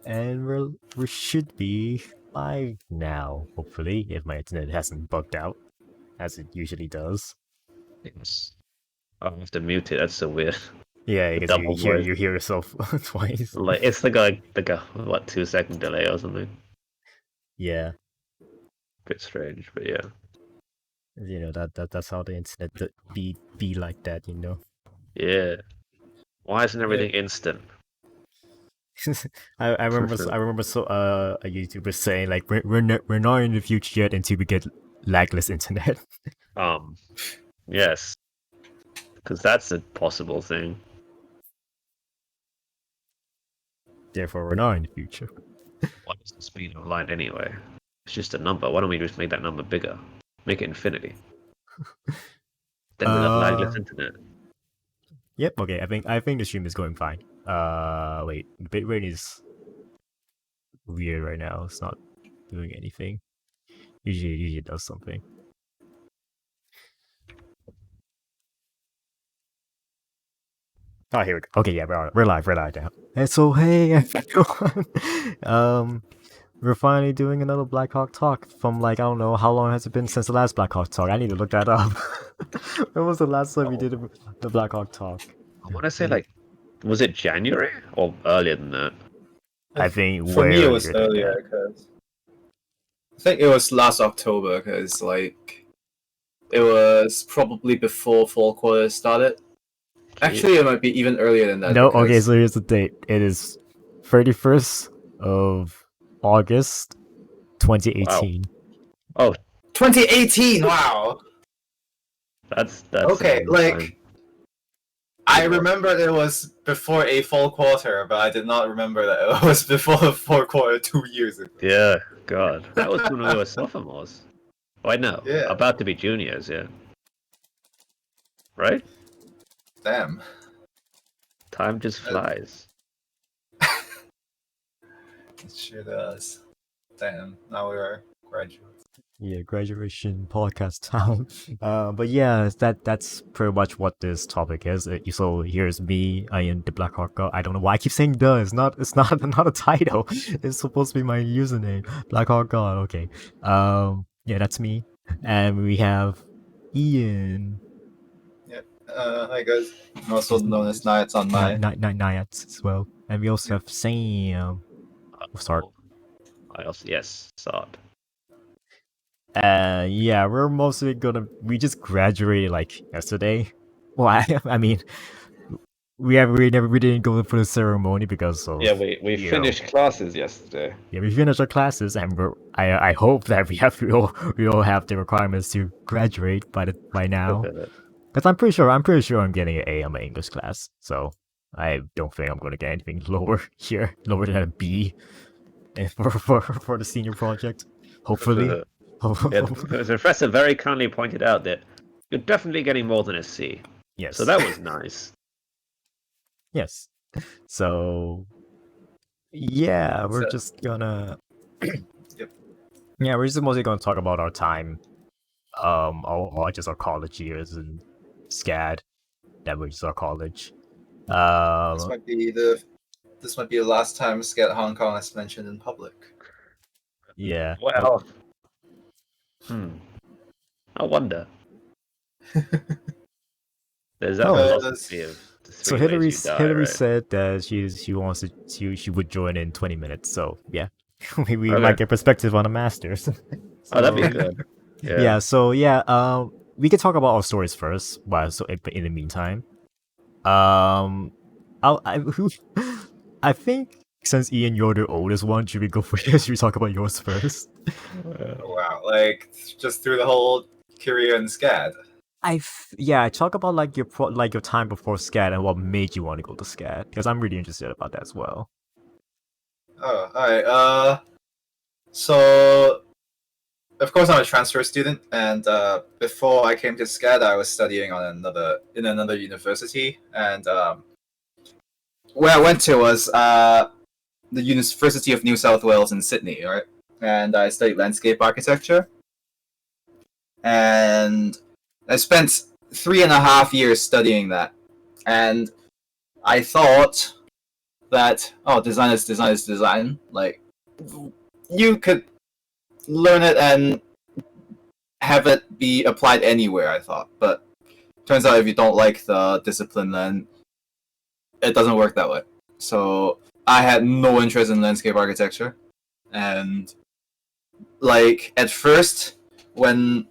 And we should be live now, hopefully, if my internet hasn't bugged out, as it usually does. Yes. I have to mute it. That's so weird. Yeah, The because double voice. you hear yourself twice. Like it's like what 2 second delay or something. Yeah, Bit strange, but yeah. that's how the internet be like that, Yeah. Why isn't Yeah. everything instant? I remember a YouTuber saying like we're not in the future yet until we get lagless internet. Yes, because that's a possible thing. Therefore, we're not in the future. What is the speed of light anyway? It's just a number. Why don't we just make that number bigger? Make it infinity. Then we got lagless internet. Yep. Okay. I think the stream is going fine. Wait. The bitrate is weird right now. It's not doing anything. Usually it does something. Oh, here we go. Okay, yeah, we're live now. And so, hey everyone, we're finally doing another Black Hawk talk from like I don't know how long has it been since the last Black Hawk talk. I need to look that up. When was the last time we did the Black Hawk talk? I want to say was it January or earlier than that? I think For me it was earlier than earlier because I think it was last October because it was probably before fall quarter started. Actually, it might be even earlier than that. No, because... okay, so here's the date. It is 31st of August, 2018. Wow. Oh, 2018. Wow. that's Okay. fine. I remember it was before a fall quarter, but I did not remember that it was before the fall quarter 2 years ago. Yeah, God, that was when we were sophomores. Oh, I know. Yeah. About to be juniors, yeah. Right? Damn. Time just flies. It sure does. Damn. Now we are graduates. Yeah, graduation podcast time. But yeah, that's pretty much what this topic is. So here's me. I am the Black Hawk God. I don't know why I keep saying "the." It's not not a title. It's supposed to be my username, Black Hawk God. Okay. Yeah, that's me. And we have Ian. Hi guys. I'm also known as Naietz on my. Naietz as well. And we also have Sam. Sart. Yes, Sart. Yeah, we're mostly we just graduated like yesterday. Well, I mean, we didn't go for the ceremony because of we finished classes yesterday. Yeah, we finished our classes, and I hope that we all have the requirements to graduate by now. Because I'm pretty sure I'm getting an A on my English class, so I don't think I'm gonna get anything lower than a B, for the senior project. Hopefully. Yeah, the professor very kindly pointed out that you're definitely getting more than a C. Yes. So that was nice. Yes. So yeah, we're just gonna Yep. Yeah, we're just mostly gonna talk about our time, or just our college years and SCAD that was our college. This might be the last time Scat Hong Kong is mentioned in public. Yeah. Well, I wonder. There's that philosophy of the So Hilary said that she would join in 20 minutes. So yeah, we might get perspective on the masters. So, that'd be good. Yeah. So we can talk about our stories first. But in the meantime, I think since Ian, you're the oldest one, should we go for this? Should we talk about yours first? Wow, just through the whole career in SCAD. Talk about like your time before SCAD and what made you want to go to SCAD, because I'm really interested about that as well. Oh, alright. So of course I'm a transfer student, and before I came to SCAD, I was studying on another university, and where I went to was the University of New South Wales in Sydney, right? And I studied landscape architecture, and I spent 3.5 years studying that, and I thought that design is design. Like you could learn it and have it be applied anywhere. I thought, but turns out if you don't like the discipline, then it doesn't work that way. So I had no interest in landscape architecture, and like at first when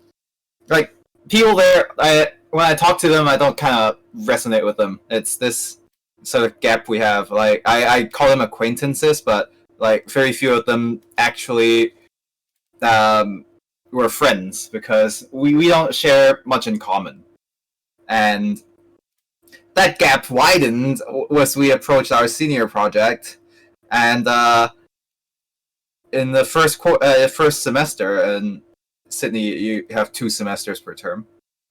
like people there, when I talk to them, I don't kind of resonate with them. It's this sort of gap we have. Like I call them acquaintances, but like very few of them actually were friends because we don't share much in common. And that gap widened as we approached our senior project, and in the first semester in Sydney, you have 2 semesters per term,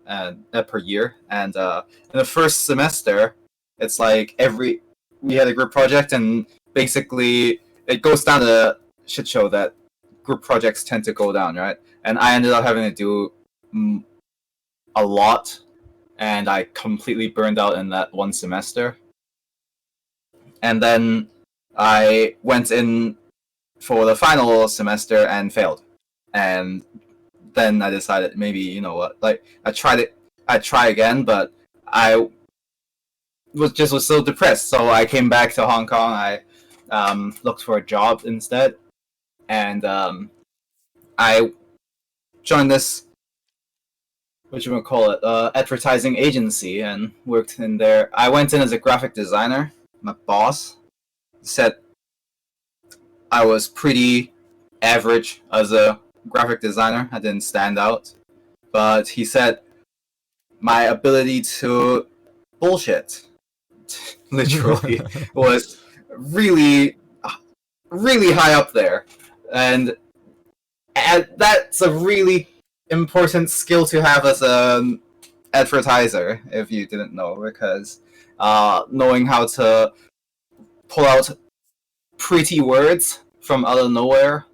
and per year. And in the first semester, it's like we had a group project, and basically it goes down the shit show that group projects tend to go down, right? And I ended up having to do a lot, and I completely burned out in that one semester. And then I went in for the final semester and failed. And then I decided maybe, you know what, like I'd try again, but I was so depressed. So I came back to Hong Kong. I looked for a job instead, and I joined this advertising agency and worked in there. I went in as a graphic designer. My boss said I was pretty average as a graphic designer. I didn't stand out, but he said my ability to bullshit, literally, was really, really high up there, and that's a really important skill to have as an advertiser, if you didn't know, because knowing how to pull out pretty words from out of nowhere,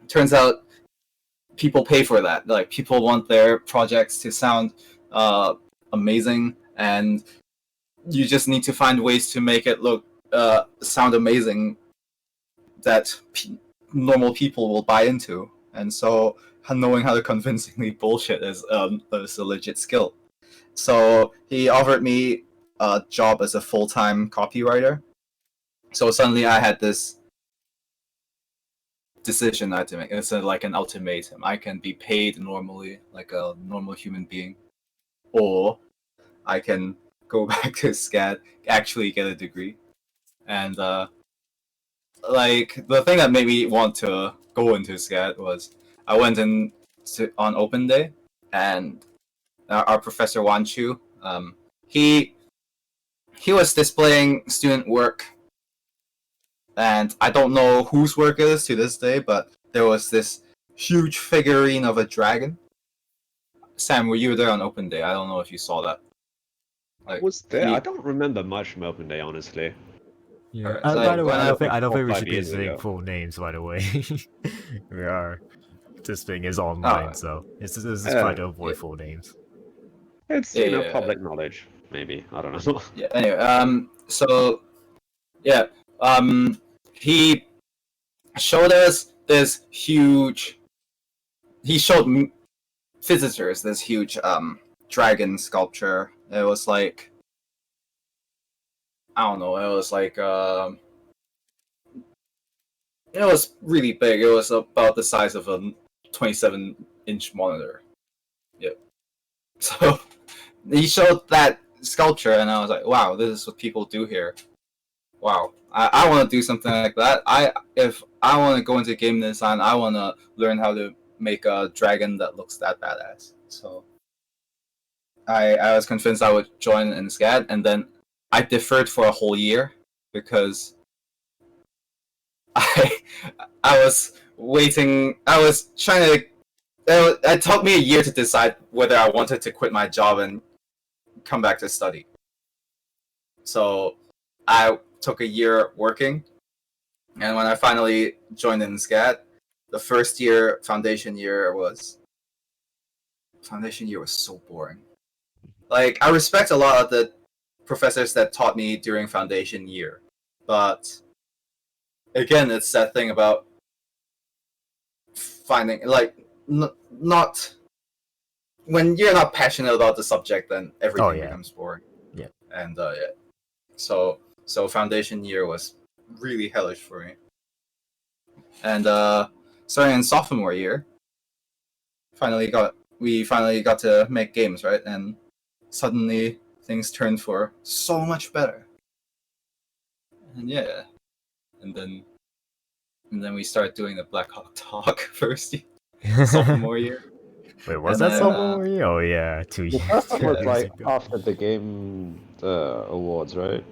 turns out people pay for that. Like, people want their projects to sound amazing, and you just need to find ways to make it sound amazing that normal people will buy into. And so knowing how to convincingly bullshit is a legit skill. So he offered me a job as a full-time copywriter. So suddenly I had this decision I had to make. It's like an ultimatum. I can be paid normally, like a normal human being, or I can go back to SCAD, actually get a degree. And like the thing that made me want to go into SCAD was I went in on open day, and our professor Wan Chu, he was displaying student work, and I don't know whose work it is to this day, but there was this huge figurine of a dragon. Sam, were you there on open day? I don't know if you saw that. Like, was there? I don't remember much from open day, honestly. Yeah. So, by the way, when I don't think we 5 should be years saying ago. full names. By the way, this thing is online, so this is trying to avoid full names. It's Yeah. public knowledge, maybe. I don't know. Yeah. Anyway, so yeah, he showed us this huge. He showed visitors this huge dragon sculpture. It was like, I don't know. It was like it was really big. It was about the size of a 27-inch monitor. Yep. So he showed that sculpture, and I was like, wow, this is what people do here. Wow, I want to do something like that. If I want to go into game design, I want to learn how to make a dragon that looks that badass. So I was convinced I would join in SCAD, and then I deferred for a whole year because I was waiting. I was trying to. It took me a year to decide whether I wanted to quit my job and come back to study. So I took a year working, and when I finally joined in SCAD, the first year, foundation year was so boring. Like, I respect a lot of the professors that taught me during foundation year. But again, it's that thing about finding not when you're not passionate about the subject, then everything yeah. becomes boring. Yeah. And so foundation year was really hellish for me. And starting in sophomore year, we finally got to make games, right? And suddenly things turned for so much better. And yeah, and then we started doing the Black Hawk Talk first sophomore year. Wait, was And that then, sophomore year? Oh yeah, 2 The years. first one 2 was years like ago. after the game awards, right?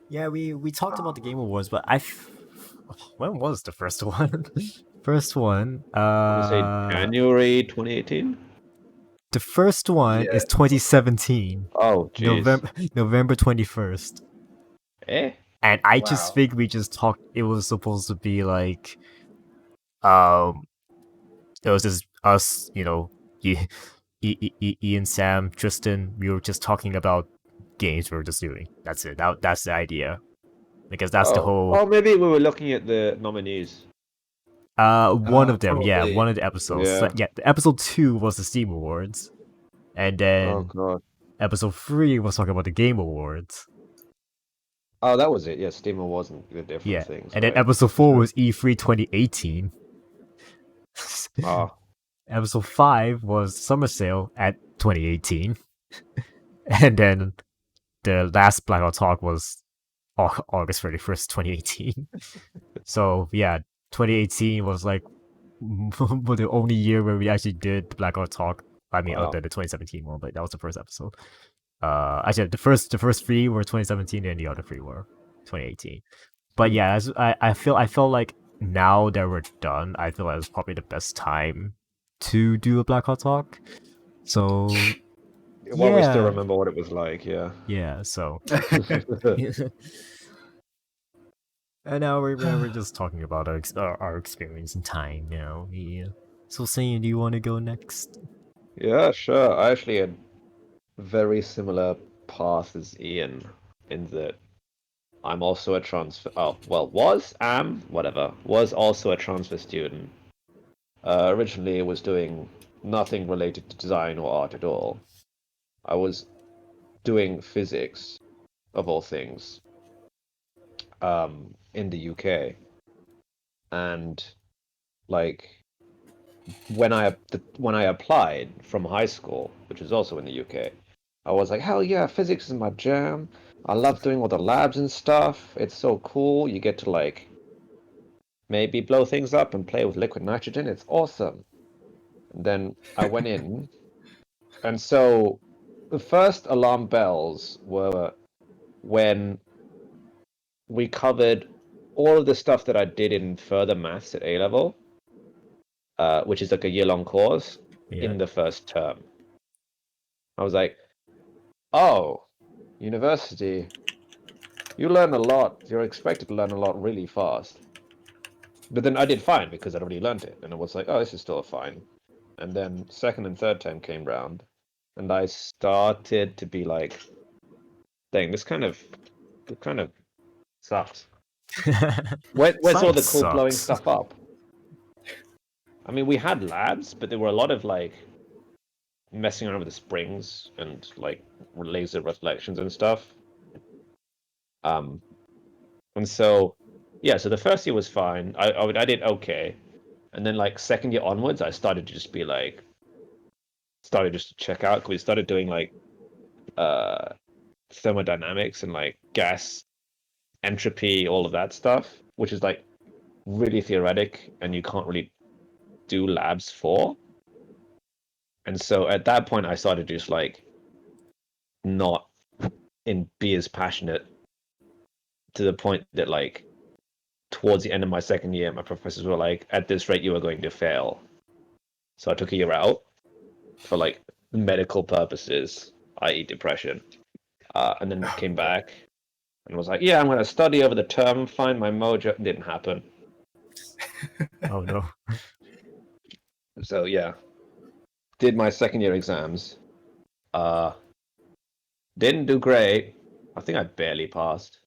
Yeah, we talked about the Game Awards, but when was the first one? First one, I want to say January 2018. the first one Yeah. is 2017, Oh, jeez. November 21st, Eh? and I Wow. just think we just talked. It was supposed to be like, um, it was just us, Ian, Sam, Tristan. We were just talking about games we were just doing. That's it. That's the idea, because that's the whole. Oh, maybe we were looking at the nominees. One of them, yeah, Probably. one of the episodes. Yeah. So, yeah, the episode 2 was the Steam Awards, and then Oh god. episode 3 was talking about the Game Awards. Oh, that was it. Yeah, Steam wasn't the different Yeah, things. and then right? episode 4 was E3 2018. Oh, Episode 5 was Summer Sale at 2018, and then the last Blackout Talk was August 31st, 2018. So yeah, 2018 was like the only year where we actually did the Blackout Talk. I mean, wow. other than the 2017 one, but that was the first episode. Actually, the first 3 were 2017, and the other 3 were 2018. But yeah, as I felt like now that we're done, I feel like it's probably the best time to do a Blackout Talk. So Well, we still yeah. remember what it was like. Yeah. yeah, so and now we're just talking about our experience in time, Yeah. So, Sane, do you want to go next? Yeah, sure. I actually had very similar path as Ian in that I'm also a transfer. Oh, well, was also a transfer student. Originally, was doing nothing related to design or art at all. I was doing physics, of all things, in the UK, and like when I applied from high school, which was also in the UK, I was like, hell yeah, physics is my jam. I love doing all the labs and stuff. It's so cool. You get to like maybe blow things up and play with liquid nitrogen. It's awesome. And then I went in, and so the first alarm bells were when we covered all of the stuff that I did in further maths at A level, which is like a year-long course, Yeah. in the first term. I was like, oh, university, you learn a lot. You're expected to learn a lot really fast. But then I did fine because I'd already learned it. And it was like, oh, this is still fine. And then second and third term came round, and I started to be like, dang, this kind of sucks. Where's all the Science cool blowing sucks. stuff up? I mean, we had labs, but there were a lot of like messing around with the springs and like laser reflections and stuff. And so yeah, so the first year was fine. I did okay, and then like second year onwards, I started to just be like, started just to check out because we started doing like thermodynamics and like gas entropy, all of that stuff, which is like really theoretic and you can't really do labs for. And so at that point, I started just like not be as passionate, to the point that like towards the end of my second year, my professors were like, at this rate, you are going to fail. So I took a year out for like medical purposes, i.e., depression, and then came back and was like, yeah, I'm going to study over the term, find my mojo. It didn't happen. Oh no. So yeah, did my second year exams. Didn't do great. I think I barely passed.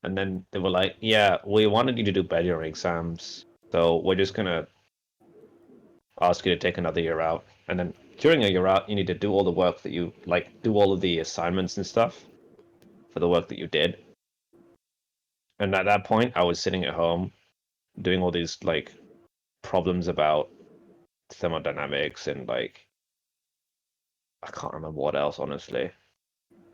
And then they were like, "Yeah, we wanted you to do better your exams, so we're just gonna ask you to take another year out. And then during a year out, you need to do all the work that you do all of the assignments and stuff for the work that you did." And at that point, I was sitting at home doing all these problems about thermodynamics and I can't remember what else, honestly.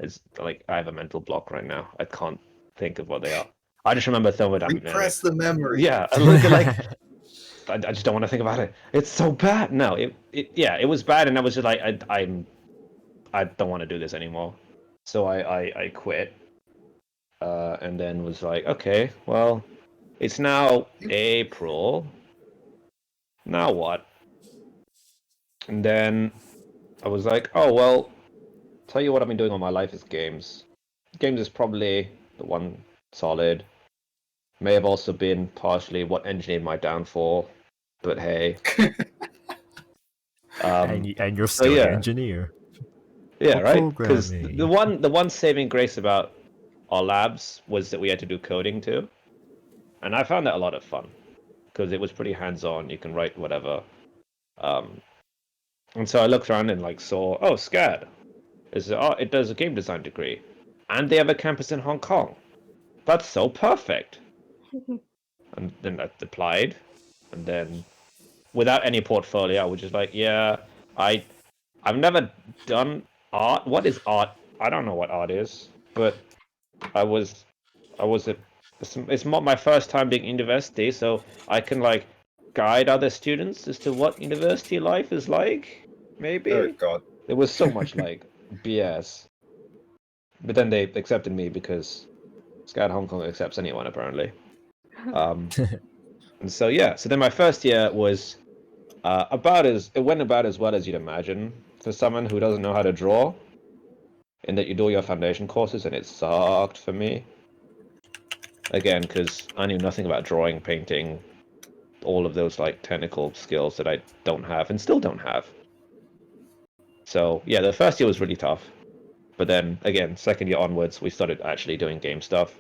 It's like I have a mental block right now. I can't think of what they are. I just remember thermodynamics. Repress the memory. Yeah, like I just don't want to think about it. It's so bad. No, it was bad, and I was just like I don't want to do this anymore. So I quit, and then was like, okay, well, it's now April. Now what? And then I was like, oh well, tell you what I've been doing all my life is games. Games is probably the one solid. May have also been partially what engineered my downfall, but hey. And you're so still an yeah. engineer. Yeah, Or right. Because programming. the one saving grace about our labs was that we had to do coding too, and I found that a lot of fun because it was pretty hands-on. You can write whatever. And so I looked around and saw, oh, SCAD it does a game design degree, and they have a campus in Hong Kong. That's so perfect. And then I applied, and then without any portfolio, I was just like, yeah, I've never done art. What is art? I don't know what art is, but I was it's not my first time being in university, so I can guide other students as to what university life is like. Maybe Oh god. there was so much BS, but then they accepted me because SCAD Hong Kong accepts anyone apparently. And so yeah, so then my first year was it went about as well as you'd imagine for someone who doesn't know how to draw. In that you do your foundation courses, and it sucked for me. Again, because I knew nothing about drawing, painting, all of those technical skills that I don't have and still don't have. So yeah, the first year was really tough. But then again, second year onwards, we started actually doing game stuff,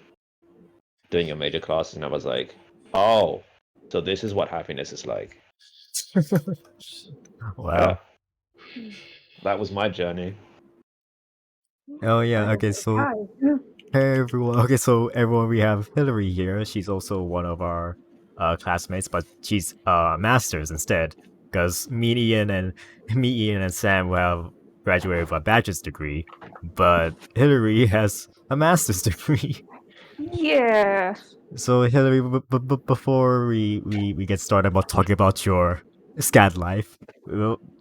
doing your major classes, and I was like, oh, so this is what happiness is like. Wow. Yeah. That was my journey. Oh yeah. Okay. So Hi. hey everyone. Okay. So everyone, we have Hilary here. She's also one of our classmates, but she's masters instead. Because Ian and Sam will have graduated with a bachelor's degree, but Hilary has a master's degree. Yeah. So Hilary, before we get started about talking about your SCAD life,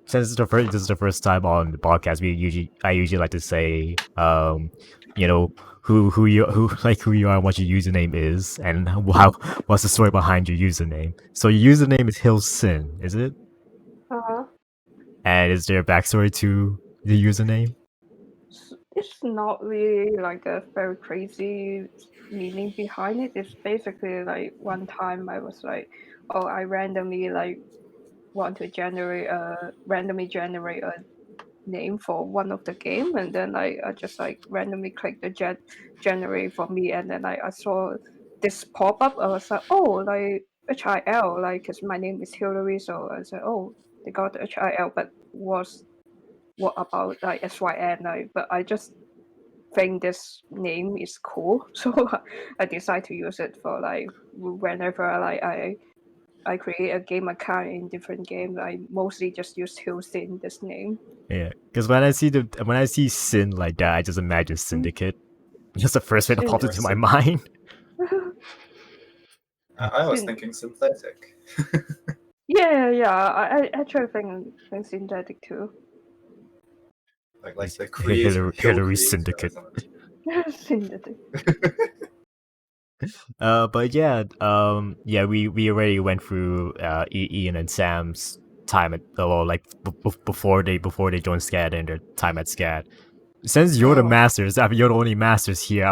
since this is the first time on the podcast, I usually like to say, who you are, and what your username is, and what's the story behind your username. So your username is Hilsin, is it? Uh-huh. And is there a backstory to the username? It's not really a very crazy meaning behind it. It's basically one time I was I randomly want to randomly generate a name for one of the game, and then I just randomly click the generate for me, and then I saw this pop up. I was like, oh, HIL, because my name is Hilary, so I said, oh, they got the HIL, but what about SYN? But I just think this name is cool, so I decide to use it for whenever I create a game account in different games. I mostly just use Hilsin, this name. Yeah, because when I see Sin like that, I just imagine Syndicate. That's the first thing that popped into my mind. I was Syn- thinking synthetic. yeah. I actually think synthetic too. Like the creator Hillary Syndicate. Synthetic. But yeah, we already went through Ian and Sam's time at before they joined SCAD and their time at SCAD. Since you're the masters, I mean, you're the only masters here.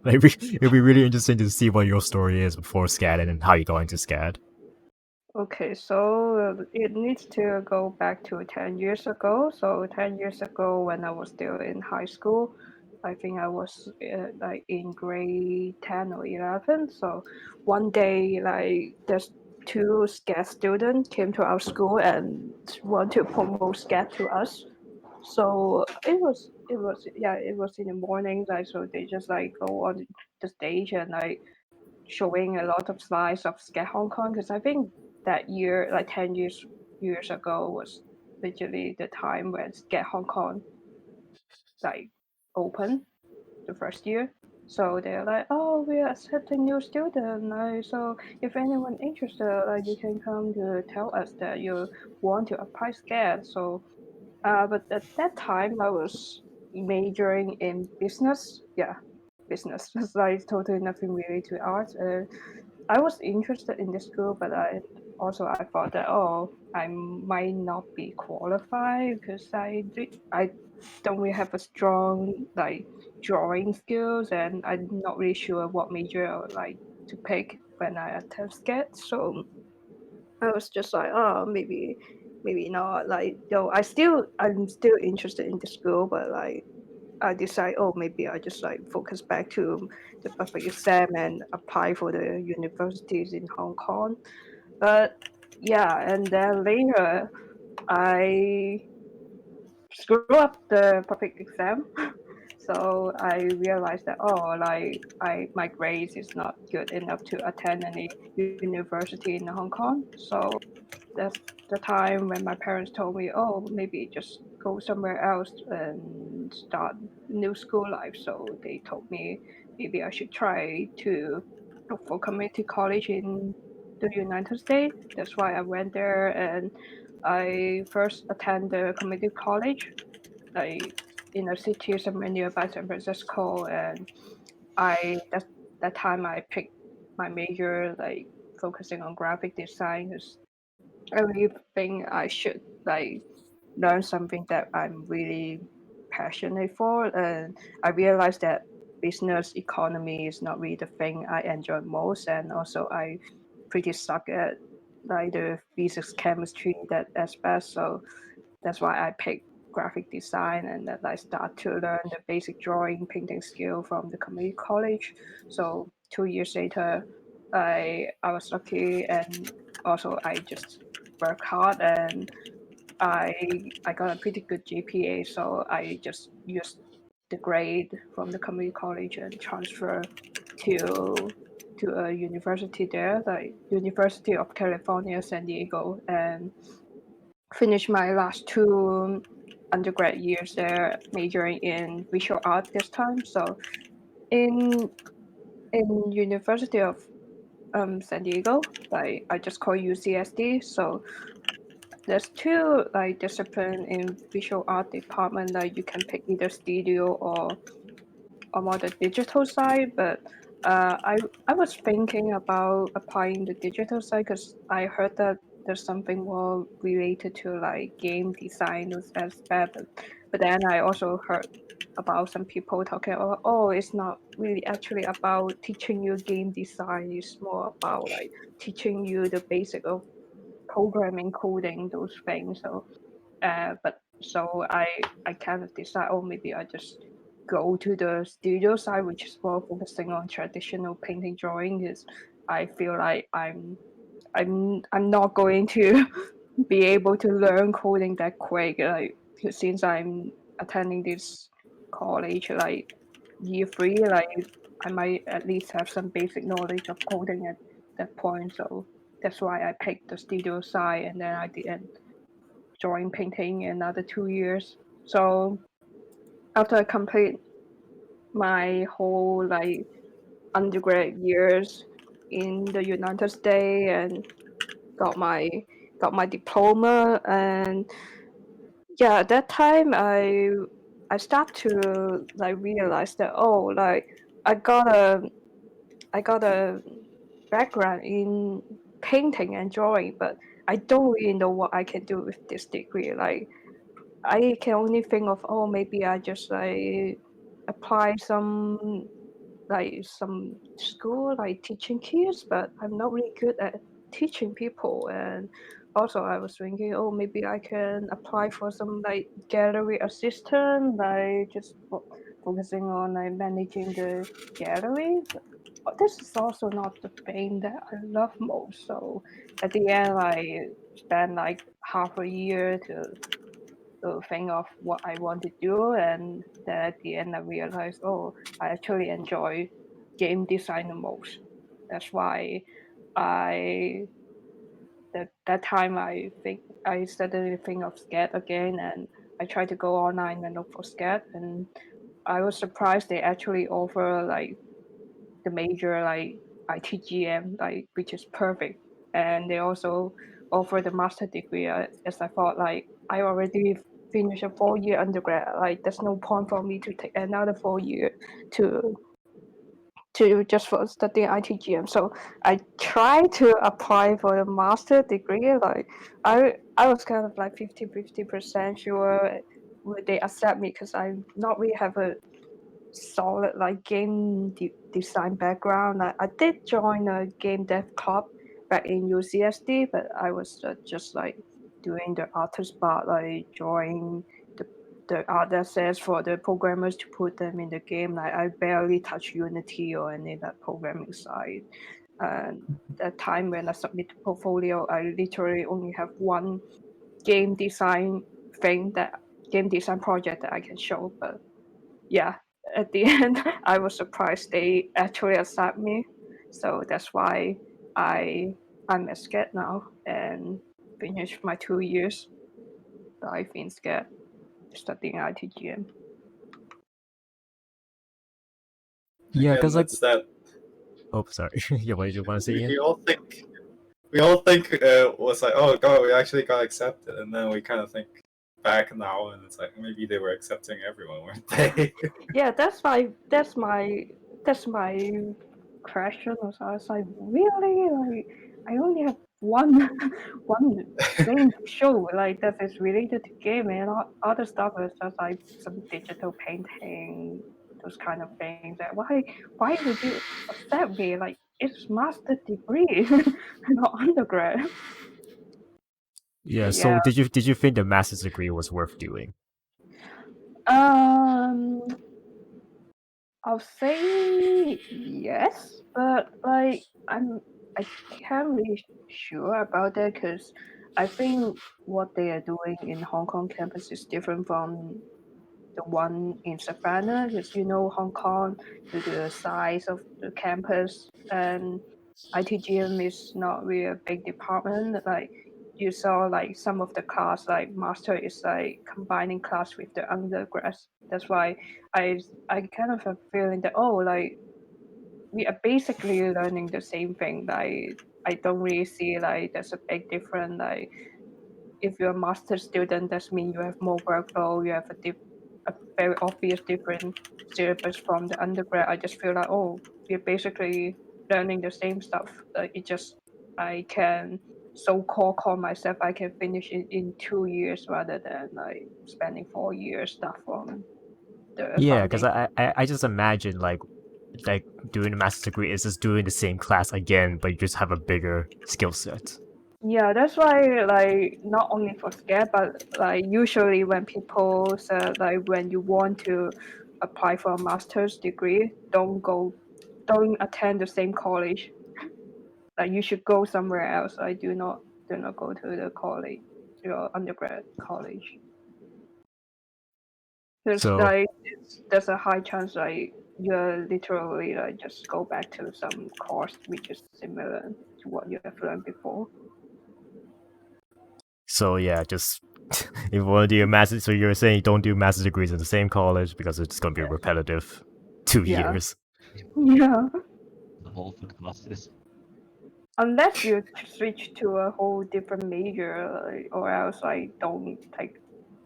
It'd be really interesting to see what your story is before SCAD and then how you got into SCAD. Okay, so it needs to go back to 10 years ago. So 10 years ago, when I was still in high school, I think I was like in grade 10 or 11. So one day, like there's two SCAD students came to our school and want to promote SCAD to us. So it was in the morning, like so they just like go on the stage and like showing a lot of slides of SCAD Hong Kong, because I think that year, like 10 years ago, was literally the time when SCAD Hong Kong like open the first year. So they're like, oh, we are accepting new student. Like, so if anyone interested, like you can come to tell us that you want to apply SCAD. So, but at that time I was majoring in business. Yeah, business. It's like totally nothing related to art. I was interested in the school, but I thought that I might not be qualified because I don't really have a strong like drawing skills, and I'm not really sure what major I would like to pick when I attempt SCAD. So I was just like, oh, maybe not. Like, though I'm still interested in the school, but like I decide, oh, maybe I just like focus back to the public exam and apply for the universities in Hong Kong. But yeah, and then later I screw up the public exam. So I realized that like my grades is not good enough to attend any university in Hong Kong. So that's the time when my parents told me, oh, maybe just go somewhere else and start new school life. So they told me maybe I should try to look for community college in the United States. That's why I went there, and I first attended the community college, like in a city somewhere nearby San Francisco, and that time I picked my major, like focusing on graphic design, because I really think I should like learn something that I'm really passionate for, and I realized that business economy is not really the thing I enjoy most, and also I pretty suck at like the physics, chemistry, that aspect. So that's why I picked graphic design, and that I start to learn the basic drawing, painting skill from the community college. So 2 years later, I was lucky, and also I just work hard, and I got a pretty good GPA. So I just used the grade from the community college and transfer to a university there, like University of California, San Diego, and finished my last two undergrad years there, majoring in visual art this time. So in University of San Diego, like I just call UCSD. So there's two like discipline in visual art department, like you can pick either studio or more the digital side. But I was thinking about applying the digital side because I heard that there's something more related to like game design aspect. But then I also heard about some people talking about, oh, it's not really actually about teaching you game design. It's more about like teaching you the basic of programming, coding, those things. So but so I kind of decide, oh, maybe I just go to the studio side, which is more focusing on traditional painting drawing. Is I feel like I'm not going to be able to learn coding that quick. Like since I'm attending this college, like year 3, like I might at least have some basic knowledge of coding at that point. So that's why I picked the studio side, and then I didn't drawing painting in another 2 years. So after I complete my whole like undergrad years in the United States and got my diploma, and yeah, at that time I start to like realize that, oh, like I got a I got a background in painting and drawing, but I don't really know what I can do with this degree. Like I can only think of, oh, maybe I just like apply some school like teaching kids, but I'm not really good at teaching people. And also I was thinking, oh, maybe I can apply for some like gallery assistant, like just focusing on like managing the gallery. But this is also not the thing that I love most. So at the end, I spent like half a year to think of what I want to do, and then at the end I realized, oh, I actually enjoy game design the most. That's why I that time I think I suddenly think of SCAD again, and I tried to go online and look for SCAD, and I was surprised they actually offer like the major like ITGM, like which is perfect, and they also offer the master degree. As I thought, like I already finished a 4 year undergrad, like there's no point for me to take another 4 year to just for studying ITGM. So I tried to apply for the master degree. Like I was kind of like 50% sure would they accept me because I not really have a solid like game design background. I did join a game dev club back in UCSD, but I was just like doing the artist part, like drawing the art assets for the programmers to put them in the game. Like I barely touch Unity or any of that programming side. And that time when I submit the portfolio, I literally only have one game design game design project that I can show. But yeah, at the end, I was surprised they actually accept me. So that's why I'm at SCAD now and finished my 2 years life in SCAD studying ITGM. Yeah, Again, because like, that's that. oh, sorry. Yeah, what did you want to say, Ian? We all think was like, oh god, we actually got accepted, and then we kind of think back now, and it's like maybe they were accepting everyone, weren't they? Yeah, that's my question. Also, I was like, really? Like, I only have one one thing to show, like that is related to game, and other stuff is just like some digital painting, those kind of things. That why would you accept me? Like, it's master degree, not undergrad. Yeah, Yeah. so did you think the master's degree was worth doing? Um. I'll say yes, but like I can't really sure about that because I think what they are doing in Hong Kong campus is different from the one in Savannah because Hong Kong due to the size of the campus and ITGM is not really a big department. Like you saw like some of the class like master is like combining class with the undergrad. That's why I kind of have a feeling that like we are basically learning the same thing. Like I don't really see like there's a big difference. Like if you're a master student, that means you have more workload. You have a very obvious different syllabus from the undergrad. I just feel like we're basically learning the same stuff. It just I can call myself I can finish it in 2 years rather than like spending 4 years stuff from the Yeah, because foundation. I just imagine like doing a master's degree is just doing the same class again, but you just have a bigger skill set. Yeah, that's why like not only for SCAD, but like usually when people say like when you want to apply for a master's degree, don't attend the same college. Like you should go somewhere else. I do not go to the college, your undergrad college. Because So like there's a high chance like you're literally like just go back to some course which is similar to what you have learned before. so yeah, just if you want to do a master's, so you're saying don't do master's degrees in the same college because it's gonna be repetitive. 2 years. Yeah. The whole for classes. Unless you switch to a whole different major, or else I don't take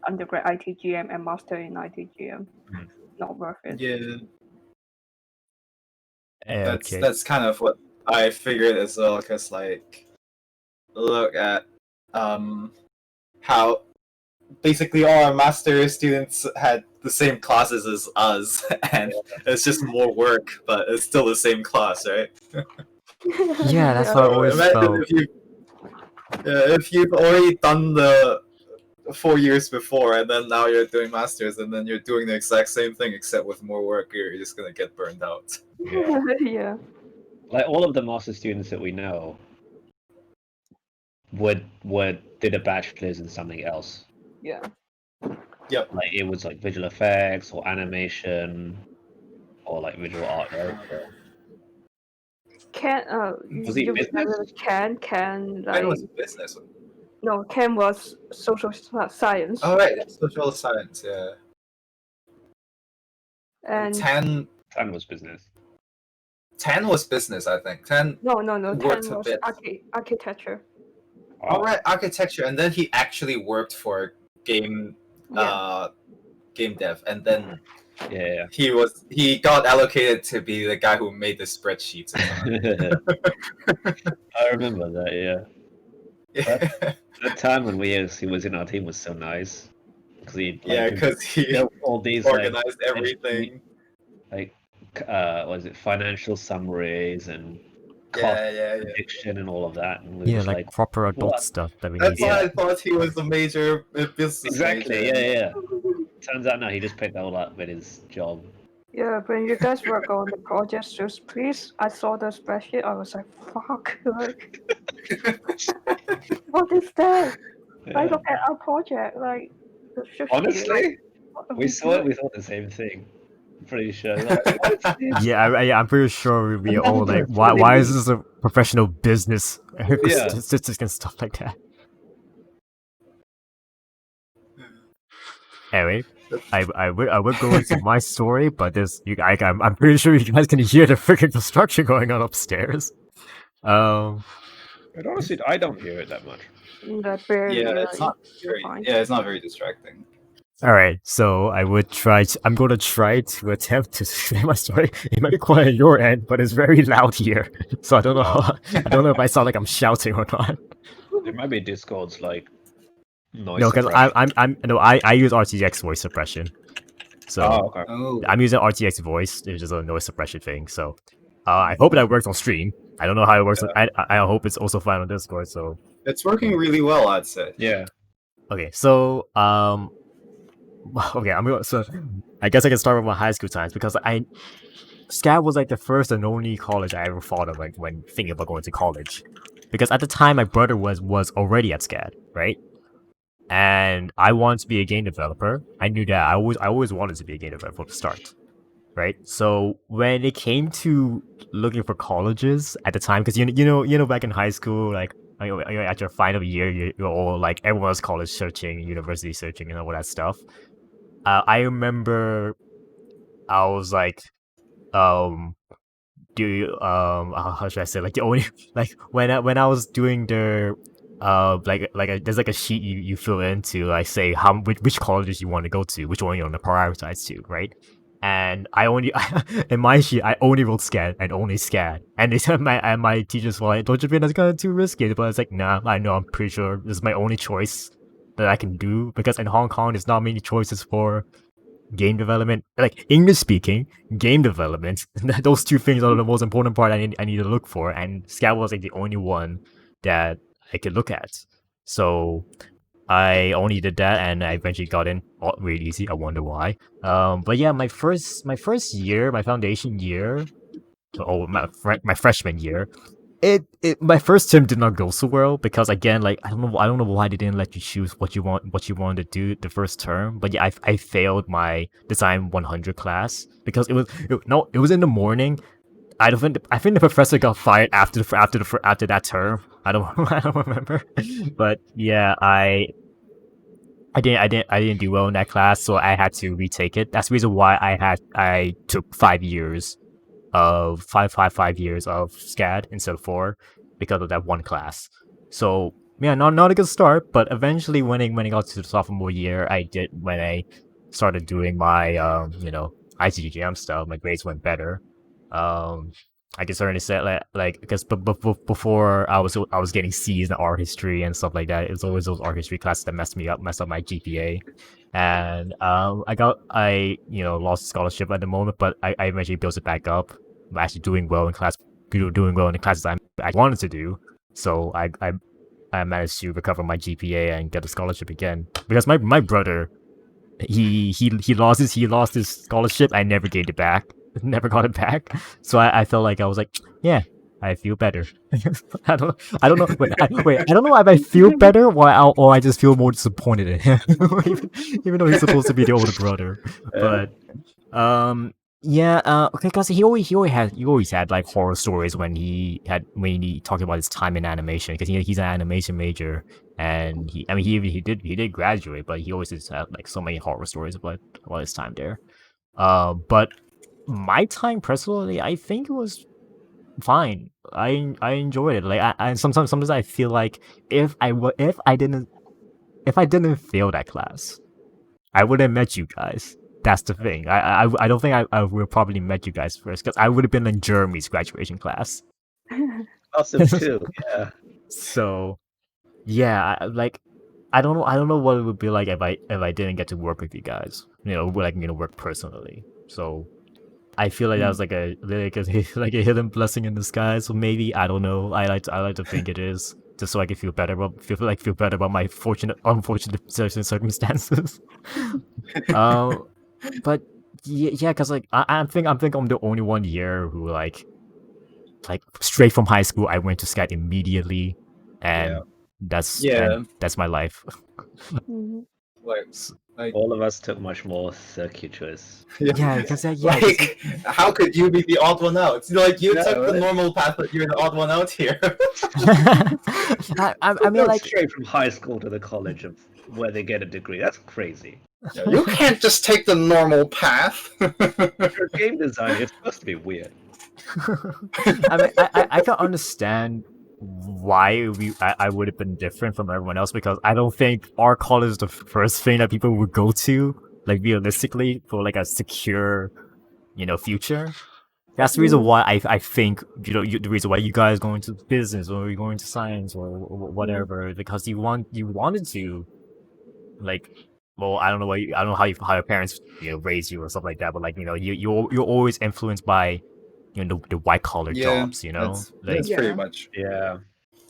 undergrad ITGM and master in ITGM. Not worth it. Yeah, Okay. that's kind of what I figured as well. Because like, look at how basically all our master students had the same classes as us, and it's just more work, but it's still the same class, right? Yeah, that's what I always Imagine felt. if you've already done the 4 years before, and then now you're doing masters, and then you're doing the exact same thing except with more work. You're just gonna get burned out. Yeah. Yeah. Like all of the master students that we know would did a bachelor's in something else. Yeah. Like it was like visual effects or animation or like visual art, right? Ken, Was he you business? remember Ken Mine like was business. no, Ken was social science. Oh right, social science. Yeah. And 10 was business. was business, I think. 10 no, worked Ken a was bit. architecture. All right, architecture, and then he actually worked for game Yeah. game dev, and then Yeah. he got allocated to be the guy who made the spreadsheets. I remember that. Yeah. Yeah, That time when he was in our team was so nice because yeah, because he built all these organized everything. like was it financial summaries and cost Yeah. prediction and all of that, and we were Yeah, just like proper adult what? stuff that we That's need. why Yeah. I thought he was the major business Exactly. major. Yeah. Turns out no, he just picked that all up with his job. Yeah, when you guys work on the project, just please, I saw the spreadsheet, I was like, fuck, like, what is that? I Yeah. look at our project, like, the sushi, Honestly, what are we saw it. doing? We thought the same thing. I'm pretty sure. Like, what is this? Yeah, I'm pretty sure we And all then like, what why did is he- this a professional business? Yeah. Statistics and stuff like that. Anyway, I would go into my story, but I'm pretty sure you guys can hear the freaking construction going on upstairs. But honestly, I don't hear it that much. That barely, Yeah, it's not you're very. fine. Yeah, it's not very distracting. all right, so I'm going to try to attempt to explain my story. It might be quiet on your end, but it's very loud here, so I don't know. I don't know if I sound like I'm shouting or not. There might be Discord's like noise. No, because suppression. I use RTX voice suppression. So Oh, okay. Oh, I'm using RTX voice, which is a noise suppression thing. So I hope that works on stream. I don't know how it works. I hope it's also fine on Discord. So it's working really well, I'd say. Yeah. okay, so okay, so I guess I can start with my high school times because SCAD was like the first and only college I ever thought of like when thinking about going to college. Because at the time my brother was already at SCAD, right? And I wanted to be a game developer. I knew that I always wanted to be a game developer from the start, right? So when it came to looking for colleges at the time, because you know back in high school, like at your final year, you're all like everyone was college searching, university searching, and all that stuff. I remember I was like, do you, how should I say, like the only like when I was doing the there's like a sheet you fill in to like say which colleges you want to go to, which one you want to prioritize to, right? And I only in my sheet I only wrote SCAD and only SCAD, and they said my teachers were like, don't you think that's kind of too risky? But it's like, nah, I know, I'm pretty sure this is my only choice that I can do, because in Hong Kong there's not many choices for game development, like English speaking, game development. Those two things are the most important part I need to look for, and SCAD was like the only one that I could look at. So I only did that, and I eventually got in really easy. I wonder why. But yeah, my first year, my foundation year, my freshman year, my first term did not go so well because, again, like I don't know why they didn't let you choose what you wanted to do the first term. But yeah, I failed my design 100 class because it was in the morning. I think the professor got fired after that term. I don't remember, but yeah, I didn't do well in that class, so I had to retake it. That's the reason why I took 5 years of 5 years of SCAD instead of 4 because of that one class. So yeah, not a good start, but eventually when I got to the sophomore year, when I started doing my ICGM stuff, my grades went better. I can certainly say like because before I was getting C's in art history and stuff like that. It was always those art history classes that messed up my GPA. And I lost scholarship at the moment, but I eventually built it back up. I'm actually doing well in class, doing well in the classes I wanted to do. So I I managed to recover my GPA and get a scholarship again. Because my brother, he lost his scholarship. I never gave it back. Never got it back. So I felt like I was like, yeah, I feel better. I don't know. Wait, I don't know if I feel better or I just feel more disappointed in him, even though he's supposed to be the older brother. But yeah, okay, because he always had like horror stories when he talked about his time in animation, because he's an animation major, and he did graduate, but he always just had like so many horror stories about his time there. But my time personally, I think it was fine. I enjoyed it. Like I sometimes I feel like if I didn't fail that class, I would have met you guys. That's the thing. I don't think I would have probably met you guys first, because I would have been in Jeremy's graduation class. Awesome too. Yeah. So yeah, like I don't know what it would be like if I didn't get to work with you guys. Work personally. So I feel like that was like a like a hidden blessing in disguise. So maybe, I don't know. I like to think it is, just so I can feel better about my unfortunate circumstances. But yeah, because like I think I'm the only one here who like straight from high school I went to SCAD immediately, and that's my life. Mhm. Like, All of us took much more circuitous. Yeah, because like, how could you be the odd one out? It's like you Yeah, took the right. normal path, but you're the odd one out here. I mean, Going like, straight from high school to the college of where they get a degree. That's crazy. You can't just take the normal path. For a game designer, it's supposed to be weird. I mean, I can understand why I would have been different from everyone else, because I don't think our college is the first thing that people would go to, like, realistically, for like a secure, future. That's the reason why I think, the reason why you guys go into business or you go into science or whatever, because you wanted to, like, well, I don't know how your parents raised you or stuff like that, but like, you're always influenced by the white collar jobs, That's Yeah. pretty much. Yeah.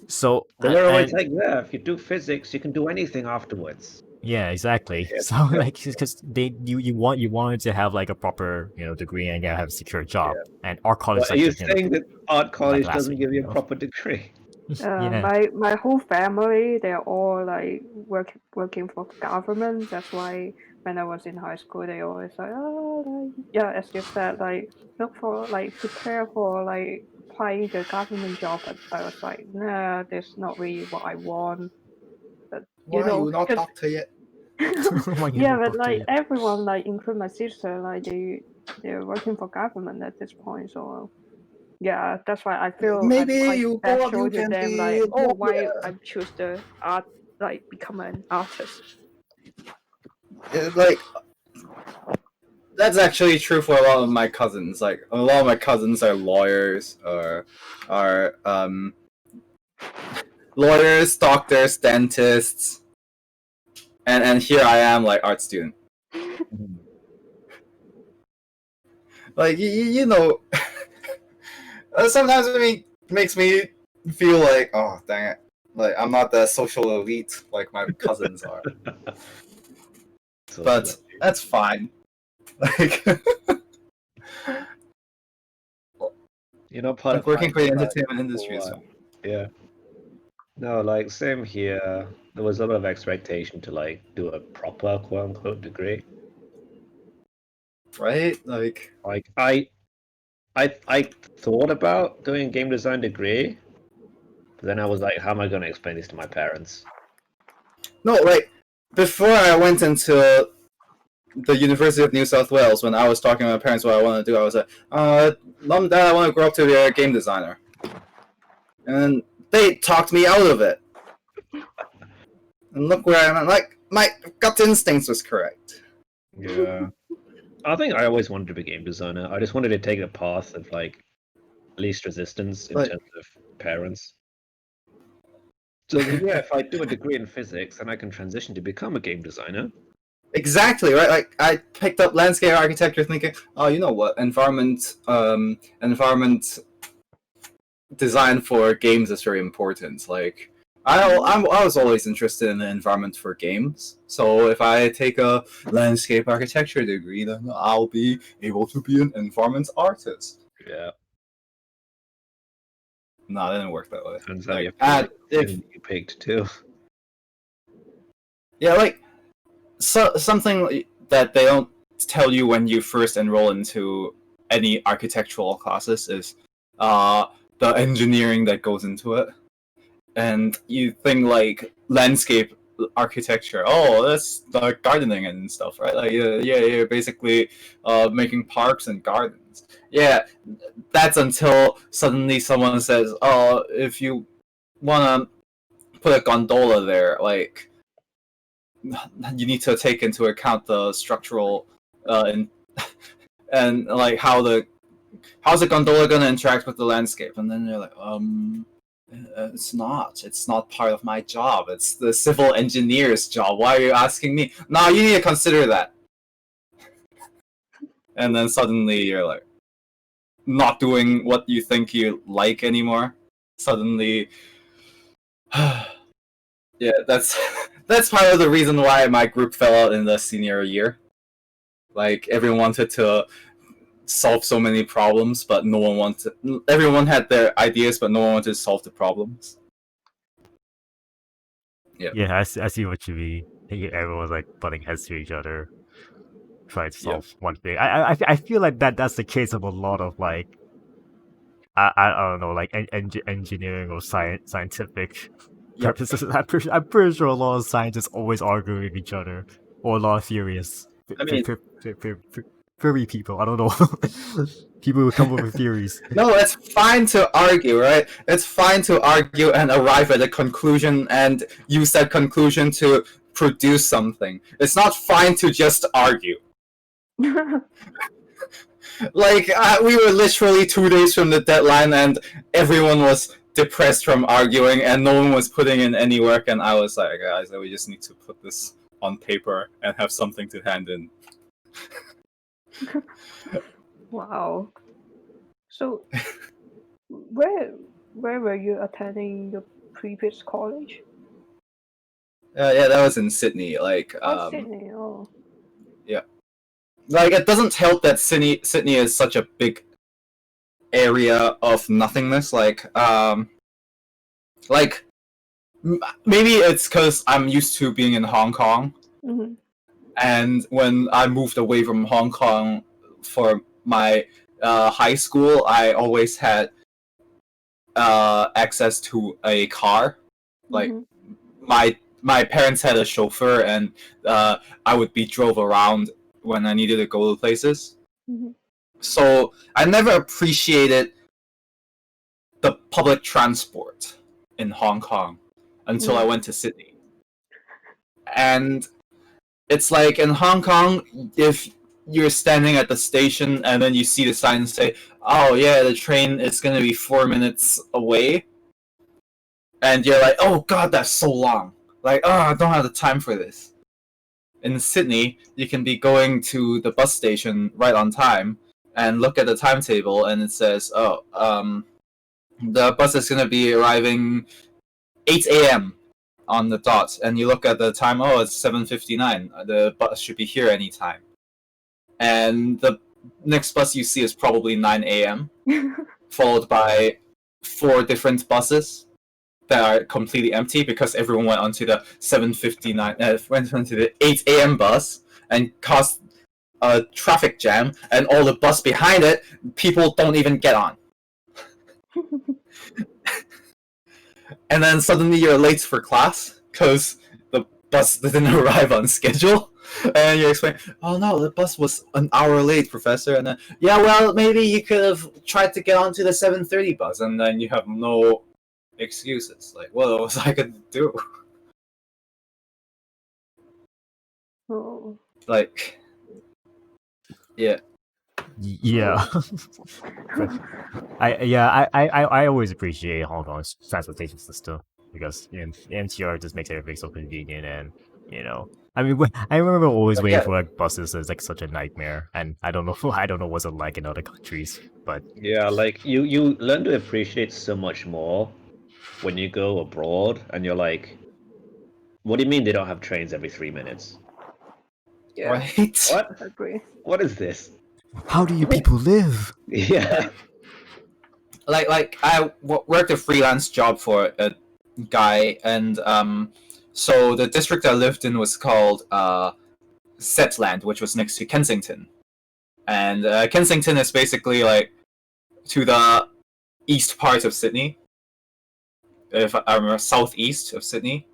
So But they're always and- like, yeah, if you do physics, you can do anything afterwards. yeah, exactly. Yeah. So like, because you wanted to have like a proper degree and have a secure job, and our college. But are you saying that art college last doesn't week, give you you a know? proper degree? Yeah. My whole family, they're all like working for government. That's why when I was in high school, they always like, oh, like, yeah, as you said, like prepare for like applying the government job. But I was like, nah, that's not really what I want. But Why you not 'cause- doctor yet? yeah, but like everyone, like include my sister, like they're working for government at this point. So yeah, that's why I feel Maybe I'm quite you go up, special you to can them. be Like, a oh, why lawyer. I choose the art, like become an artist. Like, that's actually true for a lot of my cousins. Like, a lot of my cousins are lawyers, or are lawyers, doctors, dentists, and here I am, like, art student. Like, sometimes it makes me feel like, oh, dang it, like I'm not the social elite like my cousins are. So But that's fine. Like, part like of working high for the school, entertainment industry is or- fine. Yeah. No, like same here. There was a lot of expectation to like do a proper quote unquote degree. Right? Like, I thought about doing a game design degree, but then I was like, how am I going to explain this to my parents? no, like, before I went into the University of New South Wales, when I was talking to my parents what I want to do, I was like, Mom, Dad, I want to grow up to be a game designer. And they talked me out of it. And look where I am. Like, my gut instinct was correct. Yeah. I think I always wanted to be a game designer. I just wanted to take the path of like least resistance in Like- terms of parents. So yeah, if I do a degree in physics, then I can transition to become a game designer. Exactly, right? Like, I picked up landscape architecture thinking, oh, you know what? Environment design for games is very important. Like, I was always interested in the environment for games. So if I take a landscape architecture degree, then I'll be able to be an environment artist. Yeah. No, it didn't work that way. Turns out Like, you if you picked too. yeah, like something that they don't tell you when you first enroll into any architectural classes is the engineering that goes into it. And you think like landscape architecture, oh, that's like gardening and stuff, right? Like you're basically making parks and gardens. Yeah, that's until suddenly someone says, oh, if you wanna put a gondola there, like you need to take into account the structural and like how's the gondola gonna interact with the landscape? And then you're like, it's not part of my job. It's the civil engineer's job. Why are you asking me? No, you need to consider that. And then suddenly you're like not doing what you think you like anymore. Suddenly yeah, that's part of the reason why my group fell out in the senior year. Like everyone wanted to solve so many problems, but no one wanted. Everyone had their ideas, but no one wanted to solve the problems. Yeah, I see what you mean. Everyone was like butting heads to each other, trying to solve one thing. I feel like that's the case of a lot of like I don't know, like engineering or scientific purposes. I'm pretty sure a lot of scientists always argue with each other, or a lot of theorists. I mean- Theory people. I don't know. People who come up with theories. No, it's fine to argue, right? It's fine to argue and arrive at a conclusion and use that conclusion to produce something. It's not fine to just argue. Like, we were literally 2 days from the deadline and everyone was depressed from arguing and no one was putting in any work, and I was like, guys, we just need to put this on paper and have something to hand in. Wow. So, where were you attending your previous college? Yeah, that was in Sydney. Like, Sydney. Oh. like it doesn't help that Sydney is such a big area of nothingness. Like maybe it's because I'm used to being in Hong Kong, Mm-hmm. and when I moved away from Hong Kong for my high school, I always had access to a car. Like my parents had a chauffeur, and I would be drove around when I needed to go to places. Mm-hmm. So I never appreciated the public transport in Hong Kong until I went to Sydney. And it's like in Hong Kong, if you're standing at the station and then you see the sign say, oh yeah, the train is going to be 4 minutes away. And you're like, oh god, that's so long. Like, oh, I don't have the time for this. In Sydney, you can be going to the bus station right on time and look at the timetable and it says, oh, the bus is going to be arriving 8 a.m. on the dot. And you look at the time, oh, it's 7:59. The bus should be here anytime. And the next bus you see is probably 9 a.m., followed by 4 different buses that are completely empty because everyone went onto the 7:59, went onto the 8 a.m. bus and caused a traffic jam, and all the bus behind it, people don't even get on. And then suddenly you're late for class because the bus didn't arrive on schedule. And you explain, oh no, the bus was an hour late, professor. And then, yeah, well, maybe you could have tried to get onto the 7:30 bus. And then you have no excuses. Like, what was I going to do? Oh. Like, yeah. Yeah. I always appreciate Hong Kong's transportation system because MTR just makes everything so convenient, and I mean, I remember always waiting for like buses. It's like such a nightmare, and I don't know what's it like in other countries, but Yeah, like you learn to appreciate so much more when you go abroad and you're like, what do you mean they don't have trains every 3 minutes? Yeah, Right? What? I agree. What is this? How do you people live? Yeah. Like I worked a freelance job for a guy, and so the district I lived in was called Setland, which was next to Kensington, and Kensington is basically like to the east part of Sydney, if I remember, southeast of Sydney,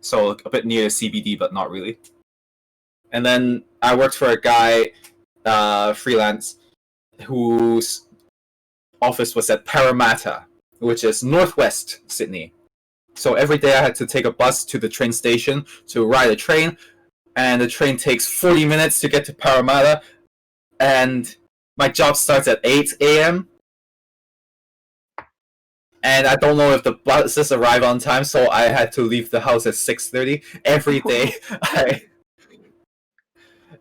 so a bit near the CBD, but not really. And then I worked for a guy, freelance, whose office was at Parramatta, which is northwest Sydney. So every day I had to take a bus to the train station to ride a train, and the train takes 40 minutes to get to Parramatta, and my job starts at 8 a.m. And I don't know if the buses arrive on time, so I had to leave the house at 6:30 every day.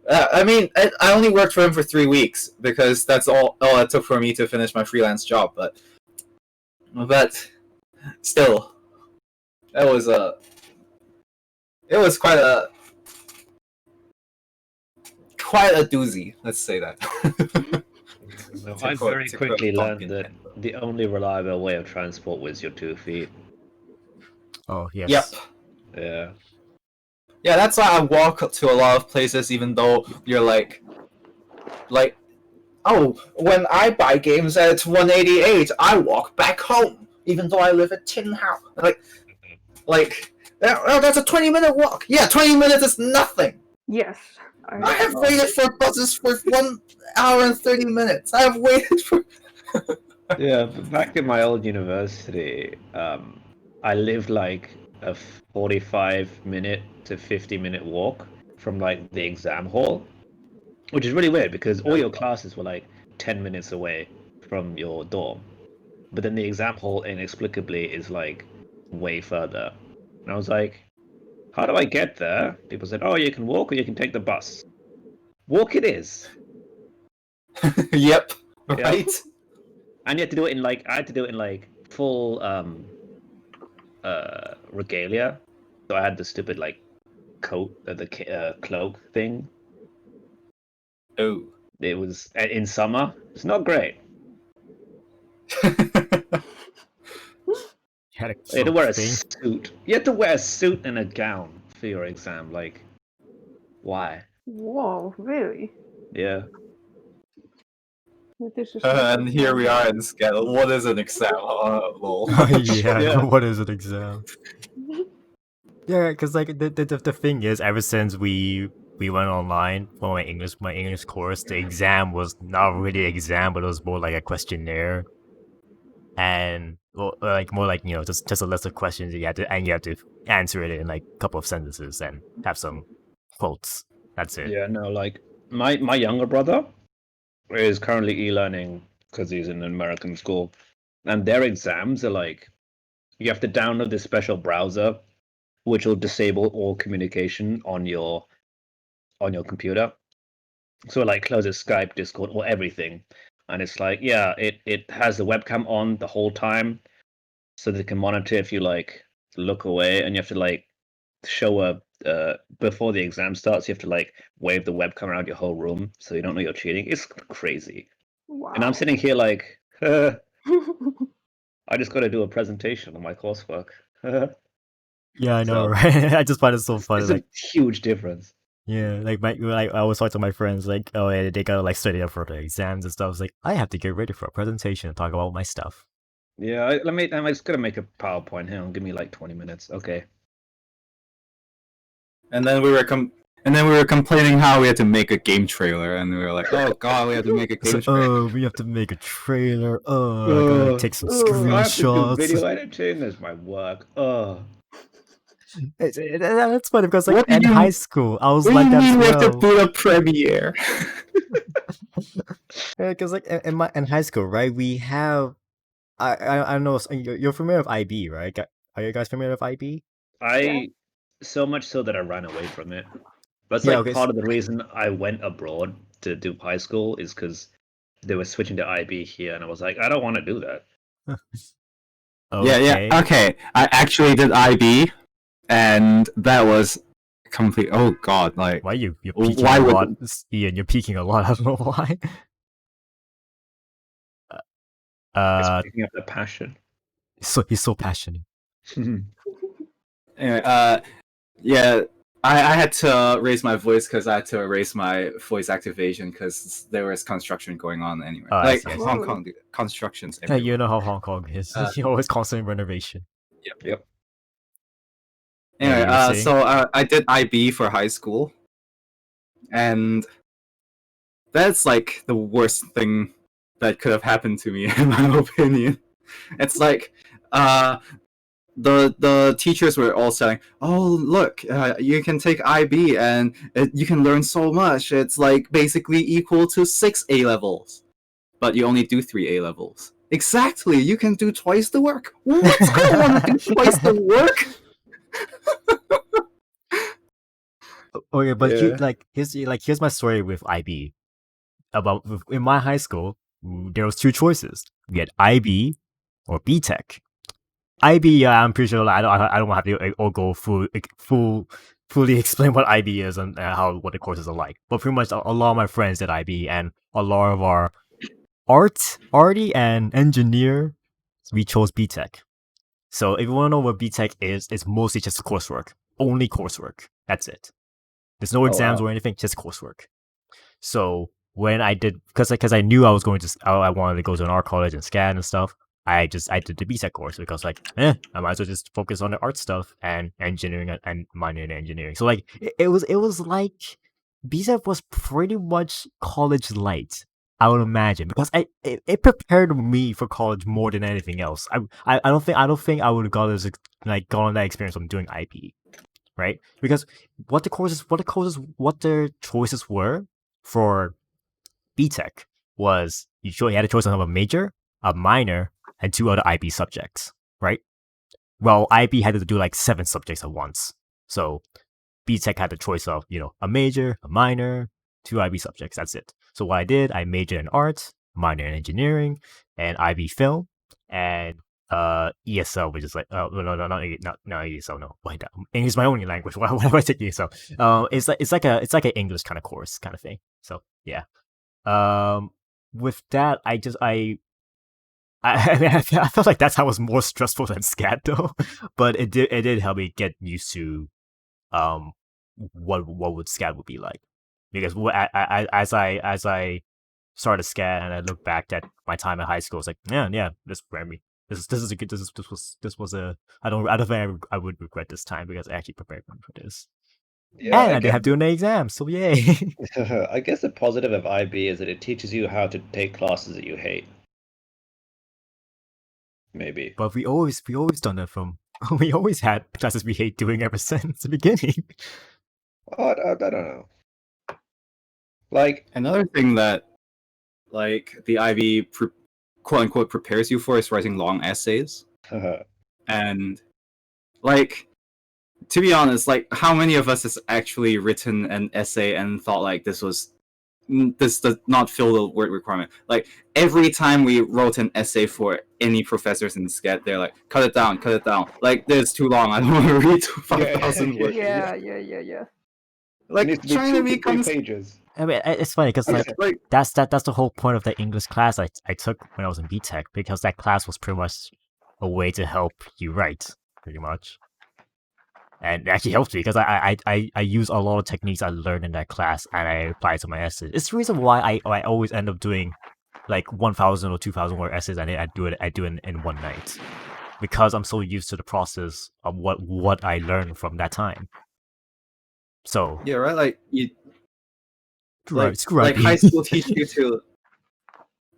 I mean, I only worked for him for 3 weeks because that's all it took for me to finish my freelance job. But still, that was it was quite a doozy. Let's say that. Well, To I quote- very to quote quickly learned Duncan that Campbell. the only reliable way of transport was your 2 feet. Oh yes. Yep. Yeah. Yeah, that's why I walk to a lot of places, even though you're like, oh, when I buy games at 188, I walk back home, even though I live at Tin House. That's a 20-minute walk. Yeah, 20 minutes is nothing. Yes. I have waited for buses for 1 hour and 30 minutes. I have waited for. Yeah, but back in my old university, I lived like a 45-minute to 50-minute walk from like the exam hall, which is really weird because all your classes were like 10 minutes away from your dorm. But then the exam hall inexplicably is like way further. And I was like, how do I get there? People said, oh, you can walk or you can take the bus. Walk it is. Yep. Yeah. Right. And you had to do it in like I had to do it in like full regalia. So I had the stupid like coat, the cloak thing. Oh. It was in summer. It's not great. You had a You had to wear a thing. suit. You had to wear a suit and a gown for your exam. Like, why? Whoa, really? Yeah. This is And here we are in scale. What is an exam? Lol. Yeah, Yeah. what is an exam? Yeah, because like the thing is, ever since we went online for my English course, the exam was not really an exam, but it was more like a questionnaire, and like more like just a list of questions that you had to answer it in like a couple of sentences and have some quotes. That's it. Yeah. No, like my younger brother is currently e-learning because he's in an American school, and their exams are like you have to download this special browser which will disable all communication on your computer. So it like closes Skype, Discord, or everything. And it's like, yeah, it has the webcam on the whole time, so they can monitor if you like look away, and you have to like show a before the exam starts, you have to like wave the webcam around your whole room so you don't know you're cheating. It's crazy. Wow. And I'm sitting here like, I just got to do a presentation on my coursework. Yeah, I know, So, right? I just find it so funny. It's Like, a huge difference. yeah, like I always talk to my friends, like, oh, yeah, they gotta like study up for the exams and stuff. It's like I have to get ready for a presentation and talk about my stuff. Yeah, I'm just gonna make a PowerPoint. Hang on, give me like 20 minutes. Okay. And then we were complaining how we had to make a game trailer, and we were like, "Oh God, we have to make a It's game like, trailer." oh, we have to make a trailer. Oh, I gotta take some I have to do screenshots. video editing. That's my work. Oh, That's funny because like What do in you- high school, I was What do like you that mean we as have to well. boot up Premiere? Because like in high school, right? We have I don't know. You're familiar with IB, right? Are you guys familiar with IB? I so much so that I ran away from it. That's Yeah, like okay, part of the reason I went abroad to do high school is because they were switching to IB here, and I was like, I don't want to do that. Okay. Yeah. Okay. I actually did IB, and that was complete. Oh God! Like, Why you're peeking why a would lot, Ian? You're peeking a lot. I don't know why. It's Uh, picking up the passion. so he's so passionate. anyway, yeah, I had to raise my voice because I had to erase my voice activation because there was construction going on anyway. Oh, I Like see, I see. Hong Kong, dude, constructions Yeah, everywhere. you know how Hong Kong is. Uh, You always constant renovation. Yep. Yeah, Anyway, you were saying? so I did IB for high school, and that's like the worst thing that could have happened to me, in my opinion. It's like, the teachers were all saying, "Oh, look, you can take IB and you can learn so much. It's like basically equal to 6 A levels, but you only do 3 A levels." Exactly, you can do twice the work. What's gonna want to do twice the work? Okay, but Yeah. here's my story with IB. In my high school, there was two choices. We had IB or BTech. IB, yeah, I'm pretty sure like, I don't have to all go fully explain what IB is and what the courses are like. But pretty much a lot of my friends did IB, and a lot of our arty and engineer, we chose BTech. So if you want to know what BTech is, it's mostly just coursework, only coursework. That's it. There's no exams wow. or anything, just coursework. So when I did, because I knew I was going to, I wanted to go to an art college and SCAD and stuff. I did the BTech course because I might as well just focus on the art stuff and engineering and minor in engineering. So like it was like BTech was pretty much college light, I would imagine, because it prepared me for college more than anything else. I don't think I would have got gone that experience from doing IP, right? Because what their choices were for BTech was you had a choice of a major, a minor, and 2 other IB subjects, right? Well, IB had to do like 7 subjects at once. So BTech had the choice of, a major, a minor, 2 IB subjects. That's it. So what I did, I majored in art, minor in engineering, and IB film, and ESL, which is like no, not ESL, no. Why that? English is my only language. Why do I take ESL? It's like an English kind of course kind of thing. So yeah. With that, I felt like that's how it was more stressful than SCAD though, but it did help me get used to what would SCAD would be like, because as I started SCAD and I look back at my time in high school, it's like yeah, this prepared me. This is a good this was a I don't think I would regret this time because I actually prepared me for this, Yeah, and I didn't have to do any exams, so yay. I guess the positive of IB is that it teaches you how to take classes that you hate. Maybe. But we always done that from we always had classes we hate doing ever since the beginning. Oh, I don't know. Like, Another thing that, like, the IB quote unquote prepares you for is writing long essays. And, like, to be honest, like, how many of us has actually written an essay and thought like this does not fill the word requirement? Like, every time we wrote an essay for any professors in SCAD, they're like, cut it down. Like, this is too long. I don't want to read 5,000 words. Yeah. Like, it needs to be trying to 2 be to 3 pages. I mean, it's funny because like, that's the whole point of the English class I took when I was in BTech, because that class was pretty much a way to help you write, pretty much. And it actually helped me because I use a lot of techniques I learned in that class and I apply it to my essays. It's the reason why I always end up doing like 1,000 or 2,000 word essays, and I do it in one night, because I'm so used to the process of what I learned from that time. So yeah, right. Like, screw right. high school teach you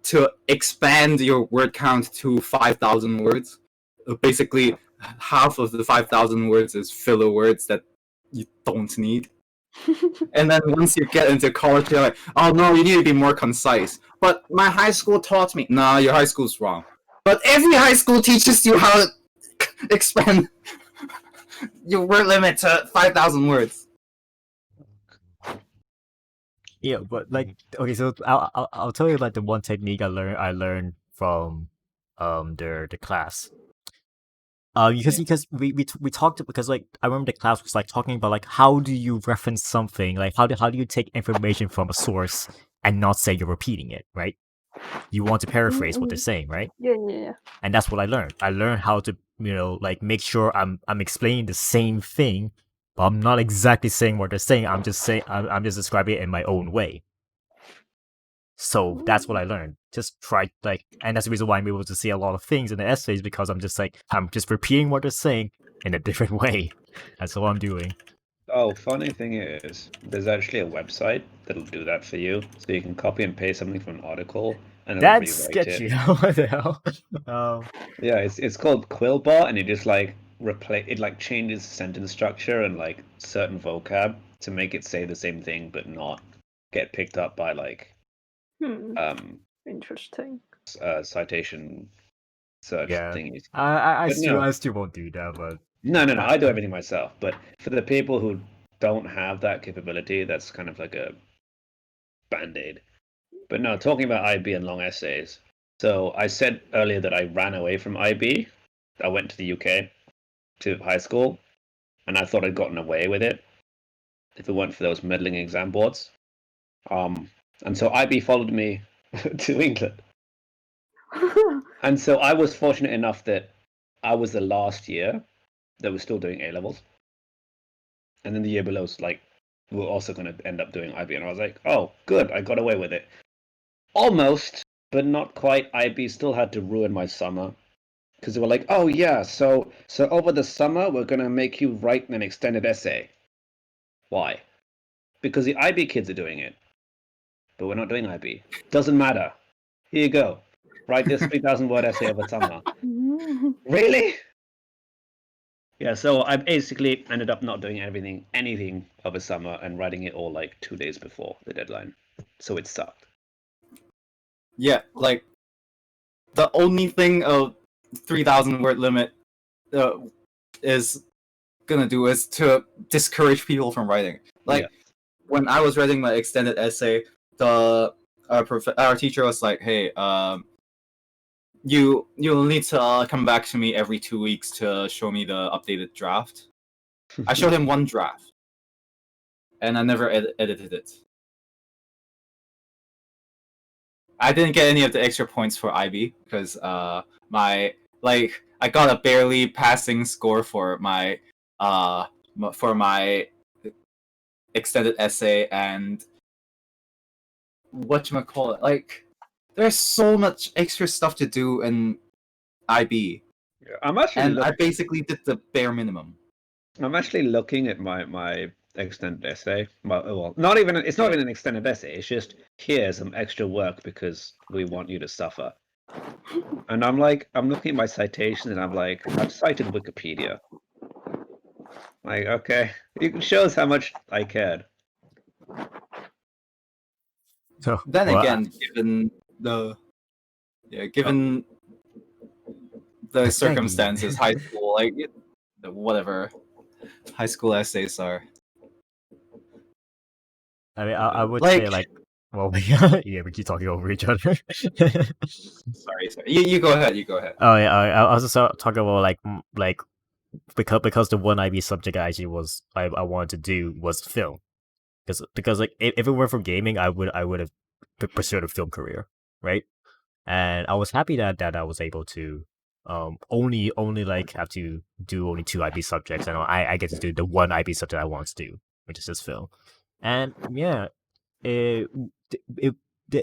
to expand your word count to 5,000 words. Basically, half of the 5,000 words is filler words that you don't need. And then once you get into college, you're like, oh no, you need to be more concise. But my high school taught me. Nah, your high school's wrong. But every high school teaches you how to expand your word limit to 5,000 words. Yeah, but like, okay, so I'll tell you like the one technique I learned from the class. Because we talked because like I remember the class was like talking about like how do you reference something, like how do you take information from a source and not say you're repeating it, right? You want to paraphrase what they're saying, right? Yeah. And that's what I learned. I learned how to, like make sure I'm explaining the same thing, but I'm not exactly saying what they're saying. I'm just saying I'm just describing it in my own way. So that's what I learned. Just try and that's the reason why I'm able to see a lot of things in the essays, because I'm just repeating what they're saying in a different way. That's all I'm doing. Oh, funny thing is, there's actually a website that'll do that for you. So you can copy and paste something from an article and it'll That's rewrite sketchy. it. What the hell? Yeah, it's called Quillbot, and you just like replace it, like changes sentence structure and like certain vocab to make it say the same thing but not get picked up by like Interesting. citation search yeah. thingies. I But still no. I still won't do that, but No, I do everything myself. But for the people who don't have that capability, that's kind of like a band-aid. But no, talking about IB and long essays. So I said earlier that I ran away from IB. I went to the UK to high school, and I thought I'd gotten away with it if it weren't for those meddling exam boards. And so IB followed me to England. And so I was fortunate enough that I was the last year that was still doing A levels. And then the year below was like, we're also going to end up doing IB. And I was like, oh, good, I got away with it. Almost, but not quite. IB still had to ruin my summer. Because they were like, oh, yeah, so over the summer, we're going to make you write an extended essay. Why? Because the IB kids are doing it. But we're not doing IB. Doesn't matter. Here you go. Write this 3,000 word essay over summer. Really? Yeah, so I basically ended up not doing anything over summer and writing it all like 2 days before the deadline. So it sucked. Yeah, like the only thing a 3,000 word limit is gonna do is to discourage people from writing. Like when I was writing my extended essay, our teacher was like, "Hey, you'll need to come back to me every 2 weeks to show me the updated draft." I showed him one draft, and I never edited it. I didn't get any of the extra points for IB because I got a barely passing score for my extended essay, and whatchamacallit, like there's so much extra stuff to do in IB. Yeah, I basically did the bare minimum. I'm actually looking at my extended essay. Well, not even an extended essay. It's just here's some extra work because we want you to suffer. And I'm looking at my citation and I'm like, I've cited Wikipedia. Like, okay, it shows how much I cared. So then again, given the circumstances, high school, like whatever high school essays are. I mean, I would say like, well, yeah, we keep talking over each other. Sorry. You go ahead. Oh yeah, I was just talking about like because the one IB subject I wanted to do was film, because like if it were for gaming, I would have pursued a film career, right? And I was happy that I was able to only like have to do only 2 IB subjects, and I get to do the one IB subject I want to do, which is this film. And yeah, it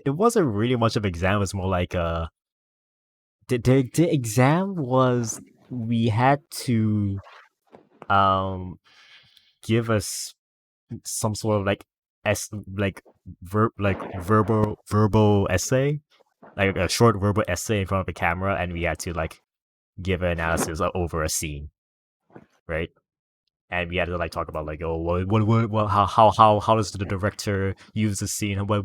wasn't really much of an exam. It was more like the exam was, we had to give us some sort of like verbal essay, like a short verbal essay in front of the camera, and we had to like give an analysis over a scene, right? And we had to like talk about like, oh, what how does the director use the scene, and what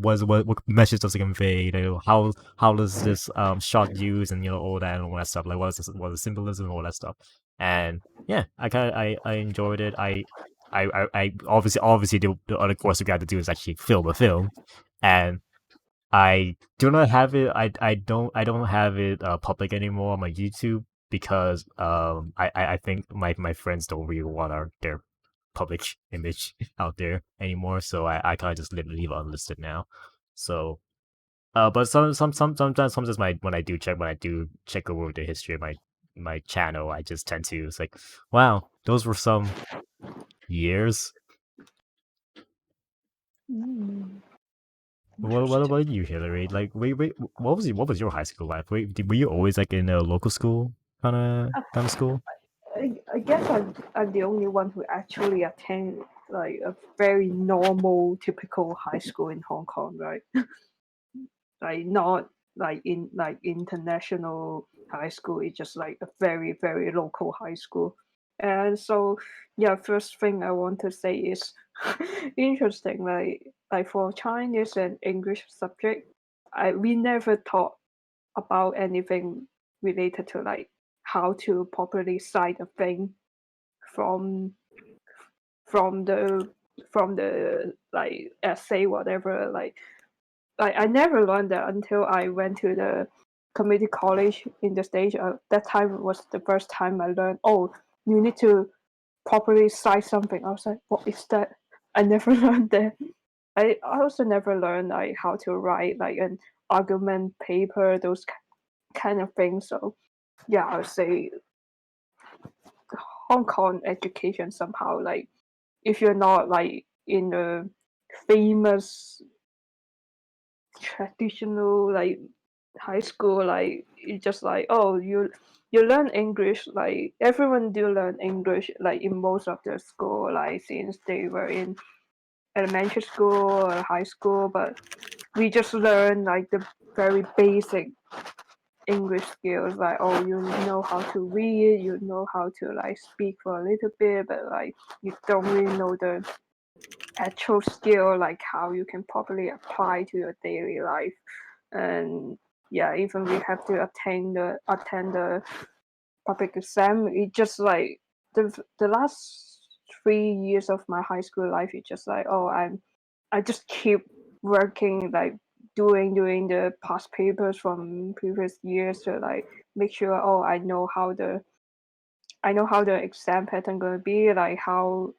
message does it convey? You know, how does this shot use, and all that stuff. Like, what is the symbolism and all that stuff. And yeah, I enjoyed it. I obviously the other course we got to do is actually film a film, and I do not have it. I don't have it public anymore on my YouTube, because I think my friends don't really want their public image out there anymore, so I kind of just leave it unlisted now. So but sometimes when I do check over the history of my channel, I just tend to, it's like, wow, those were some years. What about you, Hilary? Like, wait, what was your high school life? Were you always like in a local school kind of school? I guess I'm the only one who actually attend like a very normal, typical high school in Hong Kong, right? Like not like in like international high school. It's just like a very very local high school. And so yeah, first thing I want to say is interesting. Like for Chinese and English subject, we never taught about anything related to like how to properly cite a thing from from the from the like essay whatever like I never learned that until I went to the community college in the stage. That time was the first time I learned, oh, you need to properly cite something. I was like, what is that? I never learned that. I also never learned like how to write like an argument paper, those kind of things. So yeah, I would say Hong Kong education somehow like if you're not like in a famous traditional like high school, like you just like, oh, you learn English, like everyone do learn English like in most of the school, like since they were in elementary school or high school, but we just learn like the very basic English skills, like, oh, you know how to read, you know how to like speak for a little bit, but like you don't really know the actual skill, like how you can properly apply to your daily life. And yeah, even we have to attend the public exam. It just like the last 3 years of my high school life, it's just like, oh, I just keep working, like doing the past papers from previous years to like make sure, oh, I know how the exam pattern gonna be, like how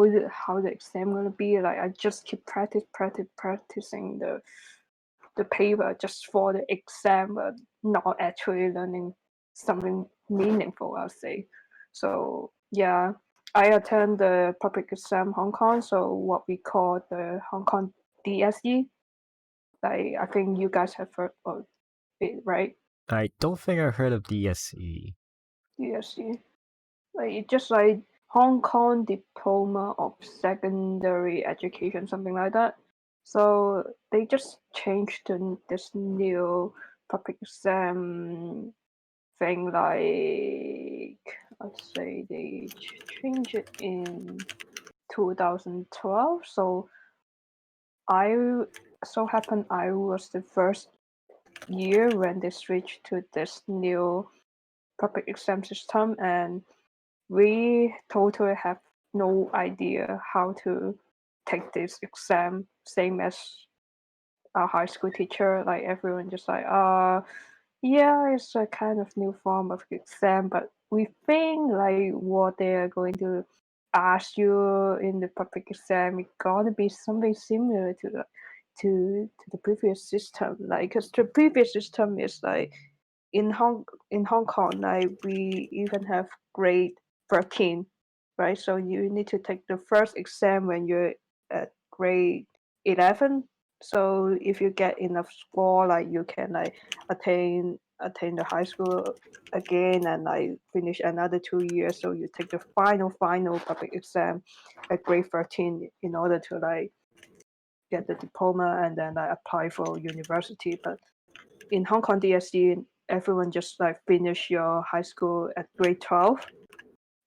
the exam gonna be. Like I just keep practicing the paper just for the exam, but not actually learning something meaningful, I'll say. So yeah, I attend the public exam Hong Kong, so what we call the Hong Kong DSE. Like I think you guys have heard of it, right? I don't think I heard of DSE. DSE. Like it's just like Hong Kong Diploma of Secondary Education, something like that. So they just changed this new public exam thing. Like let's say they changed it in 2012. So I so happened I was the first year when they switched to this new public exam system, and we totally have no idea how to take this exam, same as our high school teacher. Like everyone just like, yeah, it's a kind of new form of exam, but we think like what they are going to ask you in the public exam is gonna be something similar to the previous system. Like, cause the previous system is like in Hong Kong, like we even have grade 13, right? So you need to take the first exam when you're at grade 11. So if you get enough score, like you can like attain the high school again and like finish another 2 years. So you take the final public exam at grade 13 in order to like get the diploma and then like apply for university. But in Hong Kong DSE, everyone just like finish your high school at grade 12.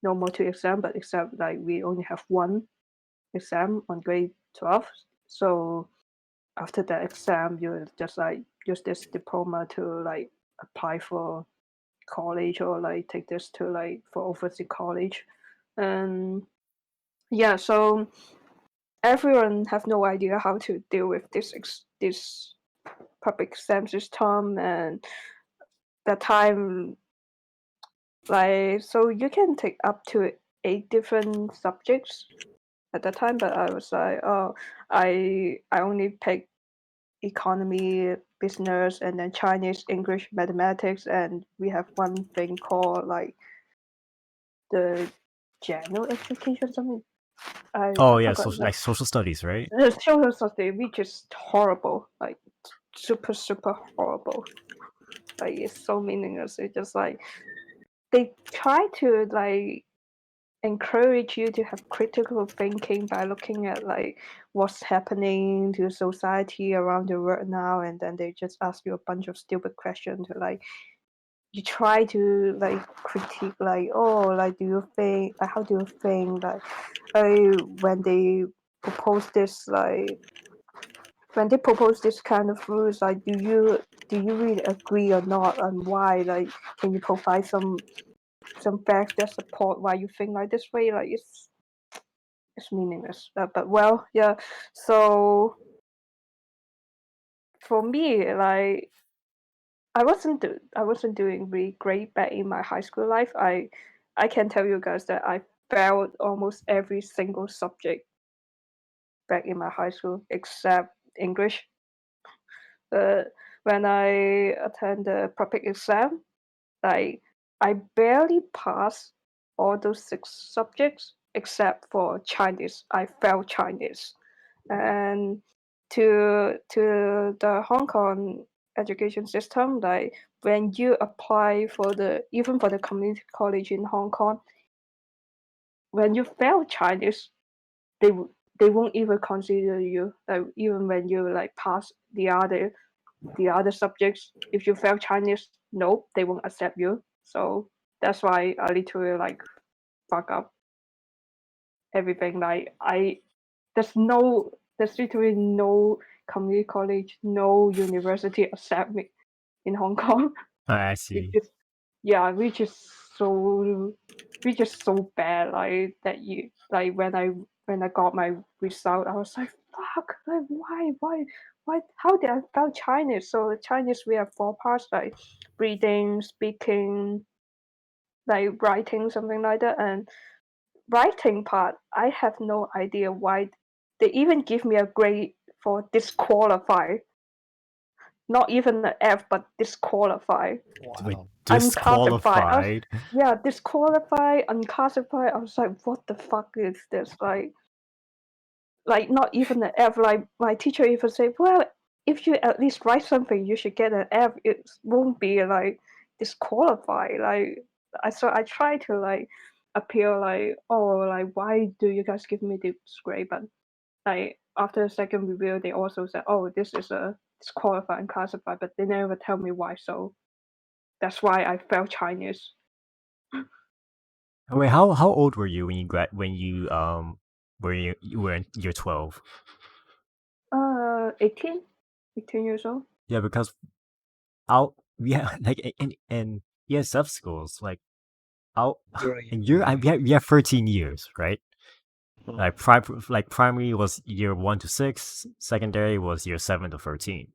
No more two exam, but except like we only have one exam on grade 12. So after that exam, you just like use this diploma to like apply for college or like take this to like for overseas college. And yeah, so everyone have no idea how to deal with this public exam system. And that time Like, so you can take up to 8 different subjects at that time, but I was like, oh, I only pick economy, business, and then Chinese, English, mathematics, and we have one thing called like the general education something. Oh I yeah, forgot. like social studies, right? The social study, which is horrible, like super horrible. Like it's so meaningless. It's just like they try to like encourage you to have critical thinking by looking at like what's happening to society around the world now, and then they just ask you a bunch of stupid questions to like you try to like critique like, oh, like do you think like how do you think like when they propose this like when they propose this kind of rules, like do you really agree or not, and why, like can you provide some facts that support why you think like this way, like it's meaningless. But well, yeah. So for me, like I wasn't doing really great back in my high school life. I can tell you guys that I failed almost every single subject back in my high school except English. But when I attend the public exam, like I barely passed all those 6 subjects except for Chinese. I failed Chinese. And to the Hong Kong education system, like when you apply for the even for the community college in Hong Kong, when you fail Chinese, they they won't even consider you. Like even when you like pass the other subjects, if you fail Chinese, no, they won't accept you. So that's why I literally like fuck up everything. Like there's literally no community college, no university accept me in Hong Kong. I Which see. is yeah, which is so bad. Like that you like when I got my result, I was like, fuck, like why how did I fail Chinese? So Chinese we have 4 parts like reading, speaking, like writing, something like that. And writing part, I have no idea why they even give me a grade for disqualify. Not even an F, but disqualify. Wait, Wow. Unclassified. disqualified? Yeah, disqualify, unclassified. I was like, what the fuck is this? Like not even an F. Like my teacher even said, well, if you at least write something, you should get an F. It won't be like disqualified. Like I try to like appeal like, oh, like why do you guys give me this grade? But like after the second review, they also said, oh, this is a disqualified and classified, but they never tell me why. So that's why I failed Chinese. Wait, how old were you when you were in year 12? 18, 18 years old. Yeah, because out yeah, like in ESF schools, like out You're a and young we have 13 years, right? Oh, Like primary was year 1 to 6, secondary was year 7 to 13.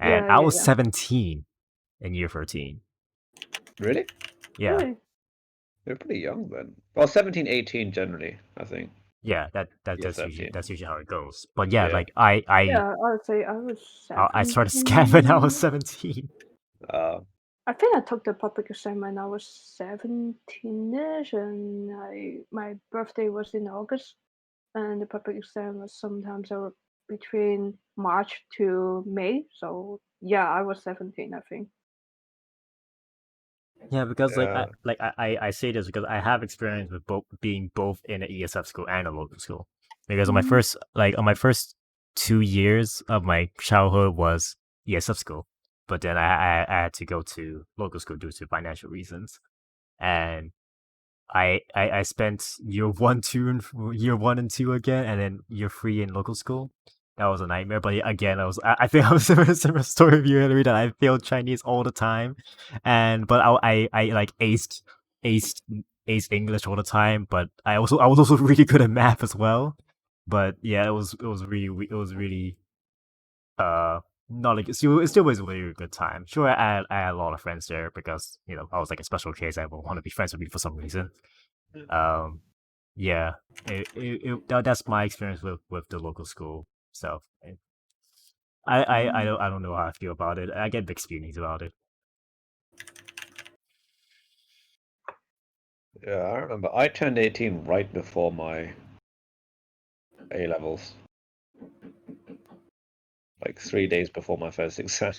And Yeah, I yeah, was yeah. 17 in year 13. really? Yeah. Really? You're pretty young then. Well, 17, 18 generally, I think. Yeah, Yeah, 17. that's usually how it goes. But yeah, Yeah. like I Yeah, I would say I was I started scamming when I was 17. 17. I think I took the public exam when I was 17ish, and my birthday was in August, and the public exam was sometimes between March to May. So yeah, I was 17, I think. Yeah, because Yeah. I say this because I have experience with being both in an ESF school and a local school. Because Mm. on my first 2 years of my childhood was ESF school, but then I had to go to local school due to financial reasons, and I spent year 1 and 2 again, and then year 3 in local school. That was a nightmare. But again, I think I was in a similar story of you, Hilary, that I failed Chinese all the time, and but I like aced aced English all the time. But I was also really good at math as well. But yeah, it was really not like it still was a really good time. Sure, I had a lot of friends there because I was like a special case. Everyone want to be friends with me for some reason. Um, yeah, that's my experience with the local school. So I don't know how I feel about it. I get mixed feelings about it. Yeah, I remember. I turned 18 right before my A levels, like 3 days before my first exam.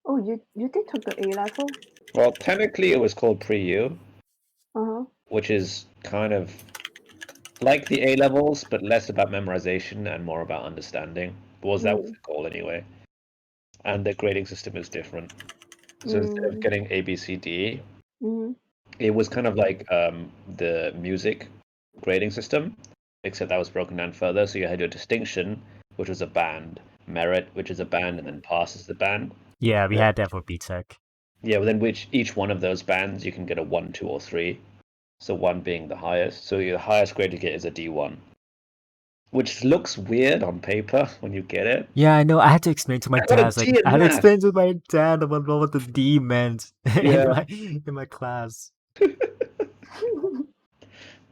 Oh, you did take the A level? Well, technically, it was called pre-U, Uh-huh. which is kind of like the A levels, but less about memorization and more about understanding. Was that was the goal anyway? And the grading system is different. So instead of getting A, B, C, D, Mm-hmm. it was kind of like the music grading system, except that was broken down further. So you had your distinction, which was a band, merit, which is a band, and then pass is the band. Yeah, we had that for BTech. Yeah, within which each one of those bands you can get a 1, 2, or 3. So 1 being the highest. So the highest grade you get is a D1, which looks weird on paper when you get it. Yeah, I know. I had to explain to my I got a dad. D in I had to math. explain to my dad about what the D meant Yeah. in my class.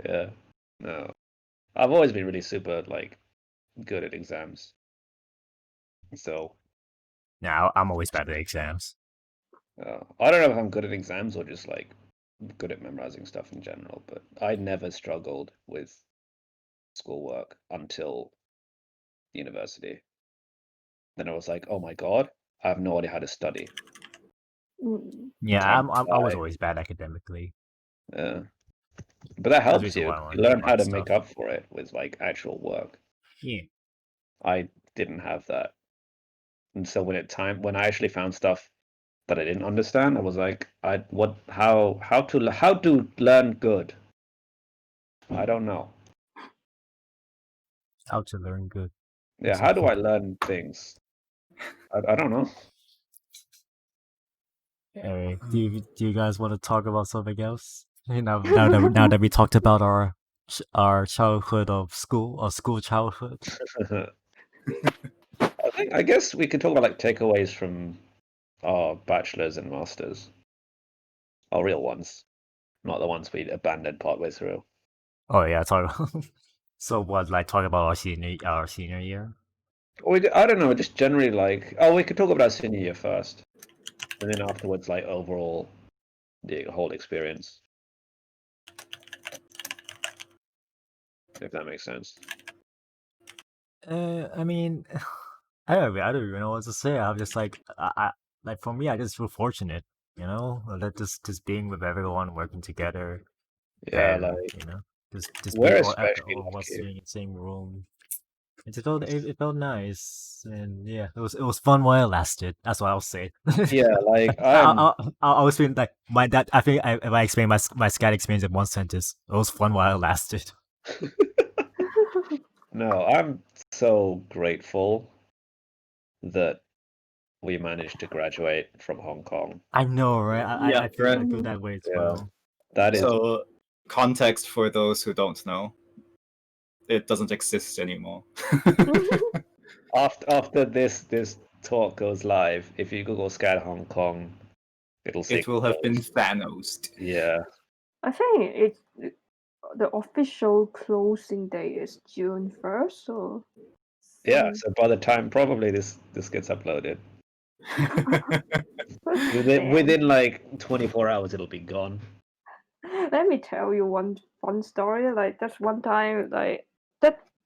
Yeah. No. I've always been really super good at exams. So Now I'm always bad at exams. I don't know if I'm good at exams or just good at memorizing stuff in general, but I never struggled with schoolwork until university. Then I was like, oh my god, I have no idea how to study. Yeah, Time I was flies. always bad academically. Yeah. But that That's the helps reason you. why I You want to do learn how art to make stuff. up for it with actual work. Yeah. I didn't have that. And so when I actually found stuff that I didn't understand, I was like, how to learn good? I don't know. How to learn good. Yeah, how do I learn things? I don't know. Anyway, do you guys want to talk about something else? Now that we talked about our childhood of school or school childhood. I guess we could talk about takeaways from our bachelors and masters. Our real ones, not the ones we abandoned partway through. Oh yeah, talk. So what? Like talk about our senior year. I don't know, just generally we could talk about our senior year first, and then afterwards overall the whole experience, if that makes sense. I mean, I don't even know what to say. I'm just like for me, I just feel fortunate, that just being with everyone, working together, Yeah, and just being we're all especially of us lucky. sitting in the same room. It felt nice, and yeah, it was fun while it lasted. That's what I'll say. Yeah, I was feeling like my dad. I think if I explain my scat experience in one sentence, it was fun while it lasted. no, I'm so grateful that we managed to graduate from Hong Kong. I know, right? Yeah, I feel right. that way as Yeah. well. That is So, context for those who don't know, it doesn't exist anymore. after this talk goes live, if you Google Scat Hong Kong, it'll say It will have been closed. Thanos. Yeah. I think it's the official closing day is June 1st, so Yeah, so by the time probably this gets uploaded, within 24 hours it'll be gone. Let me tell you one fun story. Like that's one time,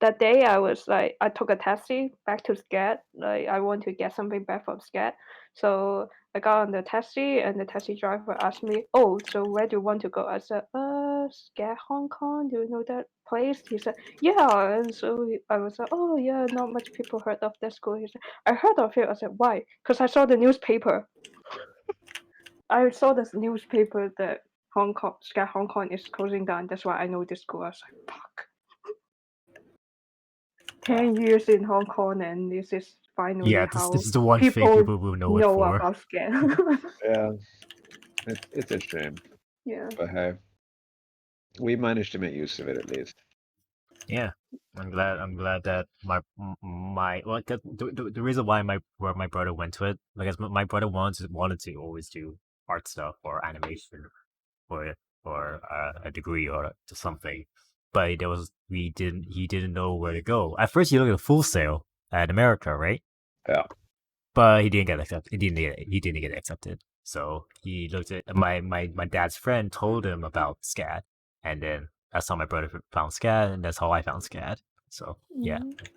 that day I took a taxi back to Scat. Like I want to get something back from Scat. So I got on the taxi and the taxi driver asked me, "Oh, so where do you want to go?" I said, Scat Hong Kong. Do you know that place? He said, "Yeah." And so I was like, "Oh yeah, not much people heard of that school." He said, "I heard of it." I said, "Why?" Because I saw the newspaper. I saw this newspaper that Sky Hong Kong is closing down. That's why I know this school. I was like, fuck. 10 years in Hong Kong, and this is finally Yeah, how this is the one thing people people will know it know for. about Sky. Yeah. It's a shame. Yeah. But hey, we managed to make use of it at least. Yeah, I'm glad that my well, the reason why my brother went to it, because my brother wanted to always do art stuff or animation or a degree or to something, but there was we didn't he didn't know where to go. At first, he looked at Full Sail at America, right? Yeah. But he didn't get accepted. He didn't get accepted. So he looked at my dad's friend told him about SCAD, and then that's how my brother found SCAD, and that's how I found SCAD. So yeah, Mhm.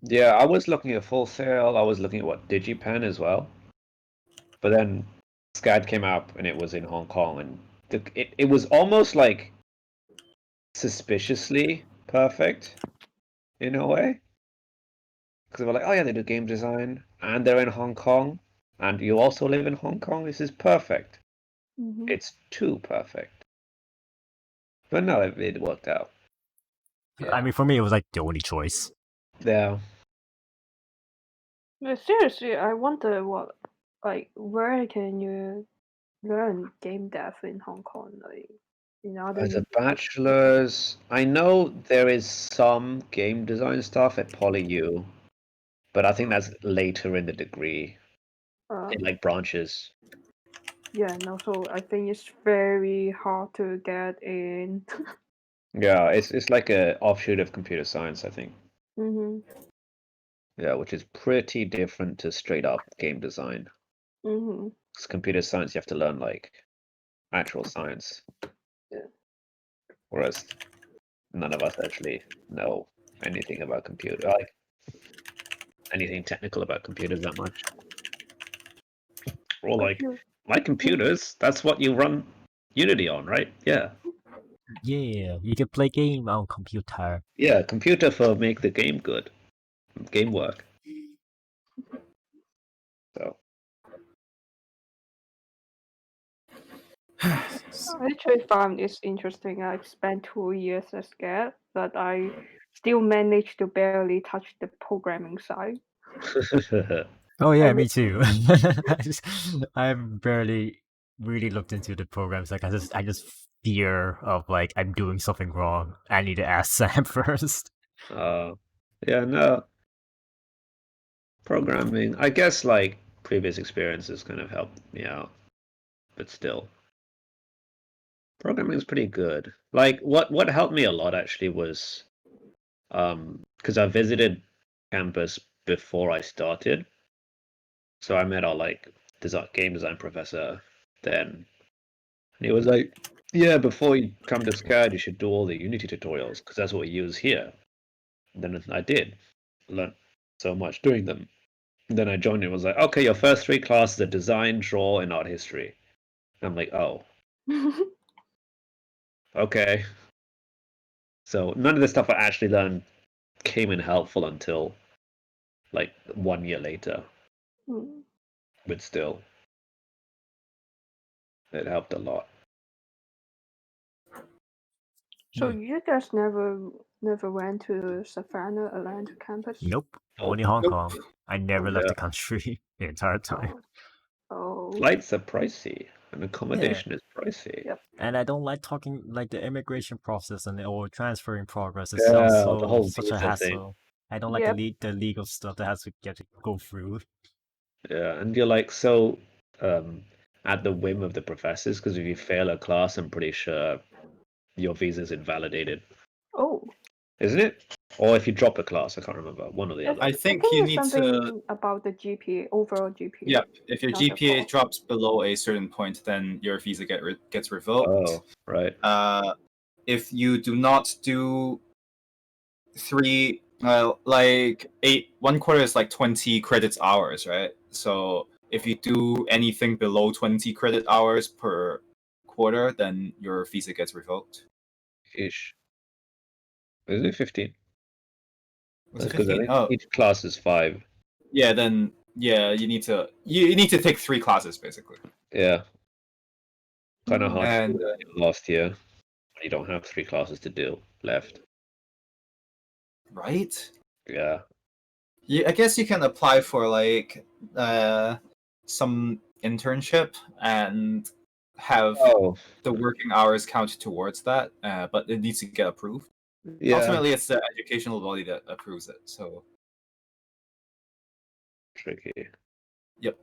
Yeah, I was looking at Full Sail. I was looking at what DigiPen as well. But then SCAD came up and it was in Hong Kong, and it was almost like suspiciously perfect in a way. Because they were like, oh yeah, they do game design and they're in Hong Kong, and you also live in Hong Kong. This is perfect. Mhm. It's too perfect. But no, it worked out. I mean for me it was like the only choice. Yeah. But seriously, I wonder where can you learn game dev in Hong Kong? Like in other As a universities? bachelor's, I know there is some game design stuff at PolyU, but I think that's later in the degree, in like branches. Yeah, and also I think it's very hard to get in. Yeah, it's like a offshoot of computer science, I think. Mm-hmm. Yeah, which is pretty different to straight up game design. Mm-hmm. 'Cause computer science, you have to learn like actual science, Yeah. whereas none of us actually know anything about computer, like anything technical about computers that much. We're all But like, you, my computers, that's what you run Unity on, right? Yeah. Yeah, you can play game on computer. Yeah, computer for make the game good, game work. So I actually found this interesting. I spent 2 years as SCAD, but I still managed to barely touch the programming side. Oh yeah, I me too. I've barely really looked into the programs. Like I just fear of like I'm doing something wrong. I need to ask Sam first. yeah, no, programming. I guess like previous experiences kind of helped me out, but still, programming is pretty good. Like what helped me a lot actually was because I visited campus before I started, so I met our like game design professor then, and he was like, "Yeah, before you come to SCAD, you should do all the Unity tutorials because that's what we use here." And then I did, learn so much doing them. And then I joined and was like, "Okay, your first 3 classes are design, draw, and art history." And I'm like, "Oh, okay." So none of the stuff I actually learned came in helpful until like 1 year later, Hmm. but still, it helped a lot. So Yeah. you guys never went to Savannah Atlanta campus? Nope, Oh, only Hong Nope. Kong. I never left yeah. the country the entire time. Oh, Flights are pricey, and Yeah, accommodation is pricey. yep. and I don't like talking like the immigration process and or transferring progress. It sounds Yeah, the whole such a visa thing. hassle. I don't like Yep. the legal stuff that has to go through. Yeah, and you're like so um, at the whim of the professors because if you fail a class, I'm pretty sure your visa's invalidated, Oh, isn't it? Or if you drop a class, I can't remember. One or the other. I I think think you it's need to. something about the GPA, overall GPA. Yep. If your not the GPA fall. drops below a certain point, then your visa gets revoked. Oh, right. If you do not do three, like eight, 1/4 is like 20 credits hours, right? So if you do anything below 20 credit hours per quarter, then your visa gets revoked. Ish. Is it 15? Was it Because I 15? think Oh, each class is 5. yeah. Then yeah, you need to take 3 classes basically. Yeah, kind of hard to do And that in your last year when you don't have 3 classes to do left. right? Yeah. Yeah, I guess you can apply for like some internship and have Oh, the working hours count towards that, but it needs to get approved. Yeah. Ultimately, it's the educational body that approves it. So, Tricky. yep.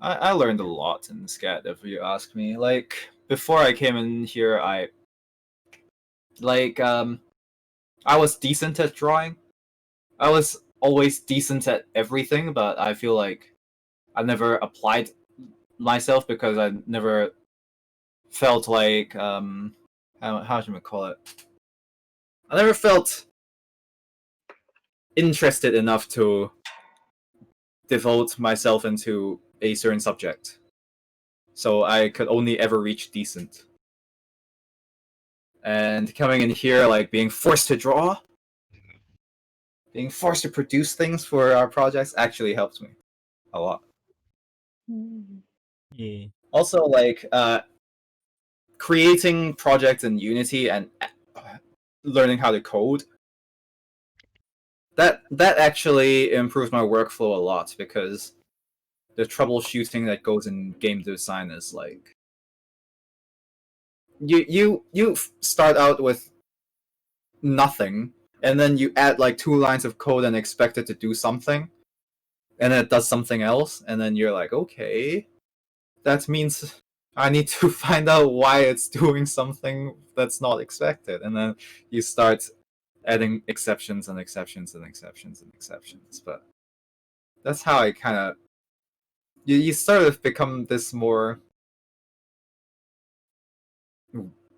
I learned a lot in SCAT, if you ask me. Like, before I came in here, I was decent at drawing. I was always decent at everything, but I feel like I never applied myself because I never felt like how should I call it? I never felt interested enough to devote myself into a certain subject. So I could only ever reach decent. And coming in here, like being forced to draw, being forced to produce things for our projects actually helps me a lot. Yeah. Also, like creating projects in Unity and learning how to code, that actually improved my workflow a lot, because the troubleshooting that goes in game design is like you start out with nothing, and then you add like 2 lines of code and expect it to do something, and it does something else, and then you're like, okay, that means I need to find out why it's doing something that's not expected, and then you start adding exceptions and exceptions and exceptions and exceptions. But that's how I kind of you sort of become this more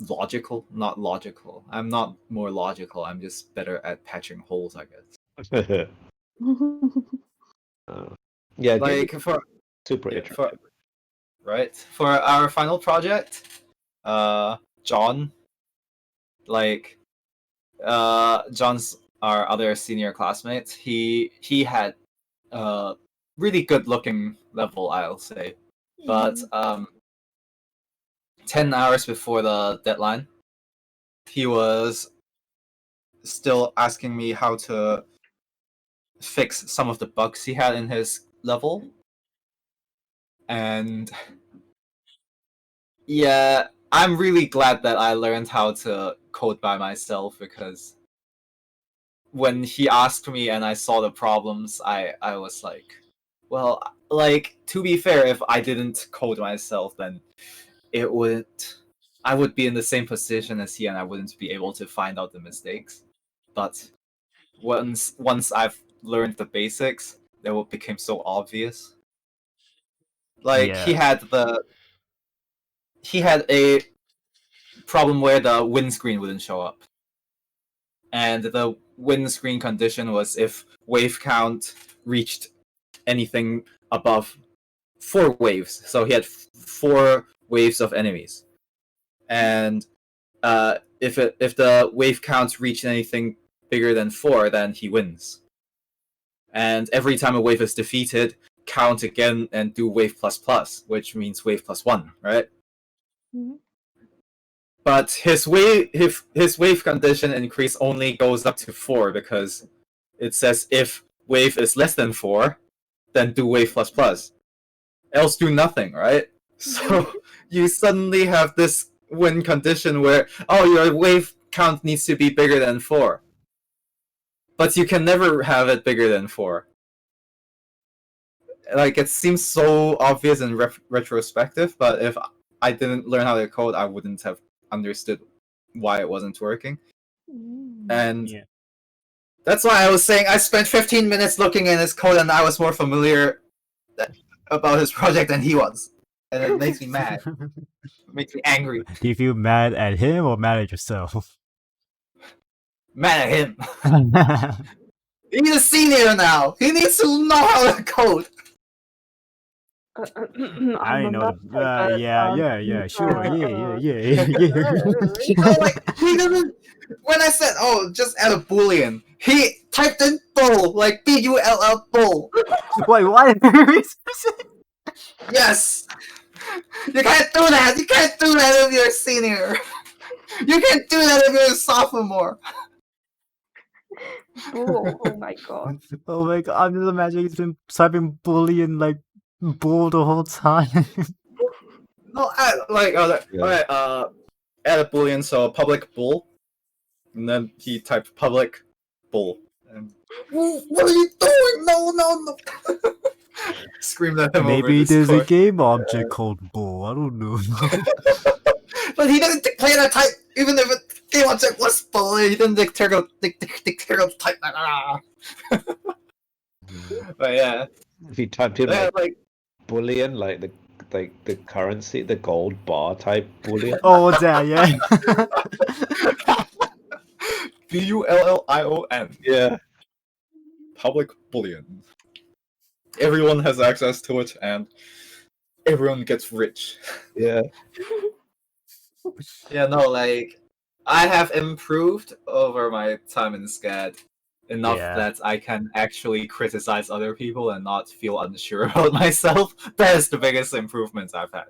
logical, not logical. I'm not more logical. I'm just better at patching holes, I guess. Yeah, Like for super yeah, interesting. for our final project, John, like John's our other senior classmate. He had really good looking level, I'll say, but 10 hours before the deadline, he was still asking me how to fix some of the bugs he had in his level. And yeah, I'm really glad that I learned how to code by myself, because when he asked me and I saw the problems, I was like, well, like, to be fair, if I didn't code myself, then I would be in the same position as he, and I wouldn't be able to find out the mistakes. But once I've learned the basics, they became so obvious. Like Yeah. he had a problem where the windscreen wouldn't show up, and the windscreen condition was if wave count reached anything above 4 waves. So he had 4 waves of enemies, and if the wave counts reach anything bigger than 4, then he wins. And every time a wave is defeated, count again and do wave plus plus, which means wave plus 1, right? Mhm. But his wave condition increase only goes up to 4, because it says if wave is less than 4, then do wave plus plus. Else do nothing, right? So you suddenly have this win condition where, oh, your wave count needs to be bigger than 4. But you can never have it bigger than 4. Like, it seems so obvious in retrospective, but if I didn't learn how to code, I wouldn't have understood why it wasn't working. And Yeah. that's why I was saying I spent 15 minutes looking in his code, and I was more familiar about his project than he was. And it makes me mad. It makes me angry. Do you feel mad at him or mad at yourself? Mad at him. He's a senior now. He needs to know how to code. I I'm know not the yeah, sure, yeah. You know, like, he doesn't. When I said, "Oh, just add a boolean," he typed in "bull," like bull, bull. Wait, what? Yes, you can't do that. You can't do that if you're a senior. You can't do that if you're a sophomore. Oh my god. Oh my god, I'm just imagining him typing bully and like bull the whole time. No, alright, add a boolean, so public bool, and then he typed public bool. And, what are you doing? No, no, no! Screamed at him over Maybe there's a Discord. game object called bull. I don't know. But he didn't declare that type, even if a game object was bull. He didn't declare the type. But yeah, If you typed in like like bullion, like the currency, the gold bar type bullion. Oh, what's that? Yeah. BULLION, Yeah. public boolean. Everyone has access to it, and everyone gets rich. Yeah. Yeah, no, like I have improved over my time in SCAD enough Yeah. that I can actually criticize other people and not feel unsure about myself. That is the biggest improvement I've had.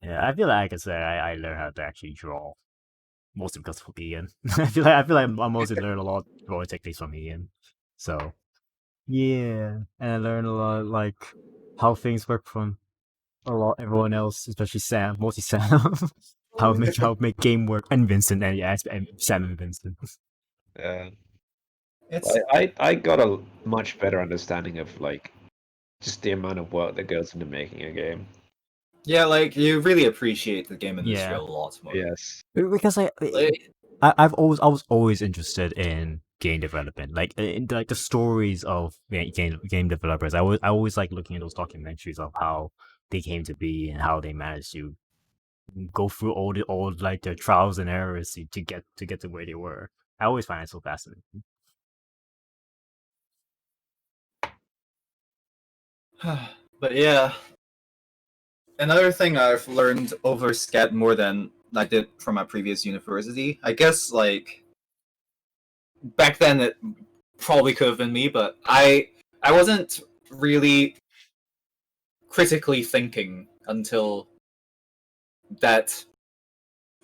Yeah, I feel like I can say I learned how to actually draw, mostly because of Ian. I feel like I mostly learned a lot of drawing techniques from Ian. So yeah, and I learned a lot like how things work from everyone else, especially Sam, mostly Sam. how make game work, and Vincent, and yeah, and Sam and Vincent. Yeah. It's I got a much better understanding of like just the amount of work that goes into making a game. yeah, like you really appreciate the game industry Yeah. a lot more. Yes. Because I was always interested in game development, like in like the stories of game developers. I always like looking at those documentaries of how they came to be and how they managed to go through all like their trials and errors to get to where they were. I always find it so fascinating. But yeah, another thing I've learned over SCAD more than I did from my previous university, I guess like back then it probably could have been me, but I wasn't really critically thinking until that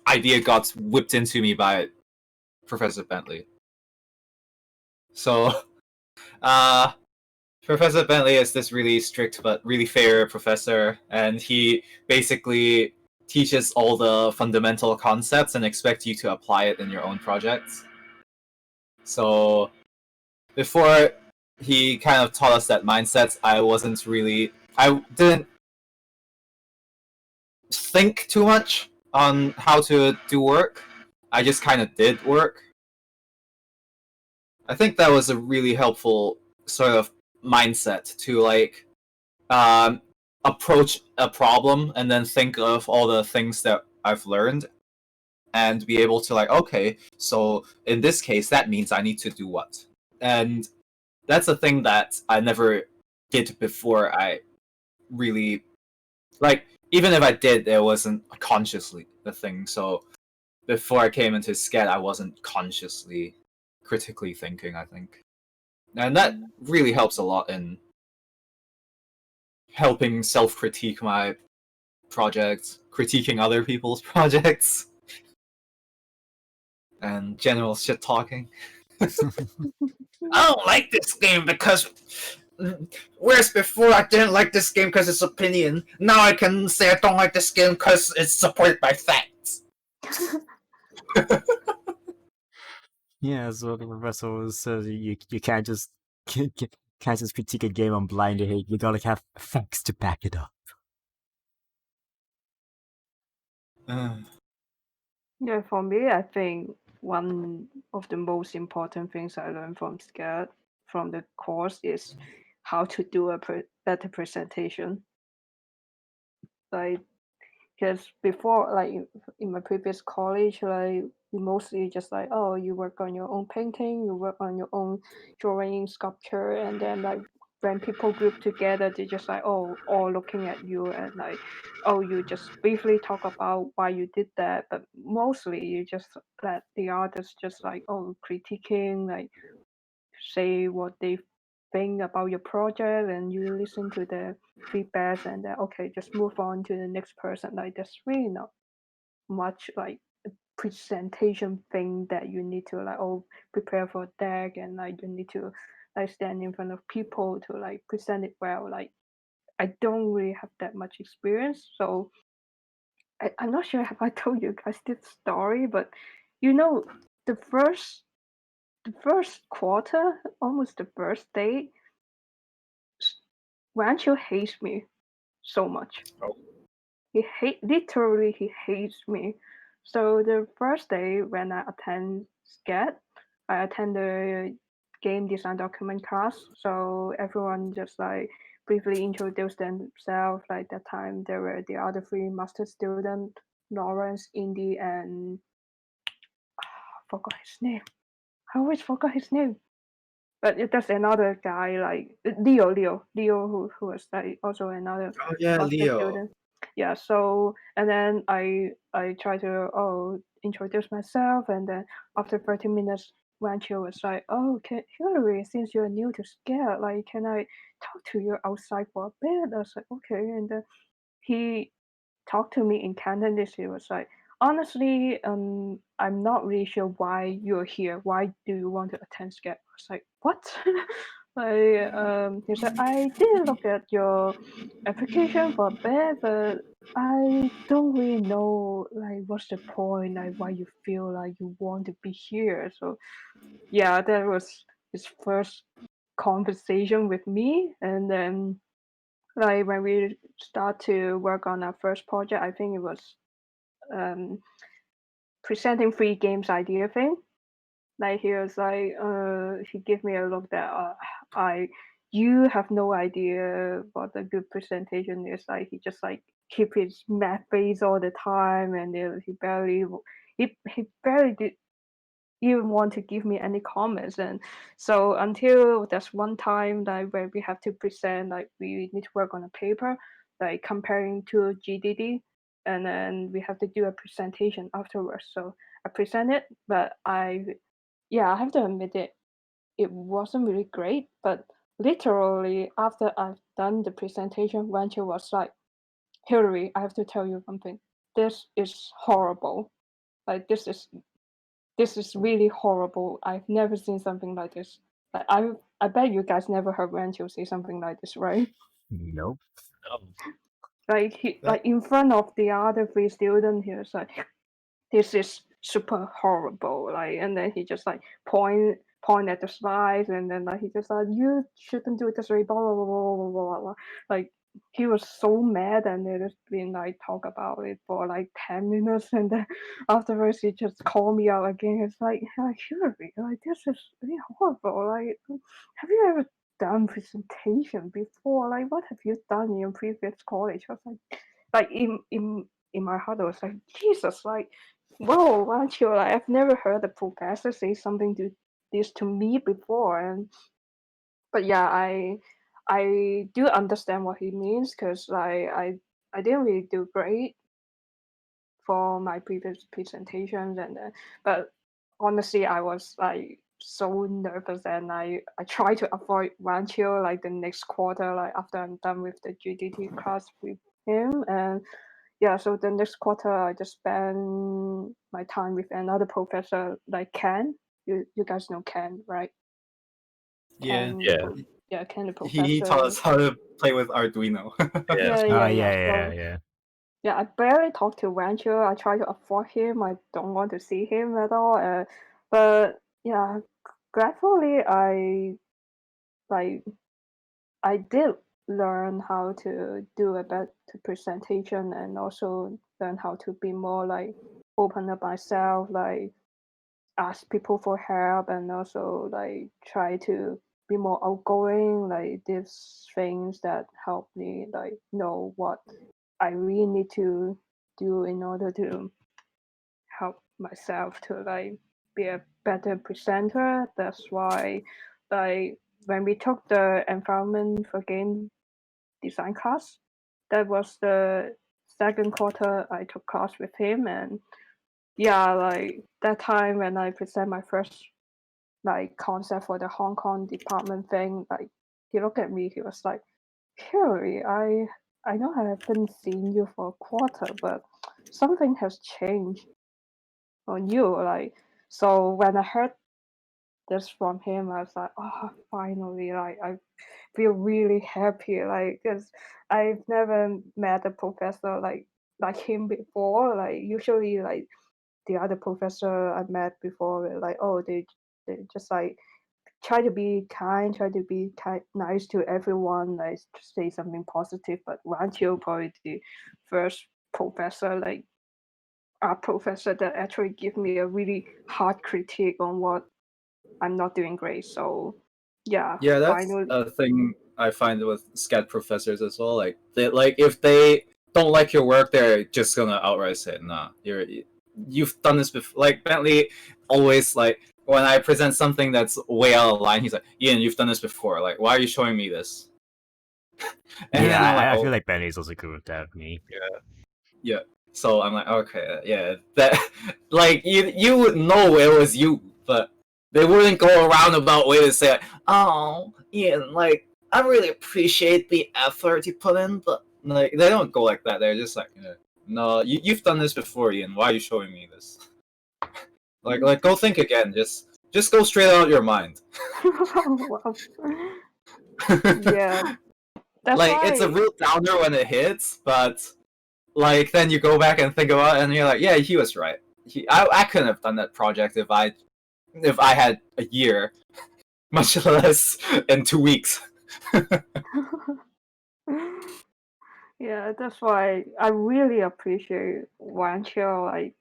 idea got whipped into me by Professor Bentley. So, Professor Bentley is this really strict but really fair professor, and he basically teaches all the fundamental concepts and expects you to apply it in your own projects. So, before he kind of taught us that mindset, I didn't think too much on how to do work. I just kind of did work. I think that was a really helpful sort of mindset to like approach a problem and then think of all the things that I've learned and be able to like, okay, so in this case that means I need to do what. And that's a thing that I never did before I really like, even if I did, it wasn't consciously the thing. So before I came into SCAD, I wasn't consciously critically thinking, I think. And that really helps a lot in helping self-critique my projects, critiquing other people's projects, and general shit talking. I don't like this game because whereas before I didn't like this game because it's opinion, now I can say I don't like this game because it's supported by facts. Yeah, so the professor says you can't just can't just critique a game on blind hate. You gotta have facts to back it up. Yeah, for me, I think one of the most important things I learned from SCAD from the course is how to do a better presentation. Like, because before, like in my previous college, like we mostly just like, oh, you work on your own painting, you work on your own drawing, sculpture, and then like when people group together, they just like, oh, all looking at you and like, oh, you just briefly talk about why you did that, but mostly you just let the others just like, oh, critiquing, like say what they think about your project, and you listen to their feedbacks, and then okay, just move on to the next person. Like there's really not much like a presentation thing that you need to like, oh, prepare for deck, and like you need to like stand in front of people to like present it well. Like I don't really have that much experience, so I'm not sure if I told you guys this story, but you know, the first quarter, almost the first day, Rancho hates me so much. Oh. Literally he hates me. So the first day when I attend SCAD, I attend the game design document class. So everyone just like briefly introduced themselves. Like that time there were the other three master students, Lawrence, Indy, and forgot his name. I always forgot his name. But there's another guy like Leo, who was like also another Oh yeah, master Leo. student. Yeah, so and then I try to introduce myself, and then after 30 minutes, Rancho was like, "Oh, Hilary, since you're new to SCAD, like, can I talk to you outside for a bit?" I was like, "Okay," and then he talked to me in Cantonese. He was like, "Honestly, I'm not really sure why you're here. Why do you want to attend SCAD?" I was like, "What?" He said, "I did look at your application for a bit, but I don't really know like what's the point, like why you feel like you want to be here." So yeah, that was his first conversation with me, and then like when we start to work on our first project, I think it was um, presenting free games idea thing. Like he was like, he gave me a look that I, you have no idea what a good presentation is. Like he just like keep his mad face all the time, and he barely did even want to give me any comments. And so until there's one time like where we have to present, like we need to work on a paper, like comparing to GDD, and then we have to do a presentation afterwards. So I presented, but I have to admit it wasn't really great. But literally after I've done the presentation, Rancho was like, "Hilary, I have to tell you something. This is horrible. Like this is really horrible. I've never seen something like this. Like, I bet you guys never heard Rancho say something like this, right?" Nope. Like like in front of the other three students, he was like, "This is super horrible." Like, and then he just like point at the slides, and then like he just like, "You shouldn't do it this way." Blah blah blah blah blah blah. Blah. Like he was so mad, and it has been like talk about it for like 10 minutes, and then afterwards he just called me out again. It's like, Hilary, like this is really horrible. Like, have you ever done presentation before? Like, what have you done in your previous college? I was like in my heart, I was like, Jesus, like, whoa, aren't you? Like, I've never heard a professor say something to this to me before, and but yeah, I do understand what he means, because like I didn't really do great for my previous presentations, and but honestly I was like so nervous, and I try to avoid Rancho like the next quarter, like after I'm done with the GDT class with him. And yeah, so the next quarter I just spend my time with another professor like Ken. You guys know Ken, right? Yeah. Ken, Yeah. yeah, Ken the He taught professor. us how to play with Arduino. Yeah. Yeah, Yeah. yeah, So yeah. yeah, I barely talk to Rancho. I try to avoid him. I don't want to see him at all. But yeah, gradually like I did learn how to do a better presentation, and also learn how to be more like open up myself, like ask people for help, and also like try to be more outgoing. Like these things that help me like know what I really need to do in order to help myself to like be a better presenter. That's why like when we took the environment for game design class, that was the second quarter I took class with him. And yeah, like that time when I present my first like concept for the Hong Kong department thing, like he looked at me, he was like, "Hilary, I know I haven't seen you for a quarter, but something has changed on you." Like, so when I heard this from him, I was like, "Oh, finally!" Like, I feel really happy. Like, cause I've never met a professor like like him before. Like usually, like the other professor I met before, were like, oh, they just like try to be kind, nice to everyone, like to say something positive. But Rancho probably the first professor, like art professor, that actually give me a really hard critique on what I'm not doing great. So yeah, Yeah, that's finally, a thing I find with SCAD professors as well. Like, if they don't like your work, they're just gonna outright say, "Nah, you've done this before." Like Bentley always like when I present something that's way out of line, he's like, "Ian, you've done this before. Like, why are you showing me this?" And then I'm like, I "Oh, feel like Benny's also good with that. Me. yeah." So I'm like, okay, yeah, that like you would know it was you, but they wouldn't go around about way to say, oh, Ian, like I really appreciate the effort you put in, but like they don't go like that. They're just like, no, you've done this before, Ian. Why are you showing me this? Like go think again. Just go straight out your mind. wow. Yeah, that's Like why. it's a real downer when it hits, but like then you go back and think about it, and you're like, yeah, he was right. I couldn't have done that project if I had a year, much less in 2 weeks. Yeah, that's why I really appreciate Wancho, like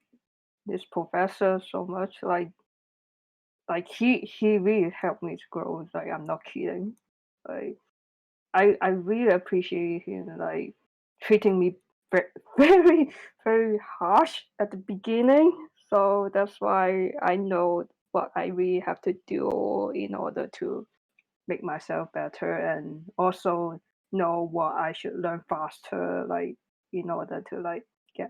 this professor so much. Like he really helped me to grow. Like I'm not kidding. Like I really appreciate him like treating me very very harsh at the beginning. So that's why I know what I really have to do in order to make myself better, and also know what I should learn faster, like in order to like get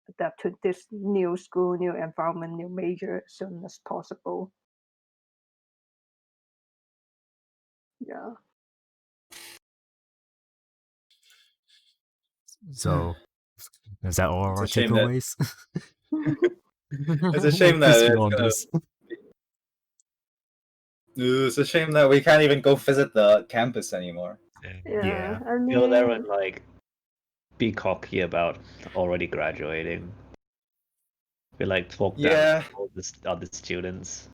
adapt to this new school, new environment, new major as soon as possible. Yeah. So is that all It's our a shame that takeaways? it's a shame that Fist it's on gonna. this. It's a shame that we can't even go visit the campus anymore. Yeah, I Go there mean, and like be cocky about already graduating. Be like talk down Yeah, to all the other students.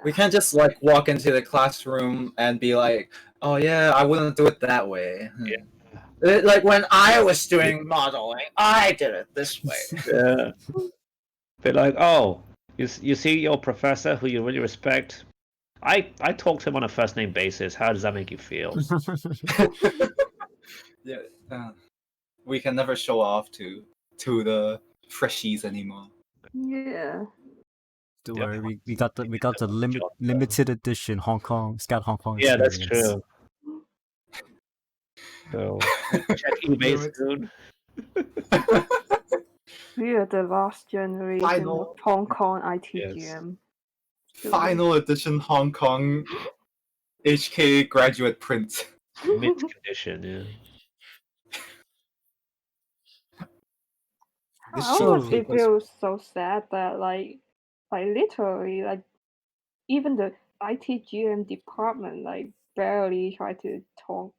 we can't just like walk into the classroom and be like, "Oh yeah, I wouldn't do it that way." Like when I was doing modeling, I did it this way. Yeah. Be like, oh, you see your professor who you really respect. I talk to him on a first name basis. How does that make you feel? Yeah, we can never show off to the freshies anymore. yeah. Don't Yeah. worry, we got the limited edition Scout Hong Kong Yeah, experience. that's true. So check eBay soon. We are the last generation Final- of Hong Kong Yes. ITGM. Final edition Hong Kong HK graduate print. Mint condition, yeah. This How sheet must of it paper is- feel so sad that like literally like even the ITGM department like barely try to talk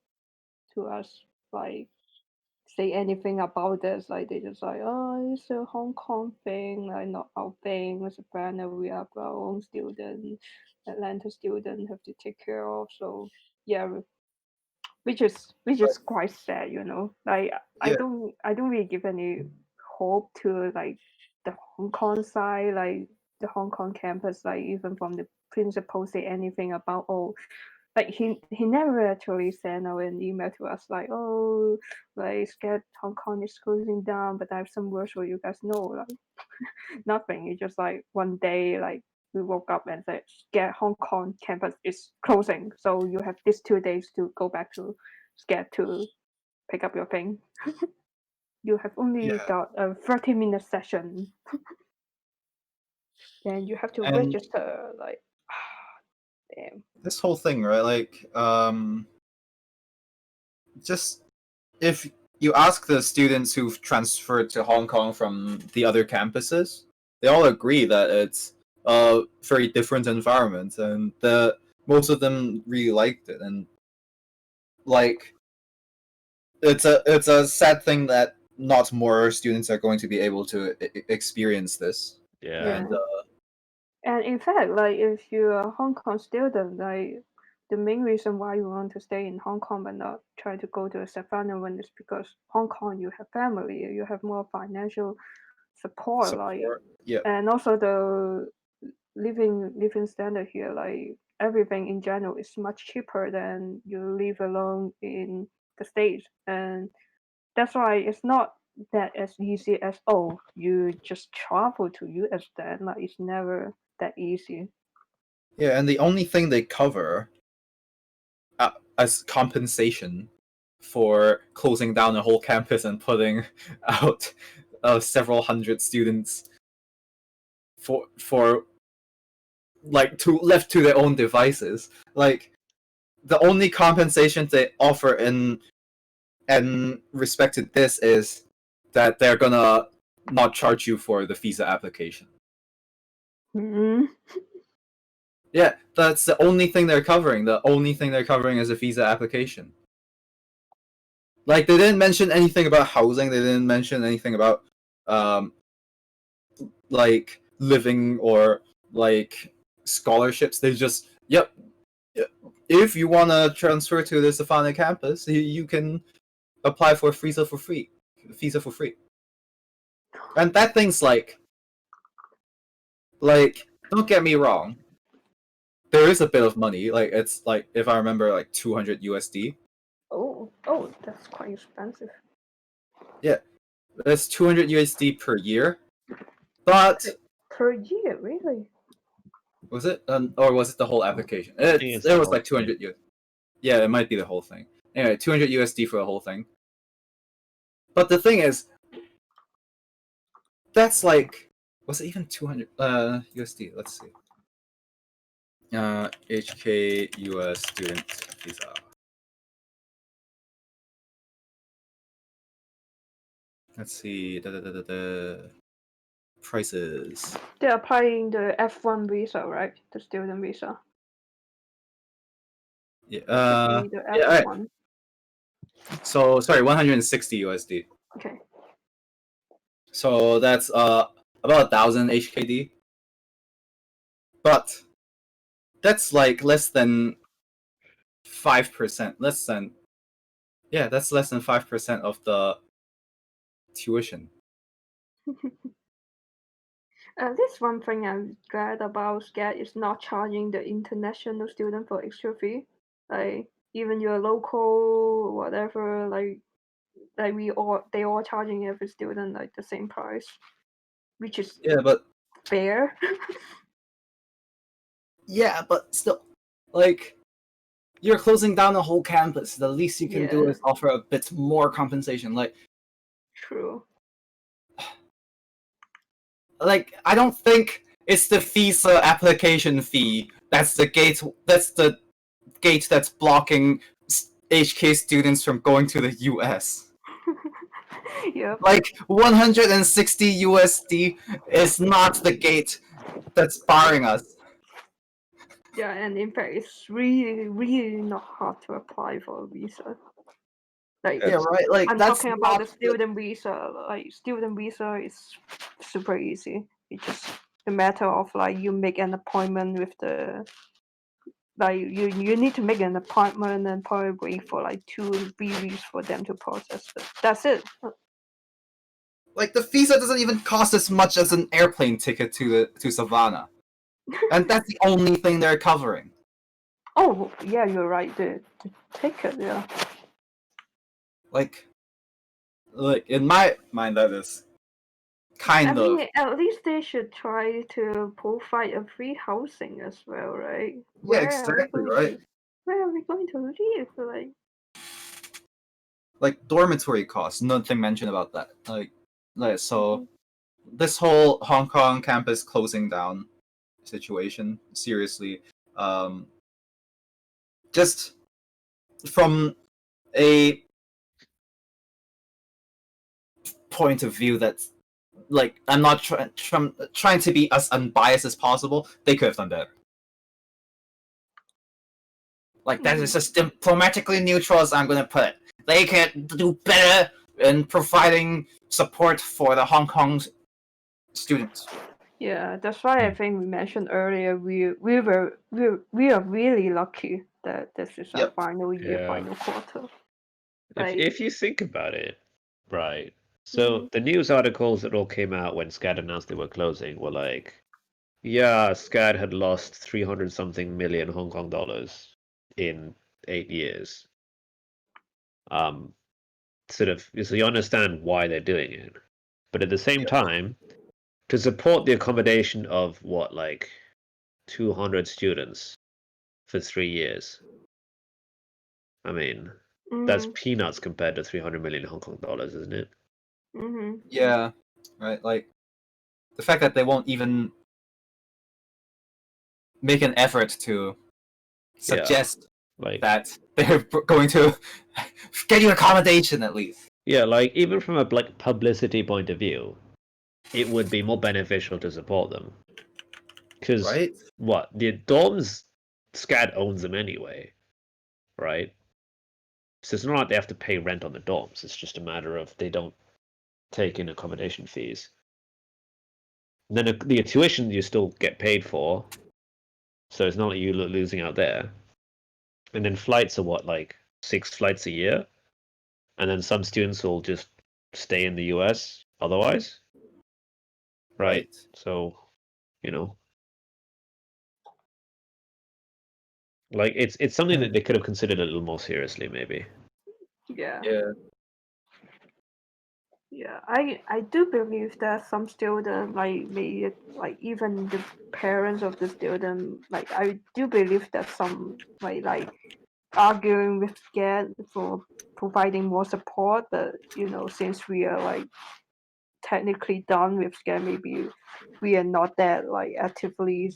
to us, like say anything about this. Like they just like, oh, it's a Hong Kong thing, like not our thing. It's a banner we have our own student, Atlanta student have to take care of. So yeah, which is quite sad, you know. Like Yeah. I don't really give any hope to like the Hong Kong side, like the Hong Kong campus, like even from the principal say anything about, oh, like he never actually sent out an email to us like, oh, like scared Hong Kong is closing down, but I have some words for you guys. No, like nothing. It's just like one day like we woke up and said, scared Hong Kong campus is closing, so you have these 2 days to go back to scared to pick up your thing. You have only Yeah. got a 30-minute session. Then you have to And- register. Like, damn. This whole thing, right? Like, just if you ask the students who've transferred to Hong Kong from the other campuses, they all agree that it's a very different environment, and most of them really liked it. And like, it's a sad thing that not more students are going to be able to experience this. Yeah. And And in fact, like if you're a Hong Kong student, like the main reason why you want to stay in Hong Kong but not try to go to a Savannah one is because Hong Kong you have family, you have more financial support, like, yeah, and also the living standard here, like everything in general is much cheaper than you live alone in the States, and that's why it's not that as easy as, oh, you just travel to US then, like it's never that easy. yeah, and the only thing they cover as compensation for closing down a whole campus and putting out several hundred students for like left to their own devices. Like the only compensation they offer in respect to this is that they're gonna not charge you for the visa application. Hmm. Yeah, that's the only thing they're covering. The only thing they're covering is a visa application. Like they didn't mention anything about housing. They didn't mention anything about like living or like scholarships. They just if you want to transfer to the Savannah campus, you can apply for visa for free. And that thing's like don't get me wrong, there is a bit of money. Like it's like, if I remember, like 200 USD. Oh, that's quite expensive. Yeah, that's 200 USD per year. But Per year, really? was it? Or was it the whole application? think It it's the was whole like 200 USD. Yeah, it might be the whole thing. Anyway, 200 USD for the whole thing. But the thing is, that's like, was it even 200 USD? Let's see. HK US student visa. Let's see. Prices. They're applying the F1 visa, right? The student visa. Yeah. Should be the Yeah. F1. So sorry, 160 USD. Okay. So that's about 1,000 HKD. But that's like less than 5%. That's less than 5% of the tuition. This one thing I'm glad about SCAD is not charging the international student for extra fee. Like even your local whatever, like they all charging every student like the same price, which is Yeah, but fair. yeah, but still, like, you're closing down a whole campus. The least you can do Yeah. is offer a bit more compensation. True. Like I don't think it's the visa application fee that's the gate. That's the gate that's blocking HK students from going to the US. Yeah. Like 160 USD is not the gate that's barring us. Yeah, and in fact, it's really not hard to apply for a visa. Like, Yeah, right. Like I'm that's talking about the not student visa. Like, student visa is super easy. It's just a matter of like you make an appointment with the like you need to make an appointment and probably wait for like 2-3 weeks for them to process it. That's it. like the visa doesn't even cost as much as an airplane ticket to Savannah, and that's the only thing they're covering. Oh yeah, you're right. The ticket, yeah. Like in my mind, that is kind I of mean, at least they should try to provide a free housing as well, right? yeah, exactly right. Where are we going to live? Like dormitory costs, nothing mentioned about that. Like so, this whole Hong Kong campus closing down situation, seriously, just from a point of view that's like, I'm not trying to be as unbiased as possible. They could have done better. Like that is as diplomatically neutral as I'm gonna put it. They could do better in providing support for the Hong Kong students. Yeah, that's why I think we mentioned earlier we are really lucky that this is our Yep. final year, Yeah. final quarter. If you think about it, right? So the news articles that all came out when SCAD announced they were closing were like, yeah, SCAD had lost 300 something million Hong Kong dollars in 8 years. Sort of, so you understand why they're doing it. But at the same time, to support the accommodation of what, like 200 students for 3 years. I mean, that's peanuts compared to 300 million Hong Kong dollars, isn't it? Yeah, right. Like the fact that they won't even make an effort to suggest Like that they're going to get you accommodation at least. yeah, like even from a like publicity point of view, it would be more beneficial to support them. Because Right? what the dorms, SCAD owns them anyway, right? So it's not like they have to pay rent on the dorms. It's just a matter of they don't take in accommodation fees. And then the tuition you still get paid for, so it's not like you're losing out there. And then flights are what, like 6 flights a year, and then some students will just stay in the US otherwise, right? So, you know, like it's something that they could have considered a little more seriously, maybe. Yeah. Yeah. Yeah, I do believe that some students, like even the parents of the student, like I do believe that some like arguing with SCAD for providing more support, but since we are like technically done with SCAD, maybe we are not that like actively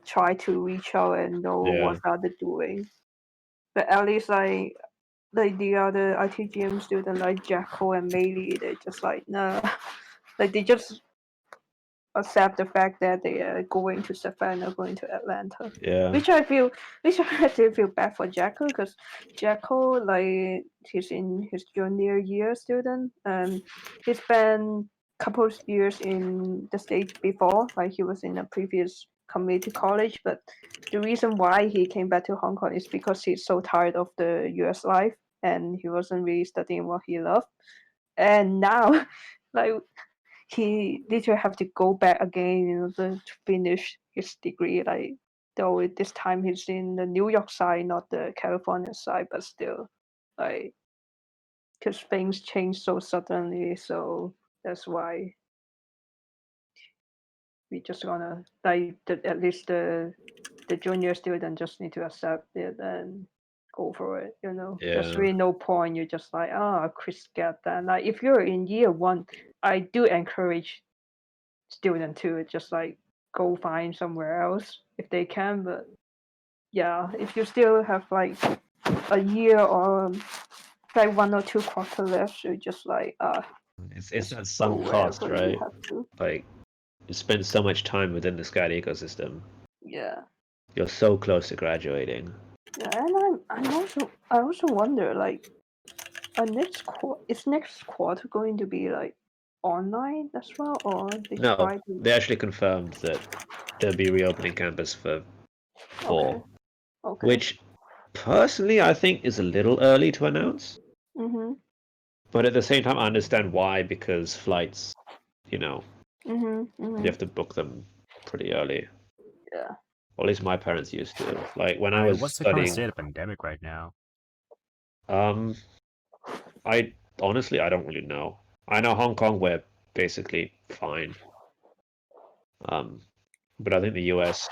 try to reach out and know what are they doing. But at least like the other ITGM student like Jacko and Meili, they just like nah, like they just accept the fact that they are going to Savannah, going to Atlanta. Yeah. Which I actually feel bad for Jacko because Jacko like he's in his junior year student and he spent couple of years in the States before, like he was in a previous community college, but the reason why he came back to Hong Kong is because he's so tired of the US life and he wasn't really studying what he loved. And now like he literally have to go back again to finish his degree. Like though this time he's in the New York side, not the California side, but still, like, because things change so suddenly, so that's why we just gonna like at least the junior student just need to accept it and go for it. There's Yeah. really no point. You're just like, Chris get that. Like if you're in year one, I do encourage student to just like go find somewhere else if they can. But yeah, if you still have like a year or like 1 or 2 quarter left, you just like It's that go sunk cost, wherever you right? have to. Like you spend so much time within the SCAD ecosystem. Yeah. You're so close to graduating. Yeah, and I also wonder like is next quarter going to be like online as well, or they No, try to? they actually confirmed that they'll be reopening campus for fall, Okay. which personally I think is a little early to announce. Mhm. But at the same time, I understand why, because flights, Mhm. you Mhm. have to book them pretty early. Yeah. Or at least my parents used to. Like when I Right, was what's the current studying, state of pandemic right now? I honestly I don't really know. I know Hong Kong we're basically fine. But I think the US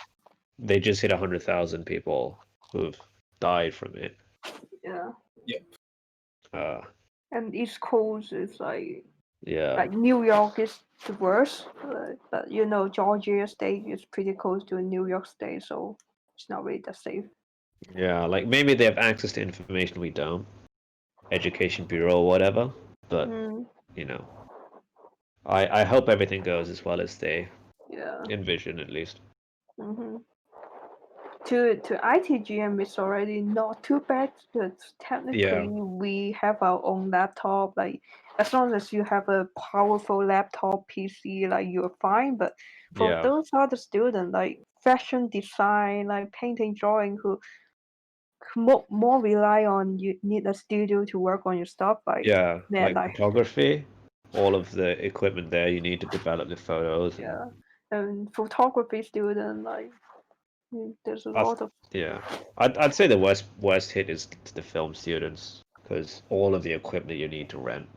they just hit 100,000 people who've died from it. Yeah. Uh, And East Coast is like yeah, New York is the worst, but Georgia State is pretty close to New York State, so it's not really that safe. yeah. Like maybe they have access to information we don't, Education Bureau or whatever. But you know, I hope everything goes as well as they Yeah. envision, at least. Mm-hmm. To ITGM, it's already not too bad because technically Yeah. we have our own laptop. Like as long as you have a powerful laptop PC, like you're fine. But for Yeah. those other students, like fashion design, like painting, drawing, who more rely on you need a studio to work on your stuff, like Yeah, man, like like photography, all of the equipment there, you need to develop the photos. yeah, and photography student, like there's a That's- lot of yeah. I'd say the worst hit is the film students because all of the equipment you need to rent,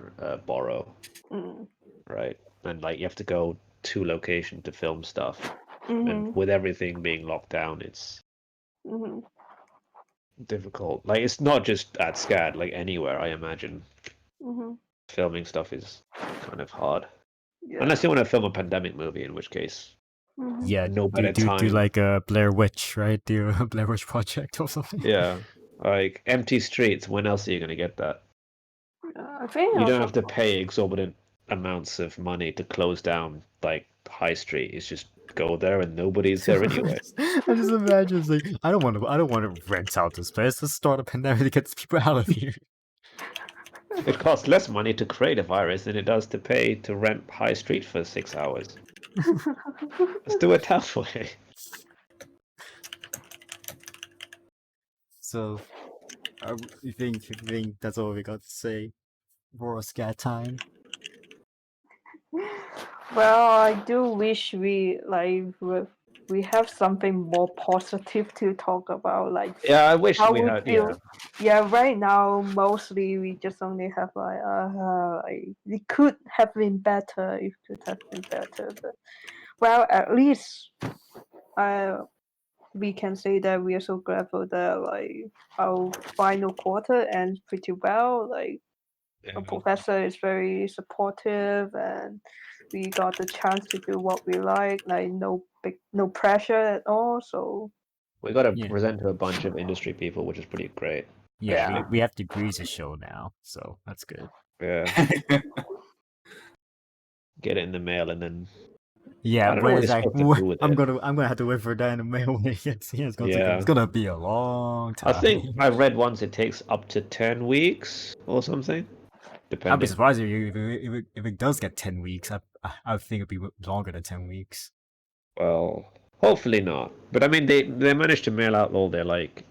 borrow, mm, right? And like you have to go to location to film stuff, and mhm, with everything being locked down, it's mhm, difficult. Like it's not just at SCAD, like anywhere, I imagine mhm, filming stuff is kind of hard. yeah, Unless you want to film a pandemic movie, in which case, mhm. Yeah, by the do time, like a Blair Witch, right? Do a Blair Witch project or something. yeah, like empty streets, when else are you going to get that? I think You don't also have to pay exorbitant amounts of money to close down like high street. It's just go there and nobody's there anyway. I just imagine it's like I don't want to rent out this place. Let's start a pandemic to get these people out of here. It costs less money to create a virus than it does to pay to rent high street for 6 hours. Let's do it that way. So, you think that's all we got to say for scat time? well, I do wish we have something more positive to talk about, like Yeah, I wish how we we had. feel. Yeah, Yeah, right now mostly we just only have like it could have been better. It could have been better, but well, at least we can say that we are so grateful that like our final quarter ends pretty well. Like our professor is very supportive, and we got the chance to do what we like no pressure at all. So we got to Yeah. present to a bunch of industry people, which is pretty great. Yeah, Yeah. we have degrees to show now, so that's good. Yeah, get it in the mail and then Yeah, I don't know what where's you're that? supposed to do with I'm it. gonna have to wait for that in the mail when it gets here. Yeah. It's gonna be a long I time. think I read once it takes up to 10 weeks or something, I'd be depending. surprised if it does get 10 weeks. I think it'd be longer than 10 weeks. Well, hopefully not. But I mean, they managed to mail out all their like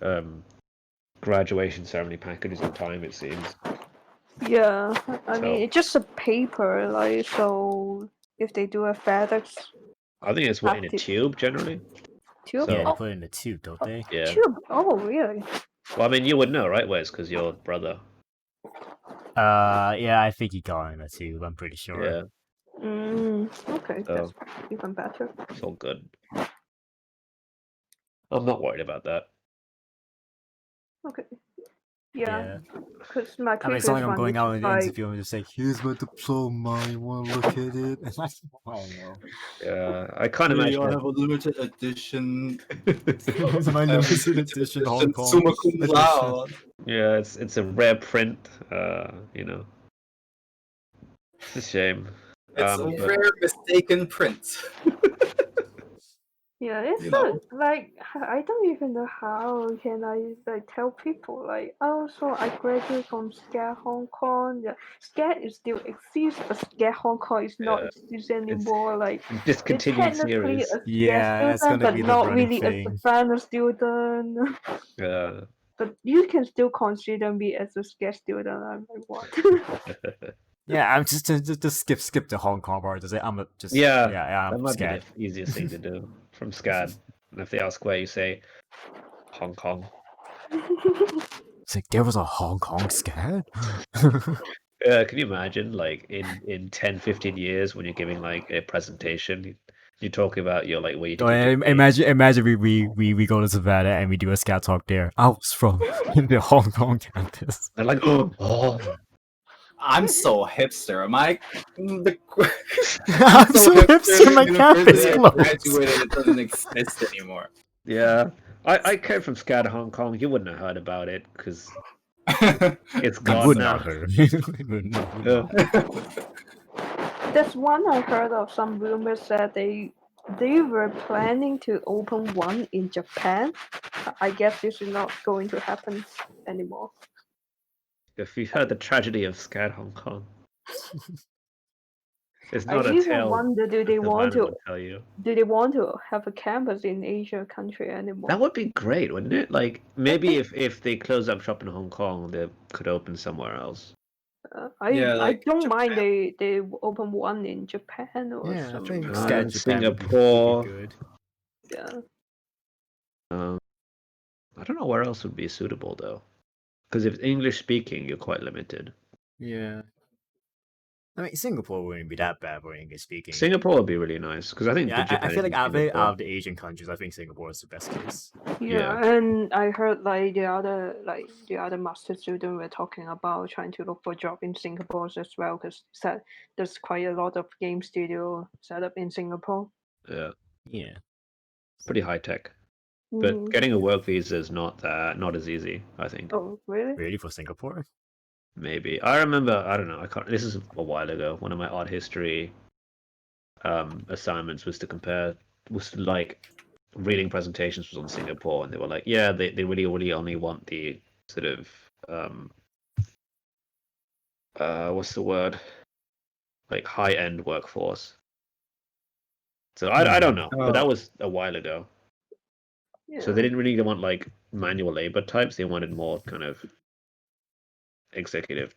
graduation ceremony packages in time. It seems. yeah, I So- mean it's just a paper, like so if they do a FedEx I think it's what in a Active. tube generally. tube, So- Yeah, they oh, put it in the tube, don't they? Yeah. tube, oh really? Well, I mean, you would know, right, Wes? Because you're brother. Yeah, I think he got it in the tube. I'm pretty sure. Yeah, Okay, So- that's even better. it's all good. I'm not worried about that. Okay, yeah, Yeah. because my I mean, previous it's not like I'm one going is out in the like interview and just say, "Here's my diploma. You want to look at it?" I don't know. Yeah, I can't Hey, imagine. I it- have a limited edition. It's my limited edition Hong Kong Summa cum edition. laude. Yeah, it's a rare print. You know, it's a shame. It's But- a rare mistaken print. yeah, it's You know. like I don't even know how can I like tell people like so I graduated from SCAD Hong Kong. Yeah, SCAD is still exists, but SCAD Hong Kong is not Yeah, exist anymore. Like it's discontinued technically series. a SCAD Yeah, that's student, gonna but be the not running really as thing. a final student. Yeah. But you can still consider me as a SCAD student. I'm like what? Yeah, I'm just skip the Hong Kong part. Just say I'm just Yeah, I'm that might scared. be the easiest thing to do from SCAD. And if they ask where, you say Hong Kong. It's like there was a Hong Kong scared. Can you imagine, like in 10, 15 years, when you're giving like a presentation, you talk about your like where you did your degree. Imagine we go to Savannah and we do a scat talk there. I was from the Hong Kong campus. They're like, oh, I'm so hipster. My the I'm so hipster. My campus university I closed. graduated, it doesn't exist anymore. yeah. I came from SCAD Hong Kong. You wouldn't have heard about it because it's I gone would now. not heard. Would not. That's one I heard of. Some rumors that they were planning to open one in Japan. I guess this is not going to happen anymore. If you heard the tragedy of SCAD Hong Kong. It's I not a even tale wonder, do that they want Savannah to would tell you. have a campus in Asia country anymore? That would be great, wouldn't it? Like maybe if they close up shop in Hong Kong, they could open somewhere else. Yeah, I like don't mind Japan. they open one in Japan or Yeah, I think some. Scat Japan would be Singapore. good. Yeah. I don't know where else would be suitable though, because if English speaking, you're quite limited. Yeah. I mean, Singapore wouldn't be that bad for English speaking. Singapore would be really nice because I think Yeah, Japan I feel is like in out Singapore. of the Asian countries, I think Singapore is the best case. Yeah, and I heard like the other master student were talking about trying to look for a job in Singapore as well because said there's quite a lot of game studio set up in Singapore. Yeah, Yeah. pretty high tech. But Mhm. getting a work visa is not as easy, I think. Oh, really? Really for Singapore? Maybe. I remember, I don't know, I can't this is a while ago. One of my art history assignments was to like reading presentations was on Singapore, and they were like, yeah, they really only want the sort of what's the word? Like high end workforce. So I don't know, but that was a while ago. Yeah. So they didn't really want like manual labor types. They wanted more kind of executive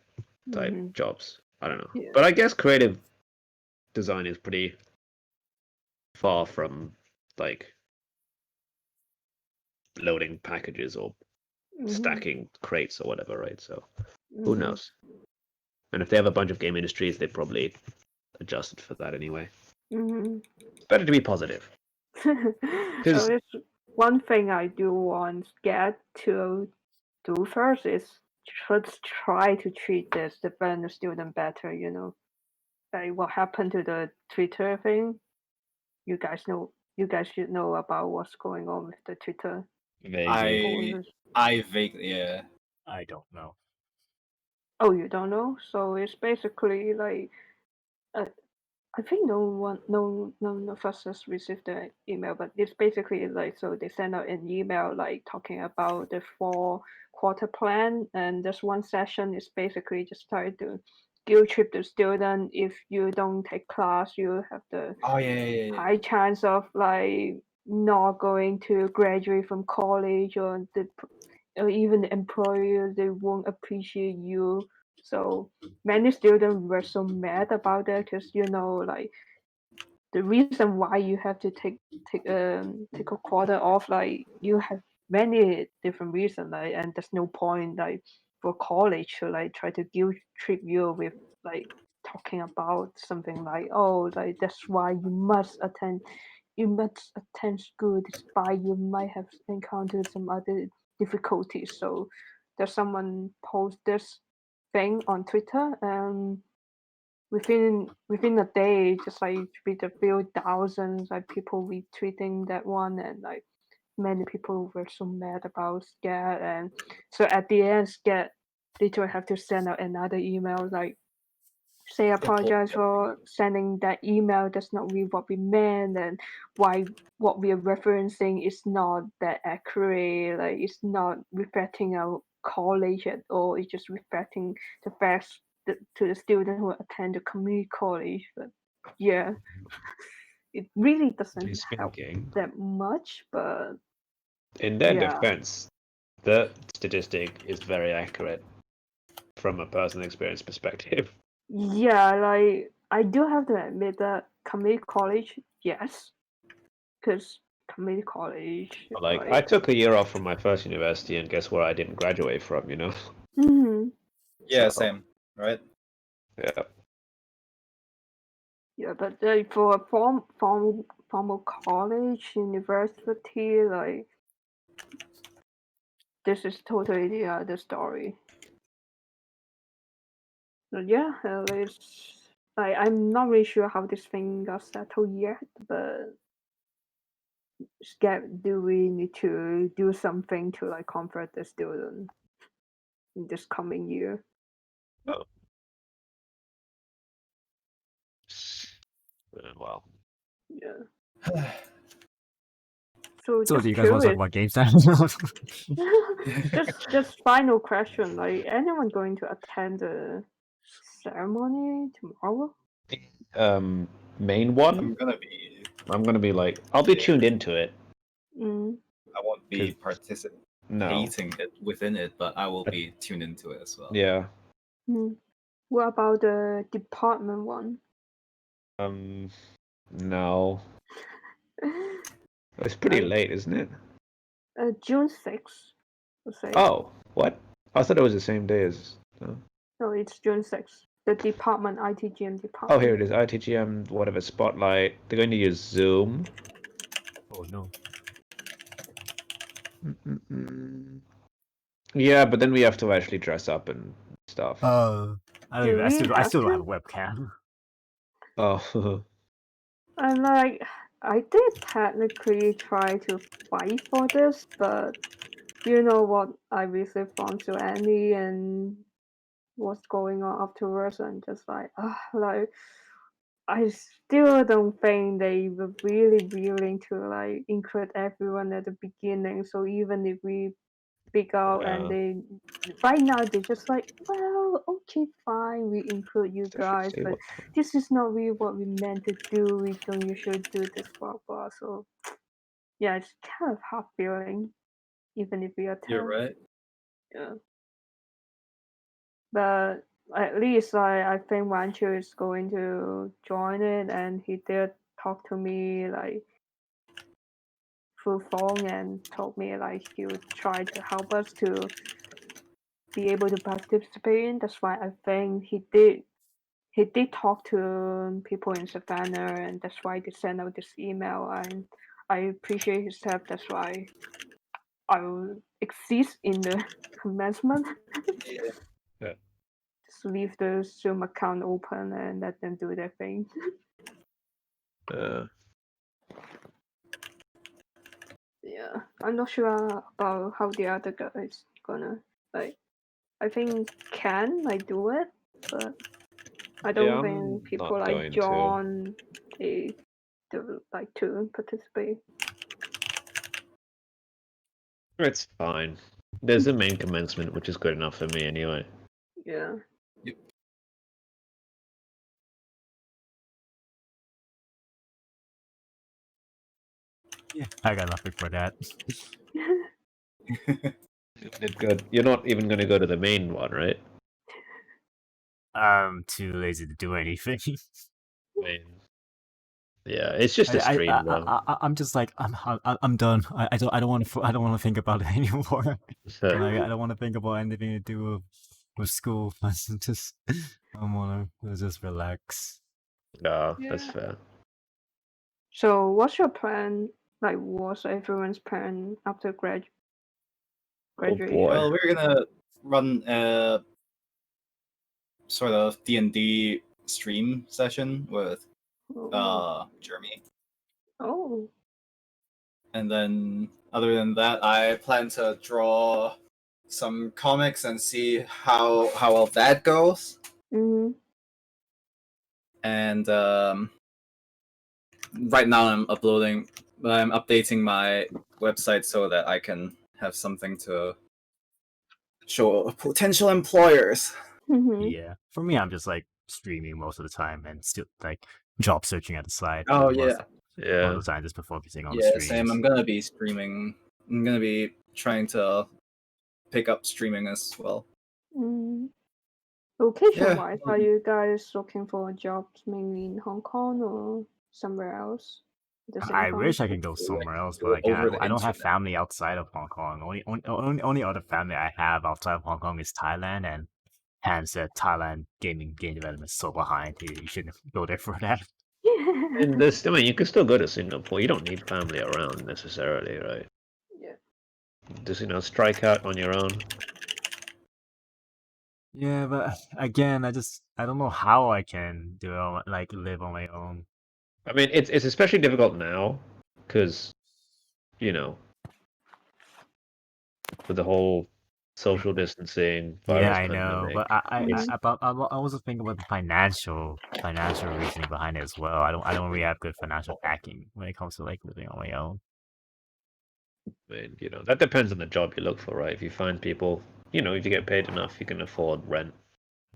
type Mhm. jobs. I don't know, Yeah. but I guess creative design is pretty far from like loading packages or stacking crates or whatever, right? So who knows? And if they have a bunch of game industries, they probably adjusted for that anyway. Mhm. It's better to be positive. So it's one thing I do want get to do first is just try to treat the vendor student better. You know, like what happened to the Twitter thing. You guys know. You guys should know about what's going on with the Twitter. Vaguely. I vaguely, yeah. I don't know. Oh, you don't know? So it's basically like uh, I think none of us has received the email, but it's basically like so they send out an email like talking about the 4-quarter plan, and this one session is basically just trying to guilt trip the student. If you don't take class, you have the Oh yeah. high chance of like not going to graduate from college, or even the employer they won't appreciate you. So many students were so mad about that because like the reason why you have to take a quarter off, like you have many different reasons, like, and there's no point like for college to like try to guilt trip you with like talking about something like, oh, like that's why you must attend school despite you might have encountered some other difficulties. So there's someone post this thing on Twitter, and within a day, just like with a few thousands like people retweeting that one, and like many people were so mad about Scat, and so at the end, Scat literally have to send out another email like say apologize for sending that email. That's not really what we meant, and why what we are referencing is not that accurate. Like it's not reflecting our college at all. It's just reflecting the facts to the student who attend the community college. But yeah, it really doesn't help Speaking. that much. But In their yeah, defense, the statistic is very accurate from a personal experience perspective. yeah, like I do have to admit that community college, yes, because community college, Like, I took a year off from my first university, and guess where I didn't graduate from, you know? Mhm. Yeah, So, same. Right? Yeah. Yeah, but for a formal college, university, like this is totally the other story. So yeah, it's like I'm not really sure how this thing got settled yet, but do we need to do something to like comfort the student in this coming year? Oh. Well. Yeah. So So do just you guys want to talk curious. about games now? just final question, like anyone going to attend the ceremony tomorrow? Main one. I'm gonna be like, I'll be Yeah. tuned into it. Mm. I won't be 'Cause- participating No. within it, but I will be tuned into it as well. Yeah. Mm. What about the department one? No. It's pretty late, isn't it? June 6th. We'll say. Oh, what? I thought it was the same day as. No, it's June 6th. The department, ITGM Oh, department. here it is. ITGM, whatever, Spotlight. They're going to use Zoom. Oh no. Yeah, but then we have to actually dress up and stuff. I don't Do even, I we still have don't to? have a webcam. Oh. I'm like, I did technically try to fight for this, but you know what I received from Annie and what's going on afterwards, and just like, like I still don't think they were really willing to like include everyone at the beginning. So even if we speak out and they right now they're just like, well, okay, fine, we include you guys, but this is not really what we meant to do. We don't usually do this, blah blah. So yeah, it's kind of hard feeling, even if we attend. You're right. Yeah. But at least I think Rancho is going to join it, and he did talk to me like through phone and told me like he would try to help us to be able to participate in. That's why I think he did talk to people in Savannah, and that's why they sent out this email. And I appreciate his help. That's why I will exist in the commencement. Yeah. Just leave the Zoom account open and let them do their thing. Yeah, I'm not sure about how the other guys gonna like. I think Ken might do it, but I don't think people like John they do like to participate. It's fine. There's a main commencement, which is good enough for me anyway. Yeah. Yep. Yeah, I got nothing for that. It's good. You're not even going to go to the main one, right? I'm too lazy to do anything. I mean, yeah, it's just a stream, though. I'm just like I'm done. I don't want to think about it anymore. Like, I don't want to think about anything to do with school. I want to just relax. No, that's fair. So, what's your plan? Like, what's everyone's plan after graduation? boy. Well, we're gonna run a sort of D&D stream session with Jeremy. Oh. And then, other than that, I plan to draw some comics and see how well that goes. Mm-hmm. And right now, I'm updating my website so that I can have something to show potential employers. Mm-hmm. Yeah, for me, I'm just like streaming most of the time and still like job searching at the side. Oh most yeah, All the time, just focusing on the yeah, streams. same. I'm gonna be streaming. I'm gonna be trying to pick up streaming as well. Location-wise, are you guys looking for jobs mainly in Hong Kong or somewhere else? At the same I time? wish I could go somewhere else, do but it again, over the I don't have internet. family outside of Hong Kong. Only other family I have outside of Hong Kong is Thailand, and Han said Thailand game development is so behind. You shouldn't go there for that. And this, I mean, you can still go to Singapore. You don't need family around necessarily, right? Yeah. Just strike out on your own. Yeah, but again, I don't know how I can do it, like live on my own. I mean, it's especially difficult now because, with the whole social distancing, Yeah, virus I know, pandemic. but I also think about the financial reasoning behind it as well. I don't really have good financial backing when it comes to like living on my own. I mean, that depends on the job you look for, right? If you find people, if you get paid enough, you can afford rent.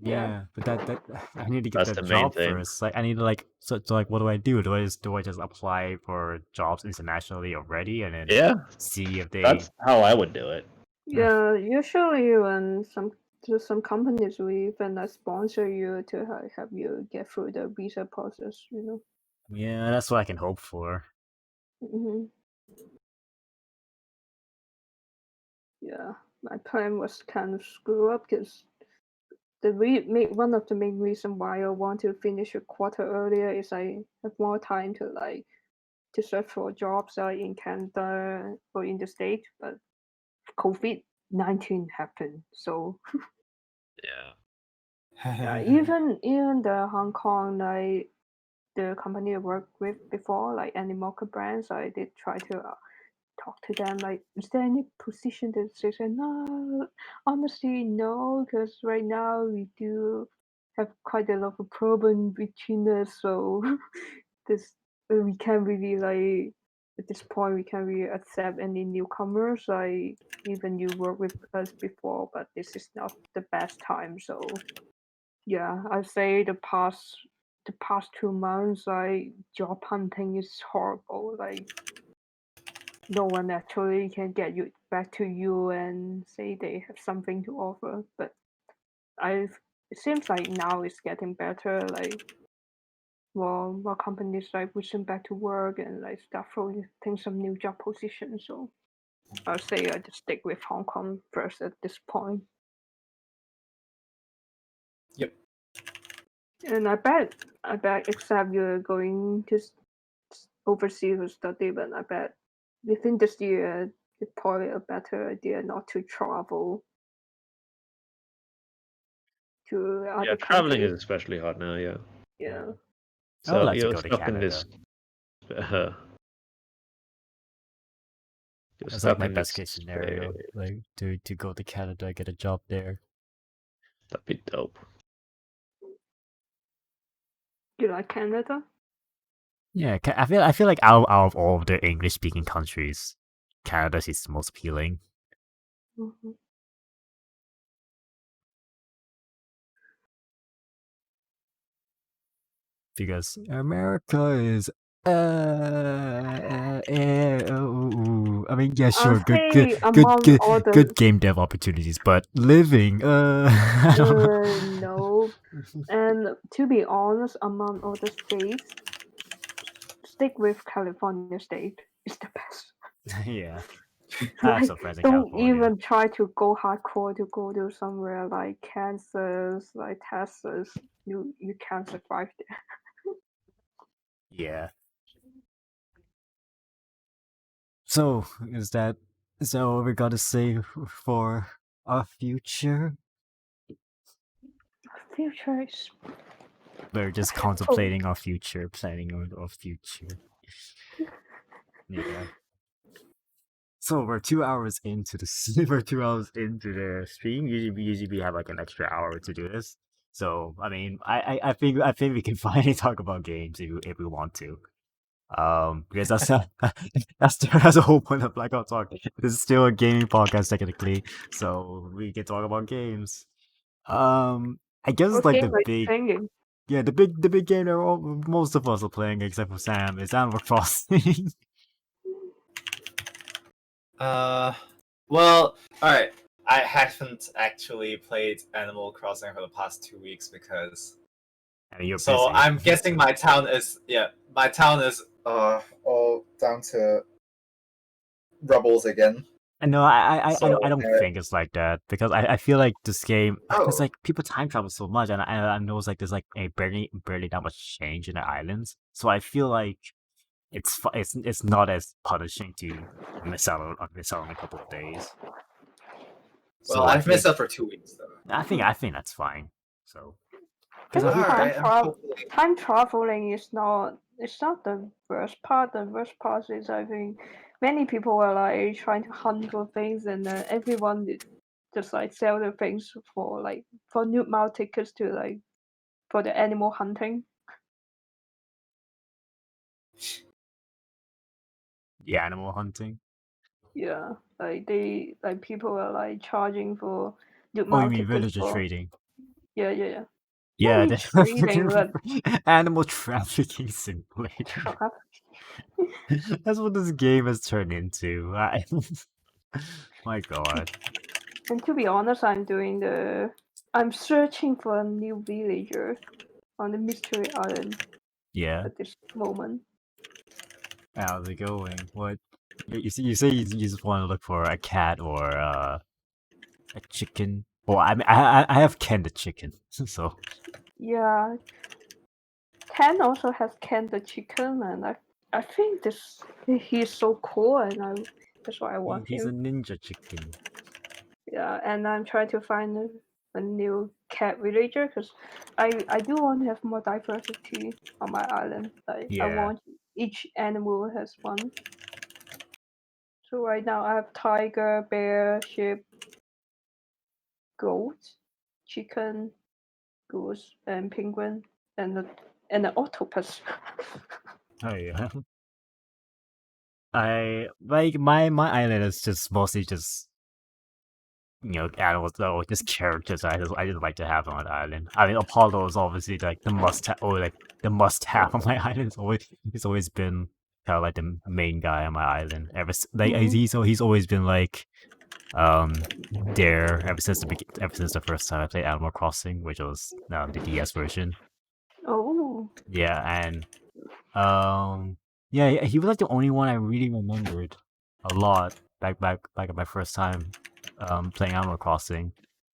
Yeah, but that I need to get That's that the main job thing. first. Like I need to like so like what do I do? Do I just apply for jobs internationally already and then Yeah, see if they that's how I would do it. Yeah, usually when some companies will even sponsor you to have you get through the visa process. Yeah, that's what I can hope for. Hmm. Yeah, my plan was kind of screw up because one of the main reason why I want to finish a quarter earlier is I have more time to search for jobs in Canada or in the States, but COVID-19 happened, so Yeah. yeah, even the Hong Kong the company I worked with before, like Animoca brands, I did try to talk to them, like, is there any position that they said, no, honestly, no, because right now we do have quite a lot of problem between us, so this we can't really like at this point we can't really accept any newcomers. Like even you worked with us before, but this is not the best time. So yeah, I say the past 2 months, like job hunting is horrible. Like no one actually can get you back to you and say they have something to offer. But it seems like now it's getting better. Like more companies like reaching back to work and like start throwing some new job positions. So I'll say I just stick with Hong Kong first at this point. Yep. And I bet, except you're going to overseas to study, but I bet within this year, it's probably a better idea not to travel to Yeah, other traveling is countries. especially hard now. Yeah. Yeah. I would So like to you're go to stuck in Canada. this. You're That's like stuck my in best this case space. scenario. Like to go to Canada, get a job there. That'd be dope. You like Canada? Yeah, I feel like out of all of the English speaking countries, Canada is the most appealing. Mm-hmm. Because America is I mean, yeah, I'll sure, good, good, say good, among good, all the good game dev opportunities, but living, I don't know. no. And to be honest, among all the states, stick with California State is the best. Yeah, I have Like, some friends in don't California. even try to go hardcore to go to somewhere like Kansas, like Texas. You can't survive there. Yeah. So is that what we gotta say for our future? Future is We're just beautiful. contemplating our future, planning our future. Yeah. So we're 2 hours into the we're 2 hours into the stream. Usually we have like an extra hour to do this. So I mean, I think we can finally talk about games if we want to. Because that's the whole point of Blackout Talk. This is still a gaming podcast technically, so we can talk about games. I guess What like game the are you big playing? yeah the big game that most of us are playing except for Sam is Animal Crossing. Well, alright. I haven't actually played Animal Crossing for the past 2 weeks because. I mean, you're So busy. I'm guessing So. my town is all down to rubbles again. No, I don't So think it's like that because I feel like this game because oh like people time travel so much and I know it's like there's like a barely that much change in the islands, so I feel like it's not as punishing to miss out on a couple of days. well, So I I've feel like missed out for 2 weeks though. I think that's fine. So I because I think feel that Alright, I'm hopefully. time traveling is not it's not the worst part. The worst part is I think many people are like trying to hunt for things and everyone just like sell the things for new mile tickets to like for the animal hunting. yeah, animal hunting. Yeah, like people are like charging for new Oh, you mile mean tickets villager for trading? Yeah, yeah, yeah. Yeah, Not intriguing, but animal trafficking simulator. trap. That's what this game has turned into. My God. And to be honest, I'm searching for a new villager on the Mystery Island Yeah. at this moment. How's it going? What? You say you just want to look for a cat or a chicken. Well, I mean, I have Ken the chicken, so Yeah, Ken also has Ken the chicken, and I think he's so cool, and that's why I want he's a him. ninja chicken. Yeah, and I'm trying to find a new cat villager because I do want to have more diversity on my island. Like I Yeah. want each animal has one. So right now I have tiger, bear, sheep, goat, chicken, goose, and penguin, and an octopus. Oh yeah. I like my island is just mostly just animals or just characters. I just like to have on an island. I mean, Apollo is obviously like the must have on my island. He's always been kind of like the main guy on my island. He's always been like there ever since the first time I played Animal Crossing, which was the DS version. Oh. Yeah, and yeah, he was like the only one I really remembered a lot back at my first time playing Animal Crossing,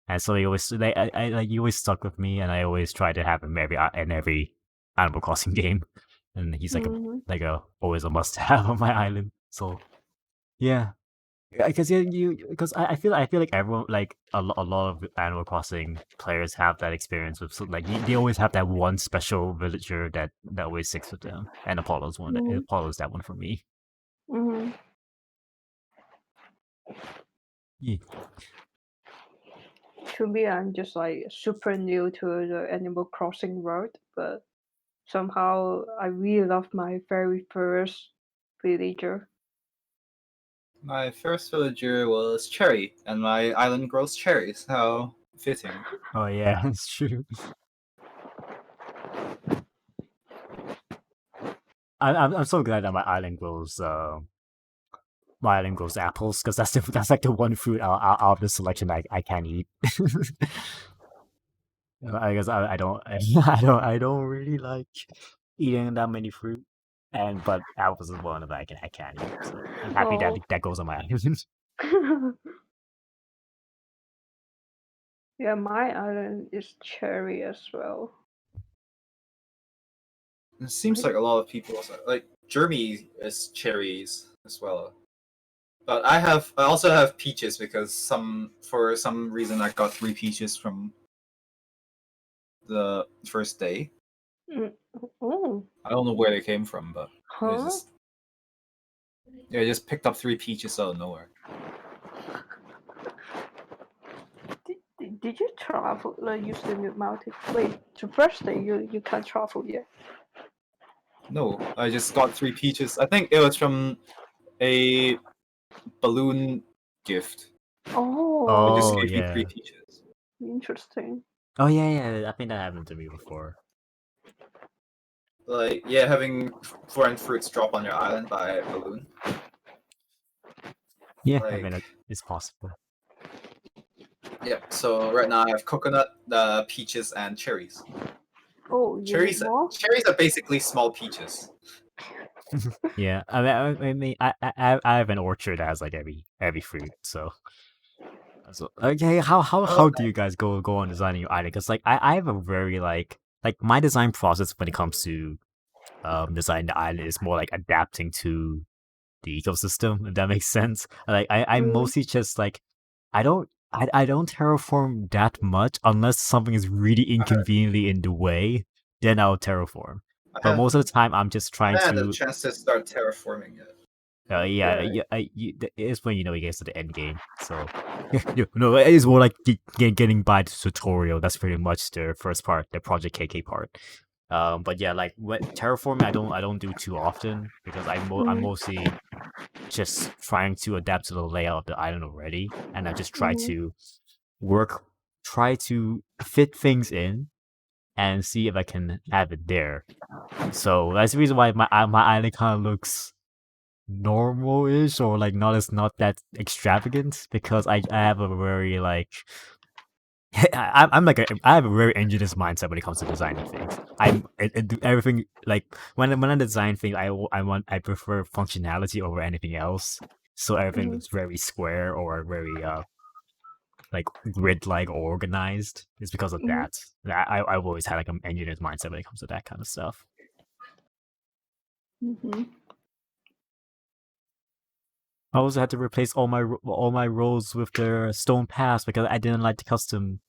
and so he always he always stuck with me, and I always tried to have him in every Animal Crossing game, and he's like a always a must have on my island. So yeah. Because because I feel like everyone like a lot of Animal Crossing players have that experience with they always have that one special villager that always sticks with them, and Apollo's one. Apollo's that one for me. Mm-hmm. Yeah. To me, I'm just like super new to the Animal Crossing world, but somehow I really love my very first villager. My first villager was Cherry, and my island grows cherries. How fitting. Oh yeah, it's true. I'm so glad that my island grows apples because that's like the one fruit out of the selection I can't eat. I guess I don't I don't really like eating that many fruit, but apples is one of them I can't eat. So I'm happy Oh. that goes on my island. Yeah, my island is cherry as well. It seems like a lot of people like Jeremy is cherries as well. But I also have peaches because for some reason I got 3 peaches from the first day. Oh. I don't know where they came from, but Huh? I just picked up 3 peaches out of nowhere. Did you travel? Like use the new mountain? Wait, the first day you can't travel yet. No, I just got 3 peaches. I think it was from a balloon gift. Oh. They just Oh gave me yeah. 3 peaches. Interesting. Oh yeah. I think that happened to me before. Like having foreign fruits drop on your island by balloon. Yeah, Like, I mean it's possible. Yeah. So right now I have coconut, peaches, and cherries. Oh, you need more? Cherries are basically small peaches. Yeah, I mean I have an orchard that has like every fruit, so okay. How do you guys go on designing your island? Because like I have a very like my design process when it comes to designing the island is more like adapting to the ecosystem, if that makes sense. Like I mostly just like I don't terraform that much unless something is really inconveniently in the way, then I'll terraform. But most of the time I'm just trying I had a to chance to start terraforming it. it's when it gets to the end game. So no, it is more like getting by the tutorial. That's pretty much the first part, the Project KK part. But yeah, like terraforming, I don't do too often because I'm mostly just trying to adapt to the layout of the island already, and I just try to work try to fit things in and see if I can have it there. So that's the reason why my island kind of looks normal-ish, or like not that extravagant, because I have a very like I have a very ingenious mindset when it comes to designing things. Everything like when I design things, I prefer functionality over anything else. So everything looks very square or very like grid-like organized. It's because of that. I've always had like an engineer's mindset when it comes to that kind of stuff. I also had to replace all my roads with their stone paths because I didn't like the custom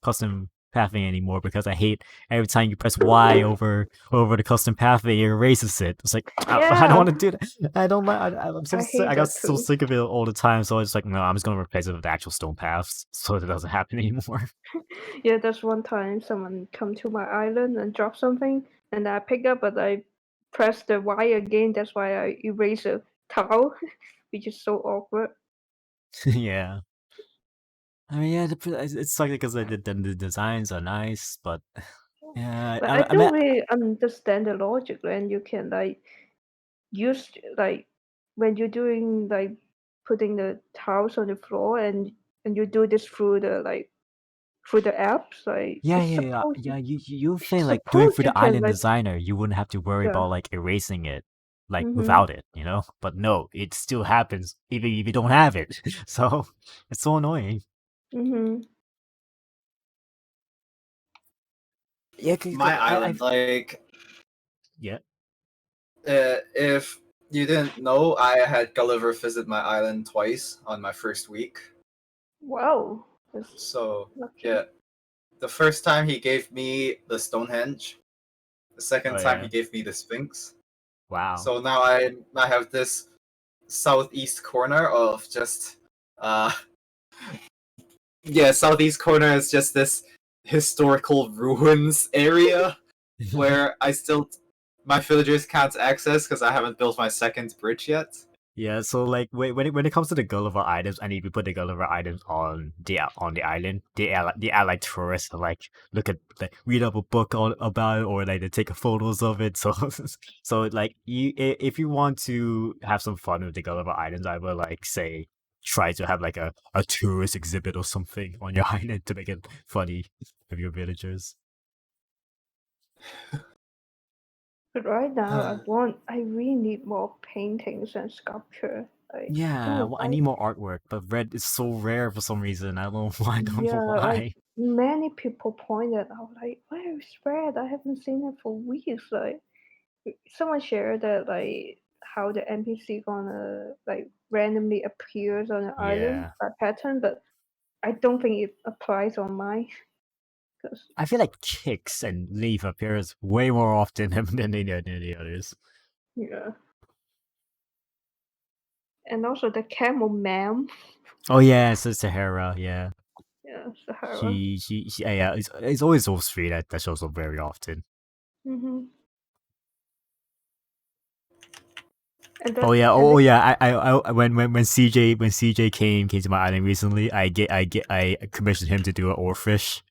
pathing anymore, because I hate every time you press Y over the custom pathing, it erases it. It's like I don't want to do that. I don't like. I'm so hate I got that so too. sick of it all the time. So I was like, no, I'm just gonna replace it with the actual stone paths, so it doesn't happen anymore. Yeah, there's one time someone come to my island and drop something, and I pick up, but I press the Y again. That's why I erase a tile, which is so awkward. Yeah. I mean, yeah, it's like because the designs are nice, but yeah, But I I mean, don't really understand the logic when you can like use like when you're doing like putting the tiles on the floor, and you do this through the apps. Like yeah, it's yeah, yeah, supposed yeah. You think like doing suppose for you the can island like designer, you wouldn't have to worry yeah. about like erasing it, like Mhm. without it, you know. But no, it still happens even if you don't have it. So it's so annoying. Mhm. Yeah, My island, like, yeah. if you didn't know, I had Gulliver visit my island twice on my first week. Wow. That's So lucky. yeah, the first time he gave me the Stonehenge. The second Oh time he yeah. gave me the Sphinx. Wow. So now I have this southeast corner of just southeast corner is just this historical ruins area where my villagers can't access because I haven't built my second bridge yet. Yeah, so like when it comes to the Gulliver items, I need to put the Gulliver items on the island. They are like tourists to like look at, like read up a book about it, or like they take photos of it. So so like if you want to have some fun with the Gulliver items, I would like say try to have like a tourist exhibit or something on your island to make it funny of your villagers. But right now, I really need more paintings and sculpture. Like, I don't Yeah, know well, I why. need more artwork, but red is so rare for some reason. I don't know why. I don't know Yeah, like why. many people pointed out, like, where is red? I haven't seen it for weeks. Like, someone shared that, like, how the NPC gonna like randomly appears on the island Yeah. by pattern, but I don't think it applies on mine. Cause I feel like Kicks and Leaf appears way more often than the others. yeah, and also the camel man. Oh yeah, so Sahara, yeah. Yeah, Sahara. Yeah, it's always those three that shows up very often. Mhm. And Oh that yeah, and oh it, yeah. When CJ came to my island recently, I commissioned him to do an oarfish.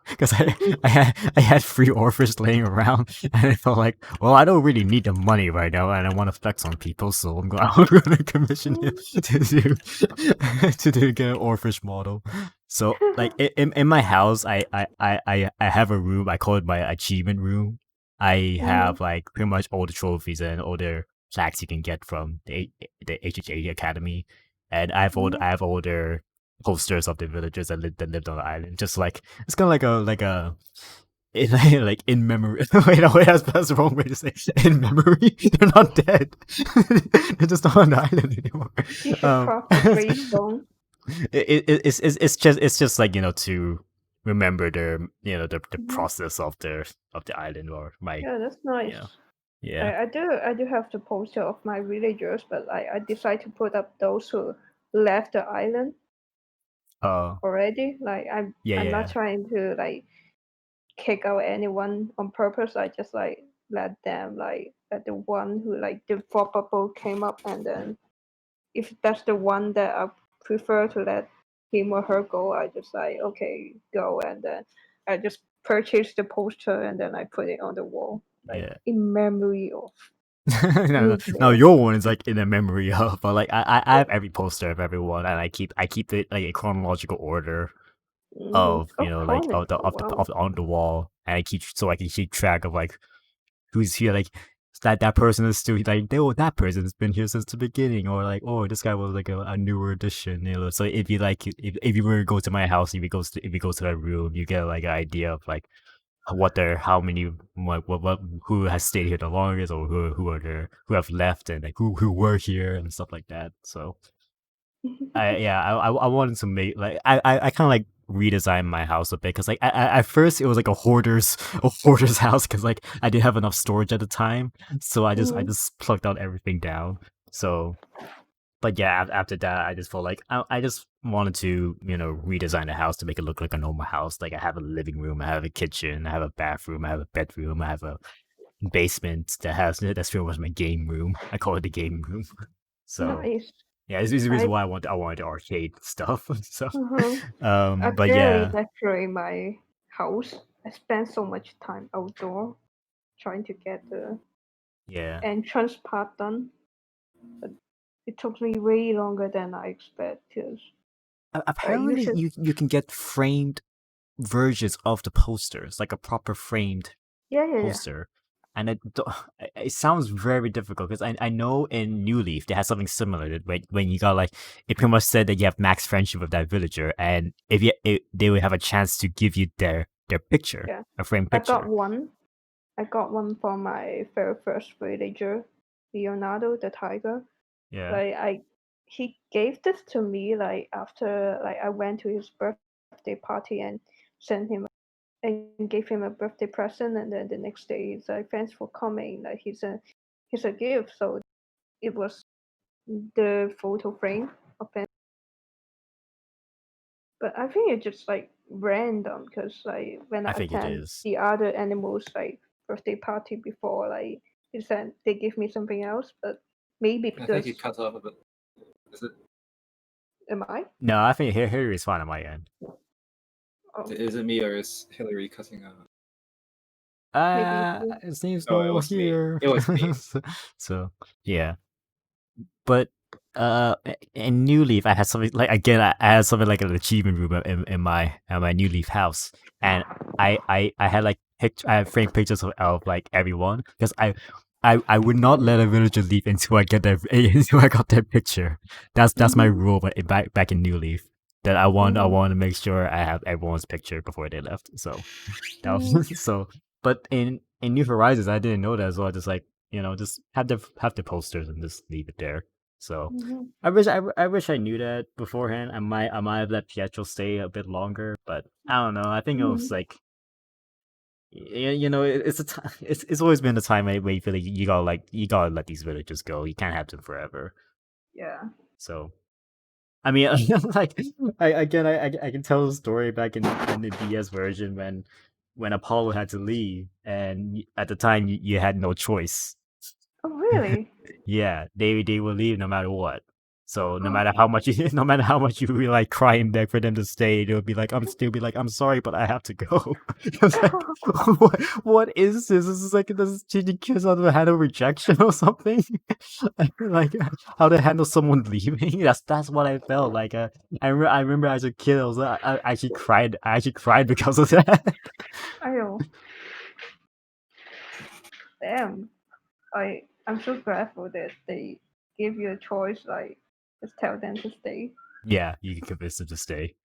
Because I had free Orphish laying around, and I felt like, well, I don't really need the money right now, and I want to flex on people, so I'm going to commission him to do get an Orphish model. So like in my house, I have a room. I call it my achievement room. I have like pretty much all the trophies and all the plaques you can get from the HHA Academy, and I have all their posters of the villagers that lived on the island. Just like it's kind of like a like in memory. Wait, no, wait, that's the wrong way to say it. In memory. They're not dead. They're just not on the island anymore. you should craft a gravestone. It's just like, to remember the process of the island, or my Yeah, that's nice. yeah. I do have the poster of my villagers, but I decide to put up those who left the island already. Like I'm not Yeah. trying to like kick out anyone on purpose. I just like let them like let the one who like the four bubble came up, and then if that's the one that I prefer to let him or her go, I just like, okay, go, and then I just purchase the poster and then I put it on the wall, like Yeah. in memory of No, being no, there. your one is like in a memory of, but like I have every poster of everyone, and I keep it like in chronological order of Oh, like chronicle, wow. on the wall, and I can keep track of like who's here, like that person is still like that person's been here since the beginning, or like oh this guy was like a newer addition, So if you like if you were to go to my house, if you go to that room, you get like an idea of like how many what who has stayed here the longest, or who are there who have left, and like who were here and stuff like that. So I wanted to make like I kind of like redesign my house a bit, because like at first it was like a hoarder's house, because like I didn't have enough storage at the time, so I just plugged out everything down. So but yeah, after that, I just felt like I just wanted to, redesign the house to make it look like a normal house. Like I have a living room, I have a kitchen, I have a bathroom, I have a bedroom, I have a basement that's pretty much my game room. I call it the game room. So Nice. yeah, it's the reason I why I wanted the arcade stuff. So I but barely yeah, decorate my house. I spend so much time outdoor trying to get the yeah. entrance part done, but it took me way longer than I expected. Because Apparently usually, you can get framed versions of the posters, like a proper framed yeah. poster, and it sounds very difficult, because I know in New Leaf they had something similar, that when you got like it pretty much said that you have max friendship with that villager, and if they would have a chance to give you their picture, Yeah. a framed I got picture. one. I got one for my very first villager, Leonardo the tiger. Yeah. Like he gave this to me like after like I went to his birthday party and sent him and gave him a birthday present, and then the next day he's like, thanks for coming, like he's a gift. So it was the photo frame of him. But I think it's just like random, because like when I I think it attend is. the other animals like birthday party before, like they give me something else, but maybe I think because he cut off a bit. Is it? am I? No, I think here is fine on my end. Oh, Is it me or is Hilary cutting out? maybe you. It seems Oh, it no was me. here. It was me. So yeah. But in New Leaf, I had something like, again, I had something like an achievement room in my New Leaf house, and I had like I had framed pictures of like everyone, because I would not let a villager leave until I get their until I got their picture. That's my rule, but back in New Leaf, that I want to make sure I have everyone's picture before they left. So that was so. But in New Horizons, I didn't know that, so I just like, just have the posters and just leave it there. So I wish I knew that beforehand. I might have let Pietro stay a bit longer, but I don't know. I think it was like, it's it's always been a time where you feel like you gotta let these villagers go. You can't have them forever. Yeah. So I mean, like I can tell the story back in the DS version, when Apollo had to leave, and at the time you had no choice. Oh, really? Yeah, they will leave no matter what. So no Oh, matter how much no matter how much you be like crying back for them to stay, they'll be like, I'm sorry, but I have to go. I was like, what is this? This is like, this is teaching kids how to handle rejection or something. Like how to handle someone leaving. That's what I felt like. I remember as a kid, I actually cried. I actually cried because of that. oh, damn. I'm so grateful that they give you a choice, like just tell them to stay. Yeah, you can convince them to stay.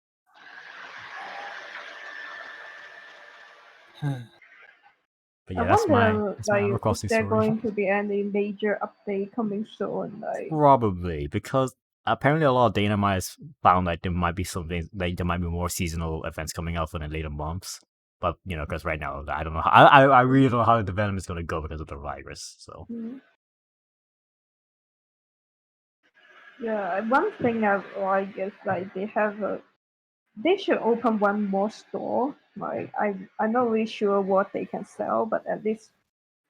But I yeah, wonder, that's my like, Animal if Crossing there story. going to be any major update coming soon, like. Probably, because apparently a lot of data miners found like there might be something, like there might be more seasonal events coming out for the later months. But because right now I don't know I really don't know how the development is gonna go because of the virus. So Yeah, one thing I like is like they should open one more store. Like I'm not really sure what they can sell, but at least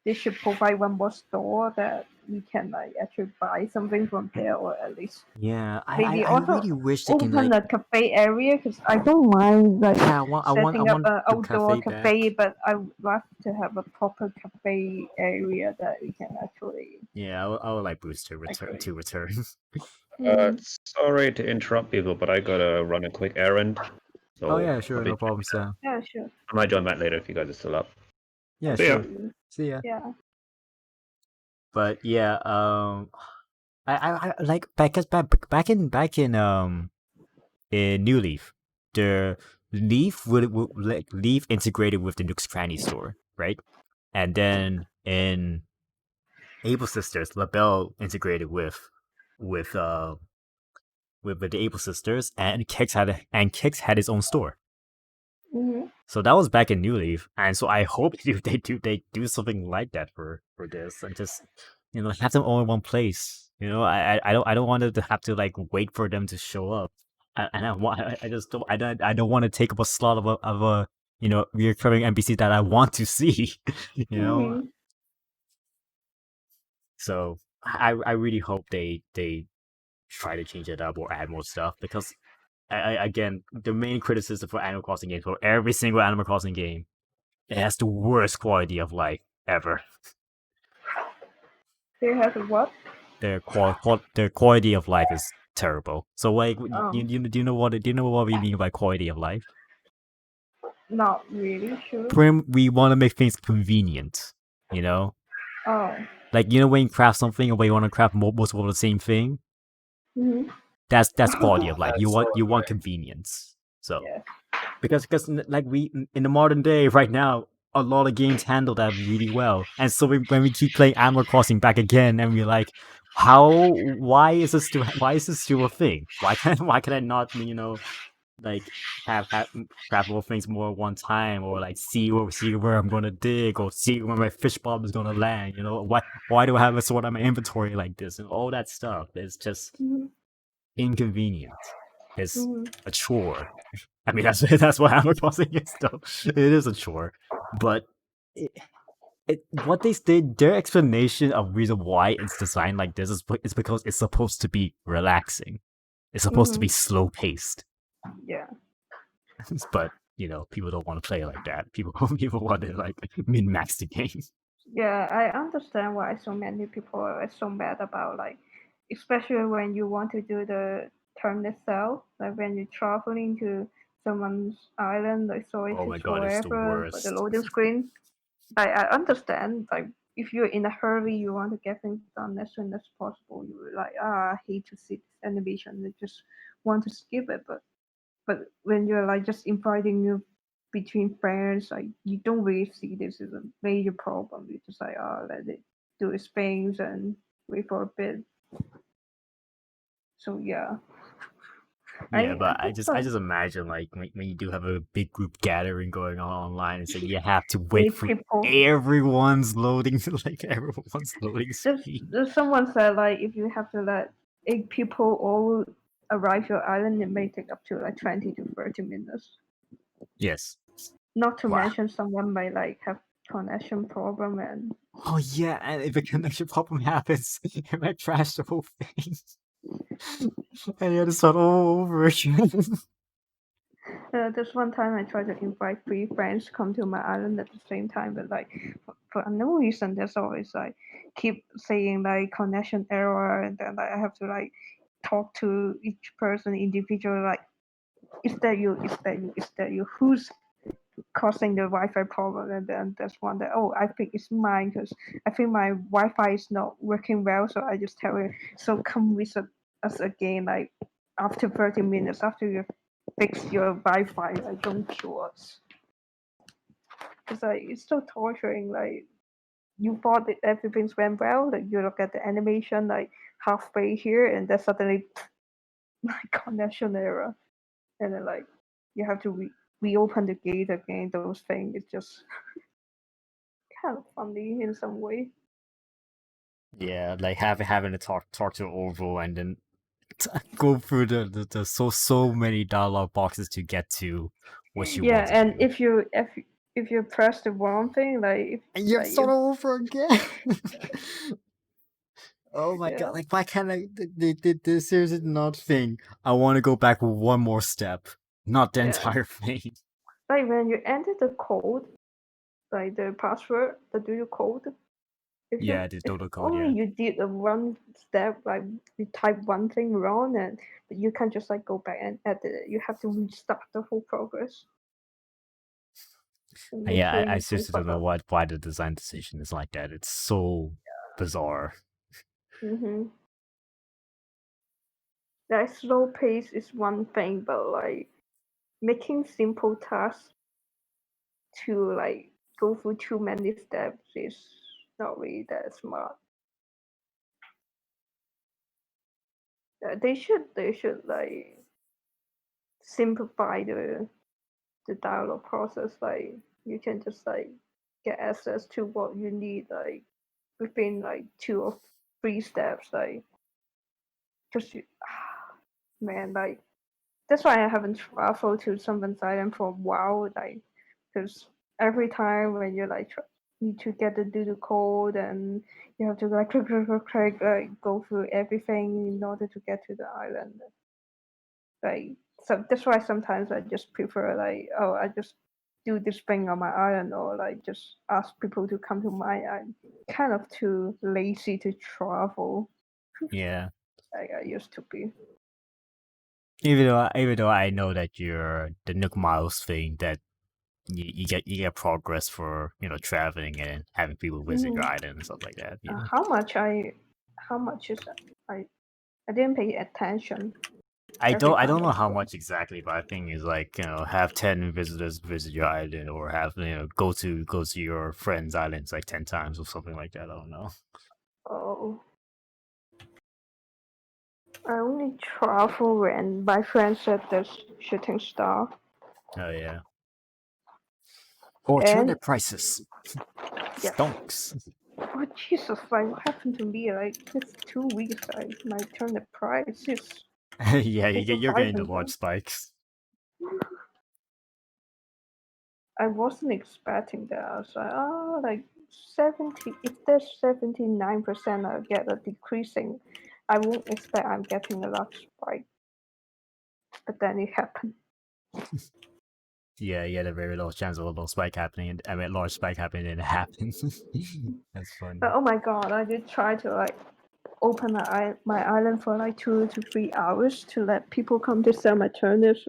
they should provide one more store that you can like actually buy something from there, or at least Yeah, maybe I also really wish they can open like. a cafe area, because I don't mind like Yeah, I setting up want an the outdoor cafe, back. but I would love to have a proper cafe area that we can actually Yeah, I would like Bruce to actually. return. Sorry to interrupt people, but I gotta run a quick errand. So Oh yeah, I'll sure, be- no problem, Sam. Yeah, sure. I might join back later if you guys are still up. Yeah, See ya. sure. Absolutely. See ya. Yeah. But yeah, I like back in New Leaf, the Leaf would like Leaf integrated with the Nook's Cranny store, right? And then in Able Sisters, LaBelle integrated with the Able Sisters, and Kix had his own store. hmm So that was back in New Leaf, and so I hope they do something like that for this, and just have them all in one place. I don't want to have to like wait for them to show up, and I just don't I don't want to take up a slot of a recurring NPC that I want to see. you know, hmm so I really hope they try to change it up or add more stuff, because again, the main criticism for Animal Crossing games, for every single Animal Crossing game, it has the worst quality of life ever. They have a what? Their quality of life is terrible. So like, Oh, do you know what we mean by quality of life? not really sure. We want to make things convenient. Oh. Like when you craft something, or when you want to craft multiple of the same thing, hmm that's quality of life. That's so You want annoying. convenience. So Yeah. because like we in the modern day right now, a lot of games handle that really well, and so when we keep playing Animal Crossing back again, and we're like, why is this still a thing? Why can I not like have craft more things more at one time, or like see where I'm gonna dig, or see where my fish bomb is gonna land? Why do I have a sort of my inventory like this, and all that stuff? It's just hmm inconvenient. It's hmm a chore. I mean, that's what Animal Crossing is, though. It is a chore, but what they did, their explanation of reason why it's designed like this is because it's supposed to be relaxing. It's supposed to be slow paced, Yeah. but people don't want to play like that. People want to like min max the game. Yeah, I understand why so many people are so mad about, like, especially when you want to do the turn itself, like when you're traveling to someone's island, like so it Oh my takes god, it's the forever for the worst. loading screen. I understand, like if you're in a hurry, you want to get things done as soon as possible. You're like, I hate to see this animation. I just want to skip it, but when you're like just inviting you between friends, like you don't really see this as a major problem. You just like, let it do its things and wait for a bit. So yeah, Yeah, I but I think just so. imagine like when you do have a big group gathering going on online, and so you have to wait Eight for people. everyone's loading like everyone's loading screen. There's someone said like if you have to let 8 people all arrive your island, it may take up to like 20 to 30 minutes. Yes. Not to Wow. mention someone might like have connection problem and Oh yeah, and if a connection problem happens, it might crash the whole thing, and you have to start all over again. this one time I tried to invite 3 friends to come to my island at the same time, but like for no reason, there's always like keep saying like connection error, and then like I have to like talk to each person individually. Like, is that you? Is that you? Is that you? Who's causing the Wi-Fi problem? And then there's one that, oh, I think it's mine because I think my Wi-Fi is not working well. So I just tell her, so come visit us again, like after 30 minutes after you fix your Wi-Fi. Like, don't kill us. It's like it's so torturing. Like you thought that everything's went well. Like you look at the animation, like halfway here, and then suddenly like connection error, and then like you have to reopen the gate again. Those things, it's just kind of funny in some way. Yeah, like having to talk to Orville, and then go through the so many dialogue boxes to get to what you Yeah, want to and do, if you press the wrong thing, like if and you have like to start if all over again. Oh my Yeah. god! Like, why can't I? They seriously not think. I want to go back one more step, not the Yeah. entire thing. Like when you enter the code, like the password, the do you code? Yeah, the If total code. only Yeah. you did a one step, like you type one thing wrong, and but you can't just like go back and edit it. You have to restart the whole progress. And make Yeah, sure I you don't seriously don't fuck know up. why the design decision is like that. It's so bizarre. Mm-hmm. That slow pace is one thing, but like making simple tasks to like go through too many steps is not really that smart. They should like simplify the dialogue process. Like you can just like get access to what you need like within like 2 or 3 steps. Like just man, like that's why I haven't traveled to Sunburn Island for a while. Like because every time when you like need to get the doodle code and you have to like like go through everything in order to get to the island. Like so that's why sometimes I just prefer like I just do this thing on my island or like just ask people to come to my island. Kind of too lazy to travel Yeah. like I used to be. Even though I know that you're the Nook Miles thing that you get progress for traveling and having people visit your Mhm. island and stuff like that. You know. How much is that? I didn't pay attention I every don't I time don't I know how go. much exactly, but I think it's like have 10 visitors visit your island or have go to your friend's islands like 10 times or something like that. I don't know. Oh, I only travel when my friend said there's shooting star. Oh yeah. Or And turnip prices. yes. Stonks. Oh Jesus! Like what happened to me? Like this 2 weeks, my turn the price is Yeah, over you're getting the large 500. spikes. I wasn't expecting that. I was like, oh, like 70. If there's 79%, I'll get a decreasing. I won't expect I'm getting a large spike, but then it happened. Yeah, you had a very low chance of a low spike happening. I mean, large spike happening, and it happens. That's But funny. oh my god, I did try to like open my island for like 2 to 3 hours to let people come to sell my turnips.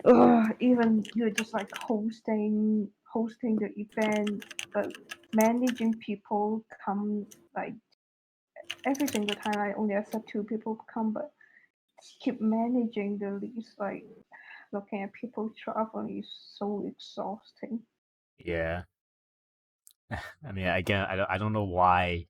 But even you're just like hosting the event, but managing people come like every single time I only accept 2 people come, but keep managing the list like looking at people traveling is so exhausting. Yeah. I mean, again, I don't know why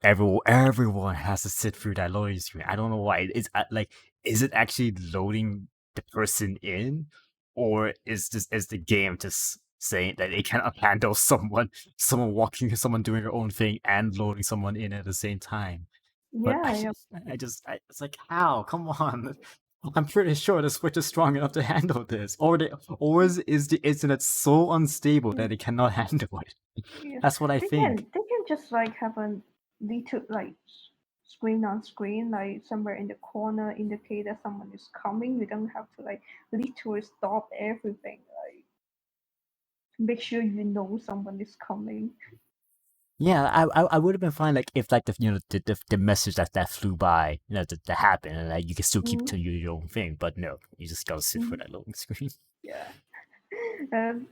everyone has to sit through that loading screen. I don't know why. It's like, is it actually loading the person in, or is the game just saying that it cannot handle someone walking, someone doing their own thing, and loading someone in at the same time? But Yeah, yeah, it's like, how? Come on. I'm pretty sure the Switch is strong enough to handle this, or is the internet so unstable that it cannot handle it? yeah. That's what I think. They can just like have a little like screen on screen, like somewhere in the corner indicate that someone is coming. You don't have to like literally stop everything, like make sure you know someone is coming. Yeah, I would have been fine like if like the message that flew by, that happened, and like you can still keep Mm-hmm. to your own thing, but no, you just gotta sit for Mm-hmm. that loading screen. Yeah. And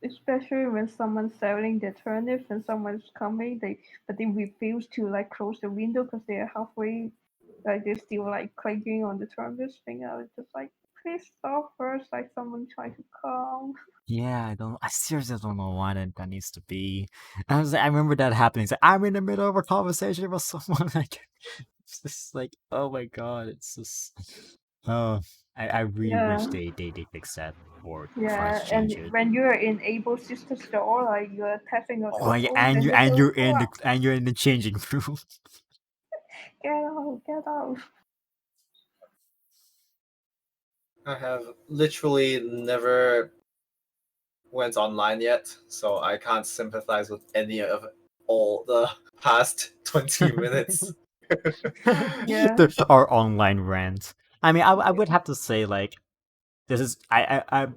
especially when someone's selling their turnips and someone's coming, they refuse to like close the window because they are halfway, like they're still like clicking on the turnips thing. I was just like, please stop first, like someone trying to come. Yeah, I seriously don't know why that needs to be. I remember that happening. It's like, I'm in the middle of a conversation with someone. Like, it's just like, oh my god, it's just, oh, I really wish Yeah, they fix that or try to yeah. change And it. when you're in Able Sister store, like you're tapping your Oh, yeah, phone, then they and go, you're go in out, the changing room. get out, get out. I have literally never went online yet, so I can't sympathize with any of all the past 20 minutes. Yeah. Our online rant. I mean, I would have to say like this is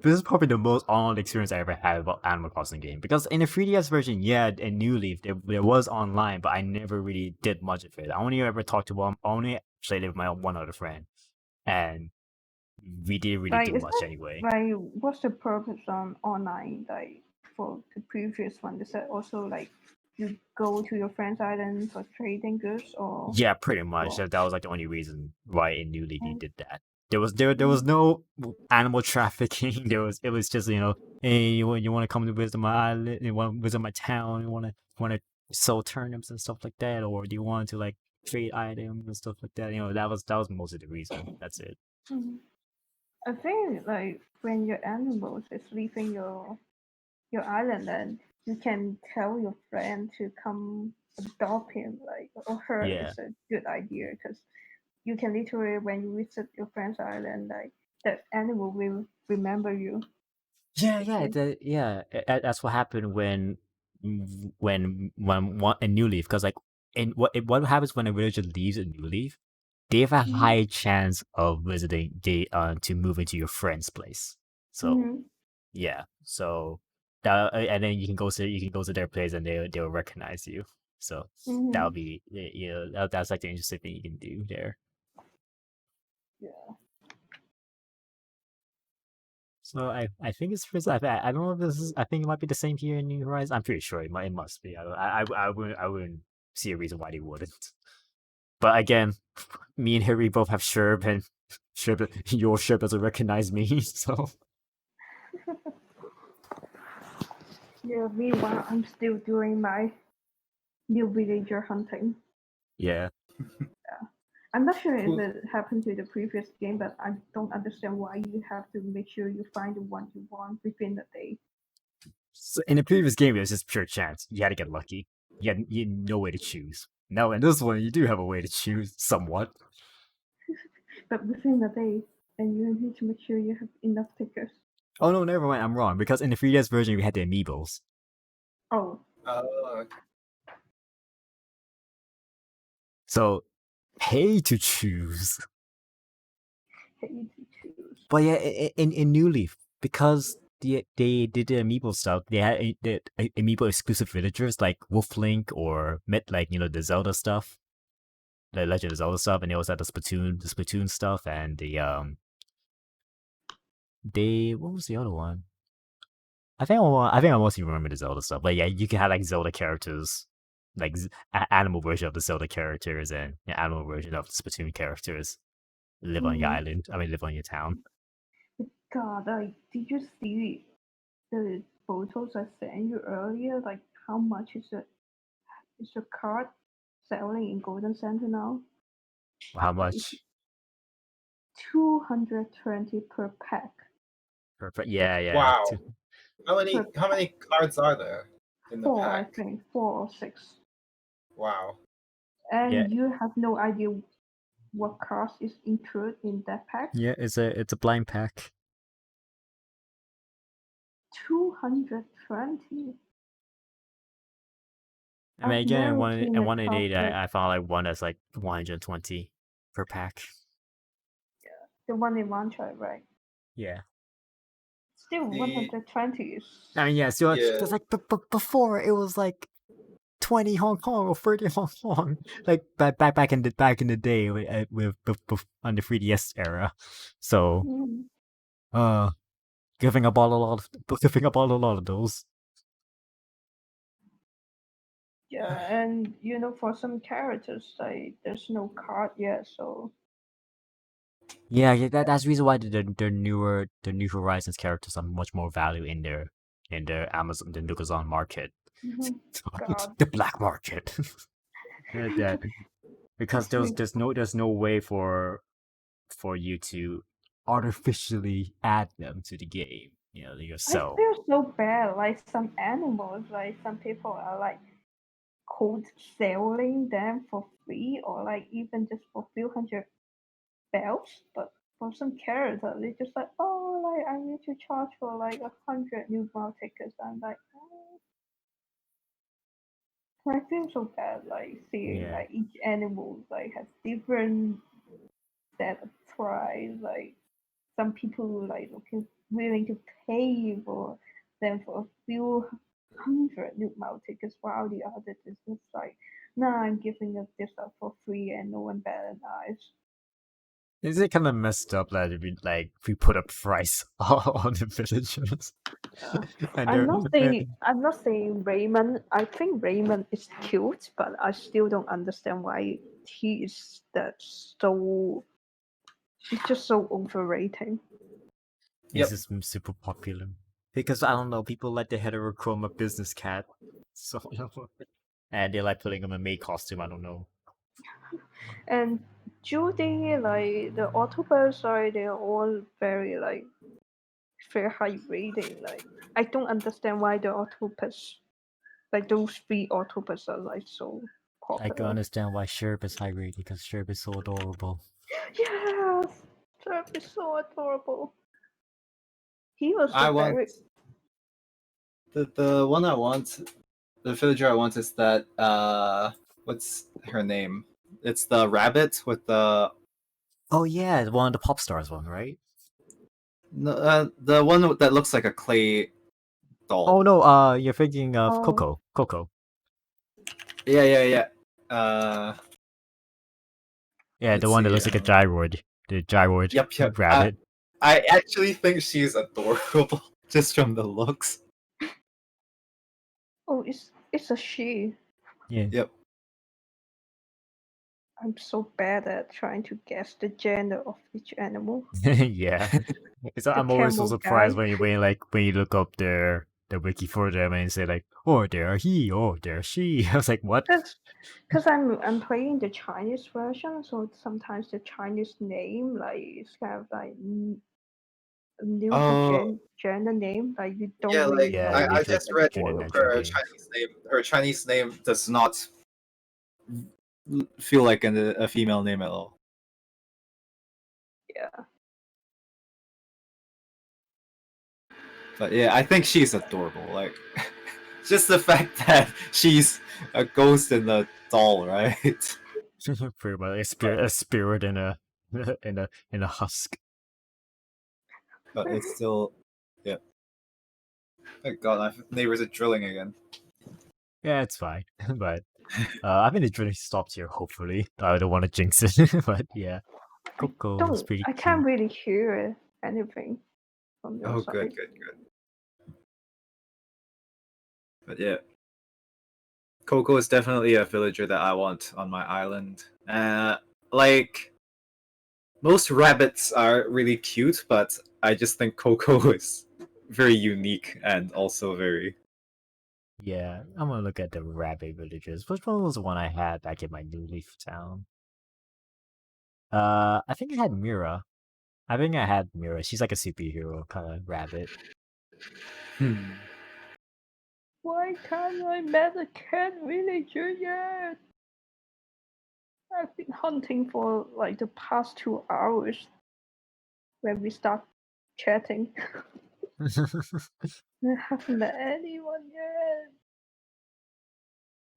this is probably the most online experience I ever had about Animal Crossing game, because in the 3DS version, yeah, in New Leaf there was online, but I never really did much of it. I only ever talked to one, I only played it with my one other friend, and we didn't really Like, do is much that anyway. like what's the purpose on online? Like for the previous one, is that also like you go to your friend's island for trading goods or? Yeah, pretty much. Well, That was like the only reason why in New Leaf you mm, did that. There was no animal trafficking. It was just, hey, you want to come to visit my island, you want to visit my town, you want to sell turnips and stuff like that, or do you want to like trade items and stuff like that? That was most of the reason. That's it. mm. I think like when your animals is leaving your island, then you can tell your friend to come adopt him, like or her. Yeah. It's a good idea because you can literally when you visit your friend's island, like that animal will remember you. Yeah, If yeah, you, that's what happened when one in New Leaf, because like what happens when a villager leaves a New Leaf, they have a Mhm, high chance of visiting to move into your friend's place. So mhm, yeah, so that and then you can go to their place and they'll recognize you. So that'll mhm. be that's like the interesting thing you can do there. Yeah. So I think it's first. I don't know if this is. I think it might be the same here in New Horizons. I'm pretty sure it must be. I wouldn't see a reason why they wouldn't. But again, me and Harry both have Sherb, and Sherb, your Sherb doesn't recognize me. So Yeah. Meanwhile, I'm still doing my new villager hunting. yeah. I'm not sure if Who- it happened to the previous game, but I don't understand why you have to make sure you find the one you want within a day. So in the previous game, it was just pure chance. You had to get lucky. You had no way to choose. Now in this one, you do have a way to choose somewhat. But within a day, and you need to make sure you have enough tickets. Oh no, never mind. I'm wrong, because in the 3DS version, we had the amiibos. Oh, okay. So pay to choose. pay to choose. But yeah, in New Leaf, because they did the amiibo stuff, they had the amiibo exclusive villagers like Wolflink or like the Zelda stuff, the Legend of Zelda stuff, and they also had the Splatoon stuff, and they what was the other one? I think I mostly remember the Zelda stuff, but yeah, you can have like Zelda characters, like animal version of the Zelda characters and animal version of the Splatoon characters live on your Mm. island. I mean, live on your town. God, did you see the photos I sent you earlier? Like, how much is the card selling in Golden Center now? How Like, much? 220 per pack. Perfect. Yeah, yeah. Wow. How Per many cards are there in the four, I pack? think, 4 or 6. Wow. Yeah, And you have no idea what cards is included in that pack. yeah. It's a blind pack. 220. I mean, I've again, never seen in a one in card eight, that I found like one that's like 120 per pack. the one in one try, right? Yeah. Still The 120 is I mean, yeah. So yeah. because like before it was like 20 Hong Kong or 30 Hong Kong, like back in the day on the 3DS era. So mm, uh, giving up on a lot of those. yeah, and for some characters like there's no card yet, so Yeah, yeah, that's the reason why the New Horizons characters have much more value in their Amazon the Nukazon market, mhm, God. the black market. That because It's really, there's no way for you to artificially add them to the game, I yourself. feel so bad. Like some animals, like some people are like cold selling them for free or like even just for few hundred bells. But for some characters, they just like, oh, like I need to charge for like 100 new mile tickets. I'm like, I feel so bad, like seeing Yeah. like each animal like has different set of price. Like some people like willing to pay for them for a few hundred new mile tickets, while the others is just like, nah, I'm giving up this up for free and no one better than us. Is it kind of messed up that if we put a price on the villagers? Uh, And they're I'm not saying Raymond. I think Raymond is cute, but I still don't understand why he is that so. He's just so overrated. He's Yep. just super popular because I don't know, people like the heterochroma business cat, so and they like putting him in a maid costume. I don't know. And Judy, like the Autobots, like they're all very like very high rating. Like I don't understand why the Autobots, like those three Autobots, are like so I can popular. understand why Sherp is high rated because Sherp is so adorable. Yes, Surf is so adorable. He was I the want very the one I want, the villager I want is that what's her name? It's the rabbit with the Oh yeah, one of the pop stars one, right? the one that looks like a clay doll. Oh no, you're thinking of Oh. Coco. Coco. Yeah. Yeah, the Let's one that see, looks like a gyroid. The gyroid Yep. rabbit. I actually think she's adorable just from the looks. Oh, it's a she. Yeah. Yep. I'm so bad at trying to guess the gender of each animal. Yeah. So The I'm always so camel surprised guy. when you look up the wiki for them and say like, oh there he, oh there she. I was like, what? Because I'm playing the Chinese version, so sometimes the Chinese name like it's kind of like neutral Oh, gender name. Like you don't yeah, really like Yeah, know you I need what's to the just read tune in gender. actual her games. Chinese name. Her Chinese name does not feel like a female name at all. Yeah. But yeah, I think she's adorable. Like, just the fact that she's a ghost in a doll, right? Pretty much a spirit in a in a husk. But it's still, yeah. Thank God, my neighbors are drilling again. Yeah, it's fine. But I mean the drilling stopped here, hopefully. I don't want to jinx it, but yeah. Coco is pretty I cute. can't really hear anything from your Oh, side. good. But yeah, Coco is definitely a villager that I want on my island. Like most rabbits are really cute, but I just think Coco is very unique and also very. Yeah, I'm gonna look at the rabbit villages. Which one was the one I had back in my New Leaf town? I think I had Mira. I think I had Mira. She's like a superhero kind of rabbit. Why can't I met a cat villager yet? I've been hunting for like the past 2 hours when we start chatting. I haven't met anyone yet.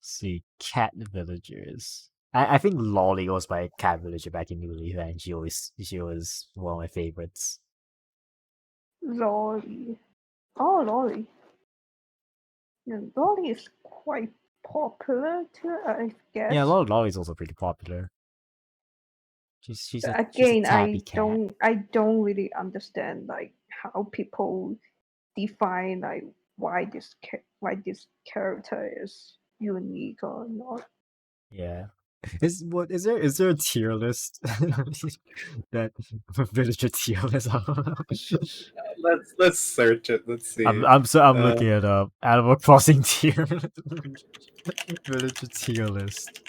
See, cat villagers. I think Lolly was my cat villager back in New Leaf, and she was one of my favorites. Lolly. Oh, Lolly. Yeah, Lolly is quite popular too, I guess. Yeah, Lolly's also pretty popular. She's a Again, tabby cat. I don't really understand like how people define like why this character is unique or not. Yeah. Is there a tier list that villager tier list? Let's search it. Let's see. I'm looking at Animal Crossing tier villager tier list.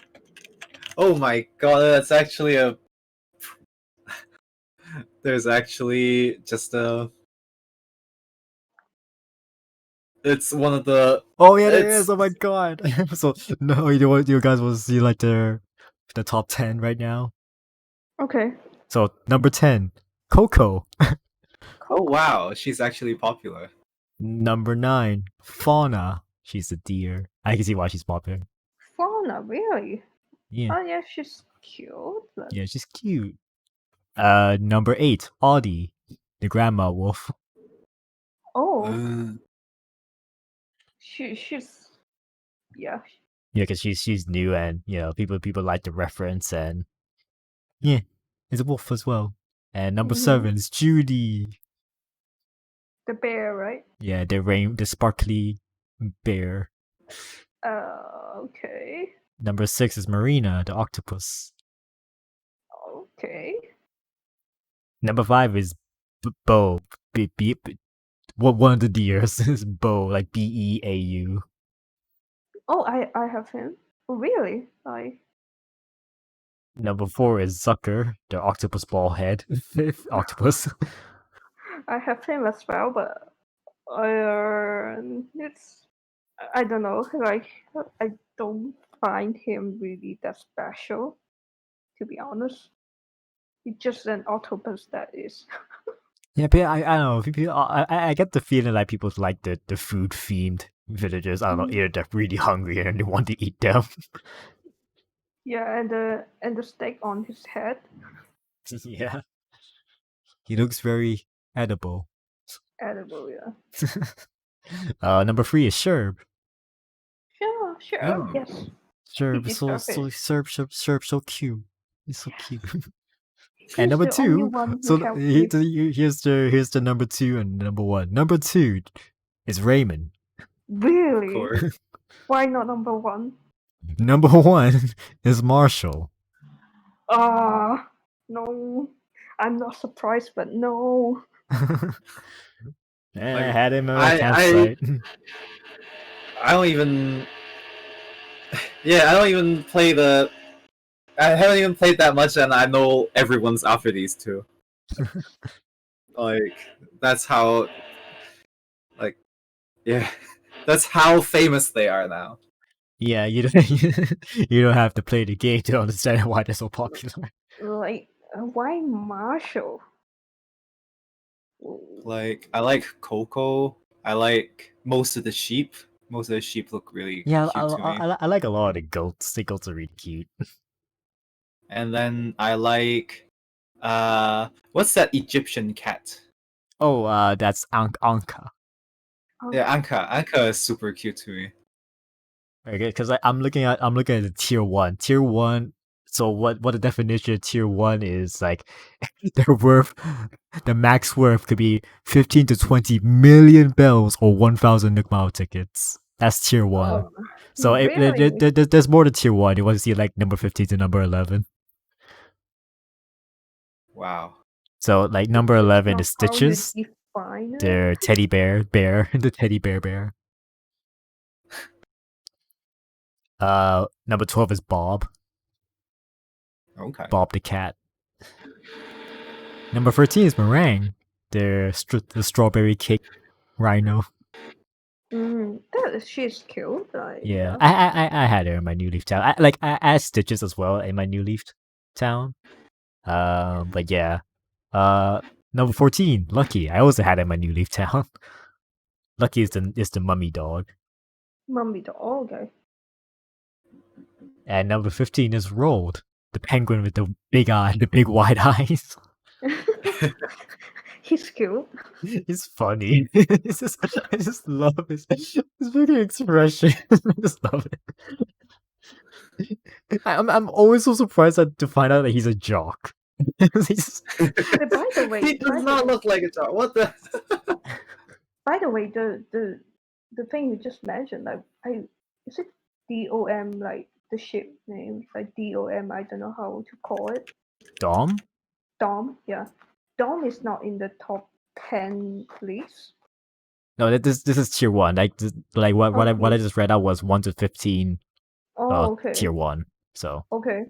Oh my God, that's actually a. There's actually just a. It's one of the. Oh yeah, there It's is. Oh my god. So no, you guys want to see like the top 10 right now? Okay. So number 10, Coco. oh wow, she's actually popular. Number 9, Fauna. She's a deer. I can see why she's popular. Fiona, really? Yeah, Oh yeah, she's cute. But... yeah, she's cute. Number 8, Audie, the grandma wolf. Oh, she's yeah. Yeah, because she's new and people like the reference and yeah, it's a wolf as well. And number Mhm. 7 is Judy. The bear, right? Yeah, the sparkly bear. Okay. Number 6 is Marina, the octopus. Okay. Number 5 is Bo. One of the deers is Bo, like Beau. Oh, I have him. Oh, really? Number 4 is Zucker, the octopus ball head octopus. I have him as well, but it's I don't know. Like I don't find him really that special, to be honest. He's just an octopus that is. Yeah, but I don't know. I get the feeling like people like the food themed villagers. I don't know, either they're really hungry and they want to eat them. Yeah, and the steak on his head. Yeah, he looks very edible. Edible, yeah. Number 3 is Sherb. Sure, sure. Oh. Yes. Sherb He is so deserves so it. Sherb so cute. He's so Yes. cute. He's And number the only 2, one who so can here's the number 2 and number 1. Number 2 is Raymond. Really? Course. Why not number 1? Number 1 is Marshall. No. I'm not surprised, but no. I Like, had him at my I campsite. I don't even. Yeah, I don't even play the. I haven't even played that much, and I know everyone's after these two. Like, that's how. Like, yeah, that's how famous they are now. Yeah, you don't you don't have to play the game to understand why they're so popular. Like, why Marshall? Like, I like Coco. I like most of the sheep. Most of the sheep look really Yeah, cute to me. I like a lot of the goats. The goats are really cute. And then I like, what's that Egyptian cat? Oh, that's Anka. Yeah, Anka. Anka is super cute to me. Okay, because I'm looking at the tier 1. Tier 1. So what the definition of tier 1 is like their worth, the max worth could be 15 to 20 million bells or 1,000 Nook Mile tickets. That's tier 1. Oh, So really? there's more to tier 1. You want to see like number 15 to number 11. Wow. So like number 11 is How you Stitches. define it? Their teddy bear, the teddy bear. Number 12 is Bob. Okay. Bob the cat. Number 13 is Meringue. The strawberry cake rhino. She's cute. Yeah, I had her in my New Leaf town. I had Stitches as well in my New Leaf town. But yeah. Number 14, Lucky. I also had it in my New Leaf town. Lucky is the mummy dog. Mummy dog. Okay. And number 15 is Rolled, the penguin with the big eye, the big wide eyes. He's cute. He's funny. I just love his fucking expression. I just love it. I'm always so surprised to find out that he's a jock. By the way, He does not look like a dog. What the? By the way, the thing you just mentioned, like, is it DOM, like the ship name, like DOM? I don't know how to call it. Dom? Dom, yeah. Dom is not in the top 10 list. No, this is tier 1. Like what I Okay. just read out was 1 to 15. Oh, okay. Tier 1. Okay.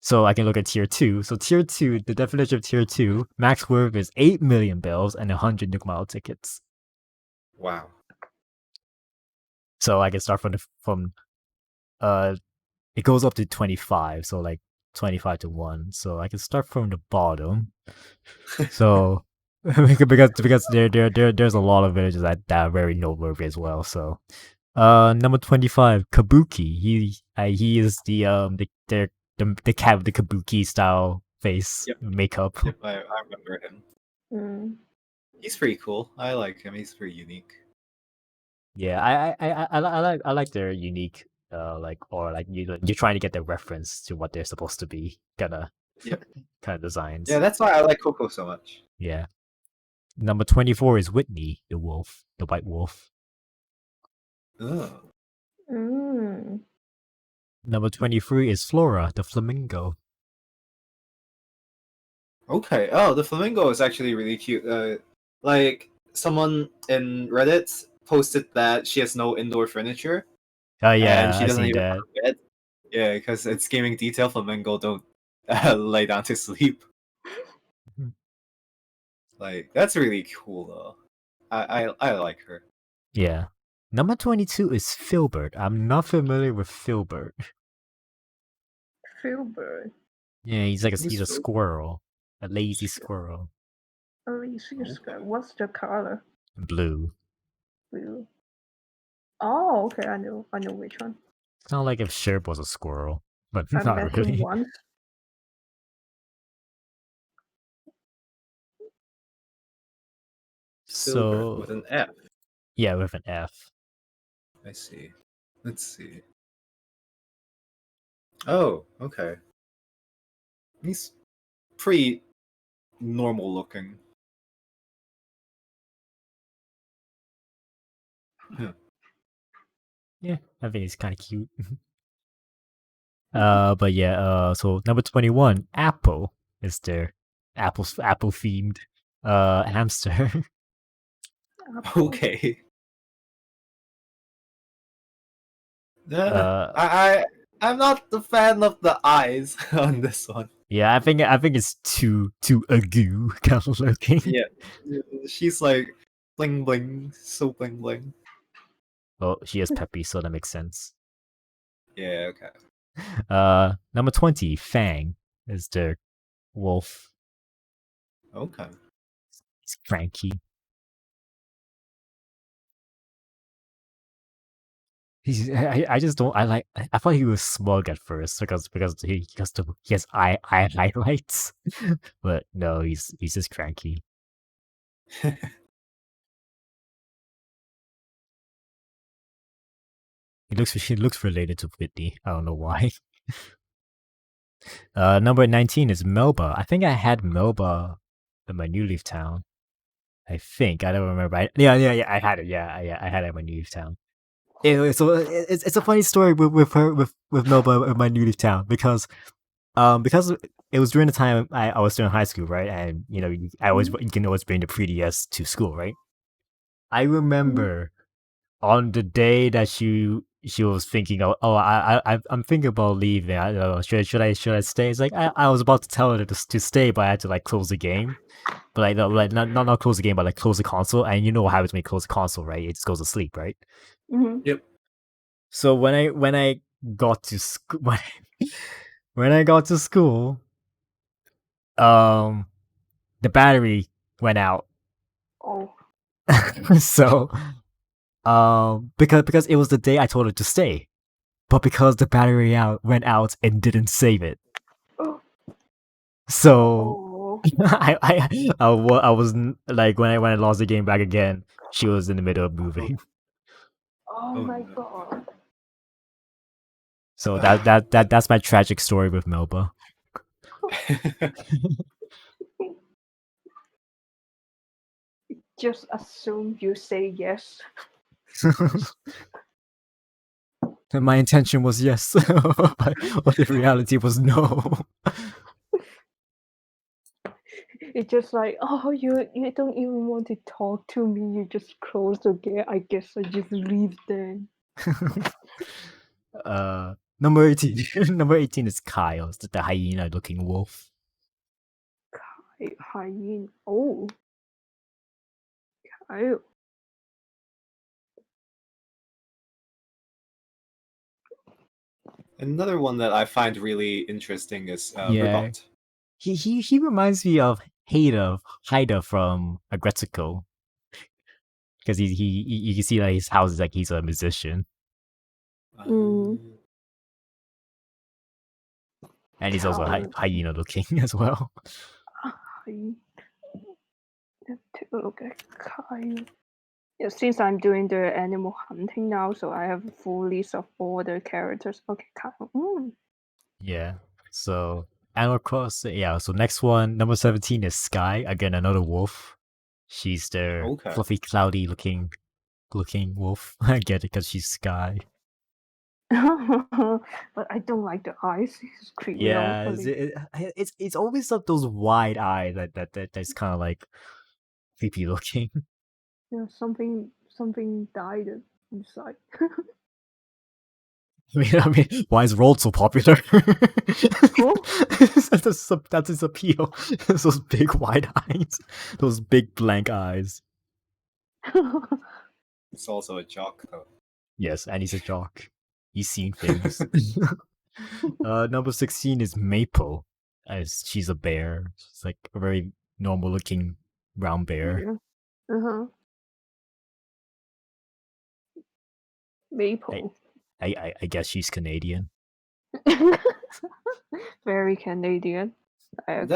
So I can look at tier 2. So tier 2, the definition of tier 2, max worth is 8 million bells and 100 Nook Mile tickets. Wow. So I can start from it goes up to 25, so like 25 to 1. So I can start from the bottom. So because there's a lot of villages that are very noteworthy as well. So Number 25, Kabuki. He is the cat with the Kabuki style face Yep. makeup. Yep, I remember him. Mm. He's pretty cool. I like him. He's pretty unique. Yeah, I like their unique or like you're trying to get the reference to what they're supposed to be Yep. kind of designs. Yeah, that's why I like Coco so much. Yeah. Number 24 is Whitney, the wolf, the white wolf. Oh. Mm. Number 23 is Flora, the flamingo. Okay. Oh, the flamingo is actually really cute. Like someone in Reddit posted that she has no indoor furniture Oh and yeah, she I doesn't seen even that. have a bed. Yeah, because it's gaming detail. Flamingo don't lay down to sleep. Like that's really cool though. I like her. Yeah. Number 22 is Filbert. I'm not familiar with Filbert. Filbert. Yeah, he's Who's a Filbert? squirrel, a lazy squirrel. A lazy Okay. square. What's the color? Blue. Blue. Oh, okay. I know which one. It's not like if Sherp was a squirrel, but I not met him really. once. Filbert with So an F. yeah, with an F. I see. Let's see. Oh, okay. He's pretty normal looking. Yeah, I think he's kind of cute. But yeah, so number 21, Apple is there. Apple themed hamster. Apple. Okay. uh I'm not the fan of the eyes on this one. yeah, I think it's too agoo kind of looking. Yeah, she's like bling bling, so bling bling. Well, she is peppy, so that makes sense. Yeah, okay. Number 20, Fang is the wolf. Okay. He's cranky. I just don't I thought he was smug at first because he has eye highlights, but no, he's just cranky. He looks related to Whitney. I don't know why. Number 19 is Melba. I think I had Melba in my New Leaf town. I think I don't remember. Yeah, I had it. Yeah, I had it in my New Leaf town. Anyway, so it's a funny story with her with Melba in my New Leaf town because it was during the time I was still in high school, right? And you know, you can always bring the 3DS to school, right? I remember on the day that she was thinking, I'm thinking about leaving. I don't know, should I stay? It's like I was about to tell her to stay, but I had to like close the game. But like, no, like not close the game, but like close the console. And you know what happens when you close the console, right? It just goes to sleep, right? Mm-hmm. Yep. So when I got to school, when I got to school, the battery went out. Oh. So because it was the day I told her to stay, but because the battery went out and didn't save it, so Oh. I was like when I lost the game back again, she was in the middle of moving. Oh Oh, my no. god. So that's my tragic story with Melba. Just assume you say yes. My intention was yes, but the reality was no. It's just like, oh, you don't even want to talk to me. You just close the gate. I guess I just leave then. Number 18. Number 18 is Kyle, it's the hyena looking wolf. Hyena. Oh. Kyle. Another one that I find really interesting is Yeah. Ribbot. He reminds me of Haida from Agretsuko. because you can see like his house is like he's a musician, Mm. and he's also Cow. hyena looking as well. Let's take a look at Kyle. Yeah, since I'm doing the animal hunting now, so I have a full list of all the characters. Okay, Kyle. Yeah. So Animal Crossing. Yeah. So next one, number 17 is Sky. Again, another wolf. She's the Okay. fluffy, cloudy looking wolf. I get it because she's Sky. But I don't like the eyes. It's creepy. Yeah, Hopefully. it's always up those wide eyes that's kind of like creepy looking. Yeah, something died inside. I mean, why is Rold so popular? Cool. That's his appeal. Those big wide eyes, those big blank eyes. It's also a jock, though. Yes, and he's a jock. He's seen things. Number 16 is Maple, as she's a bear. She's like a very normal looking brown bear. Yeah. Maple. I guess she's Canadian. Very Canadian. I agree.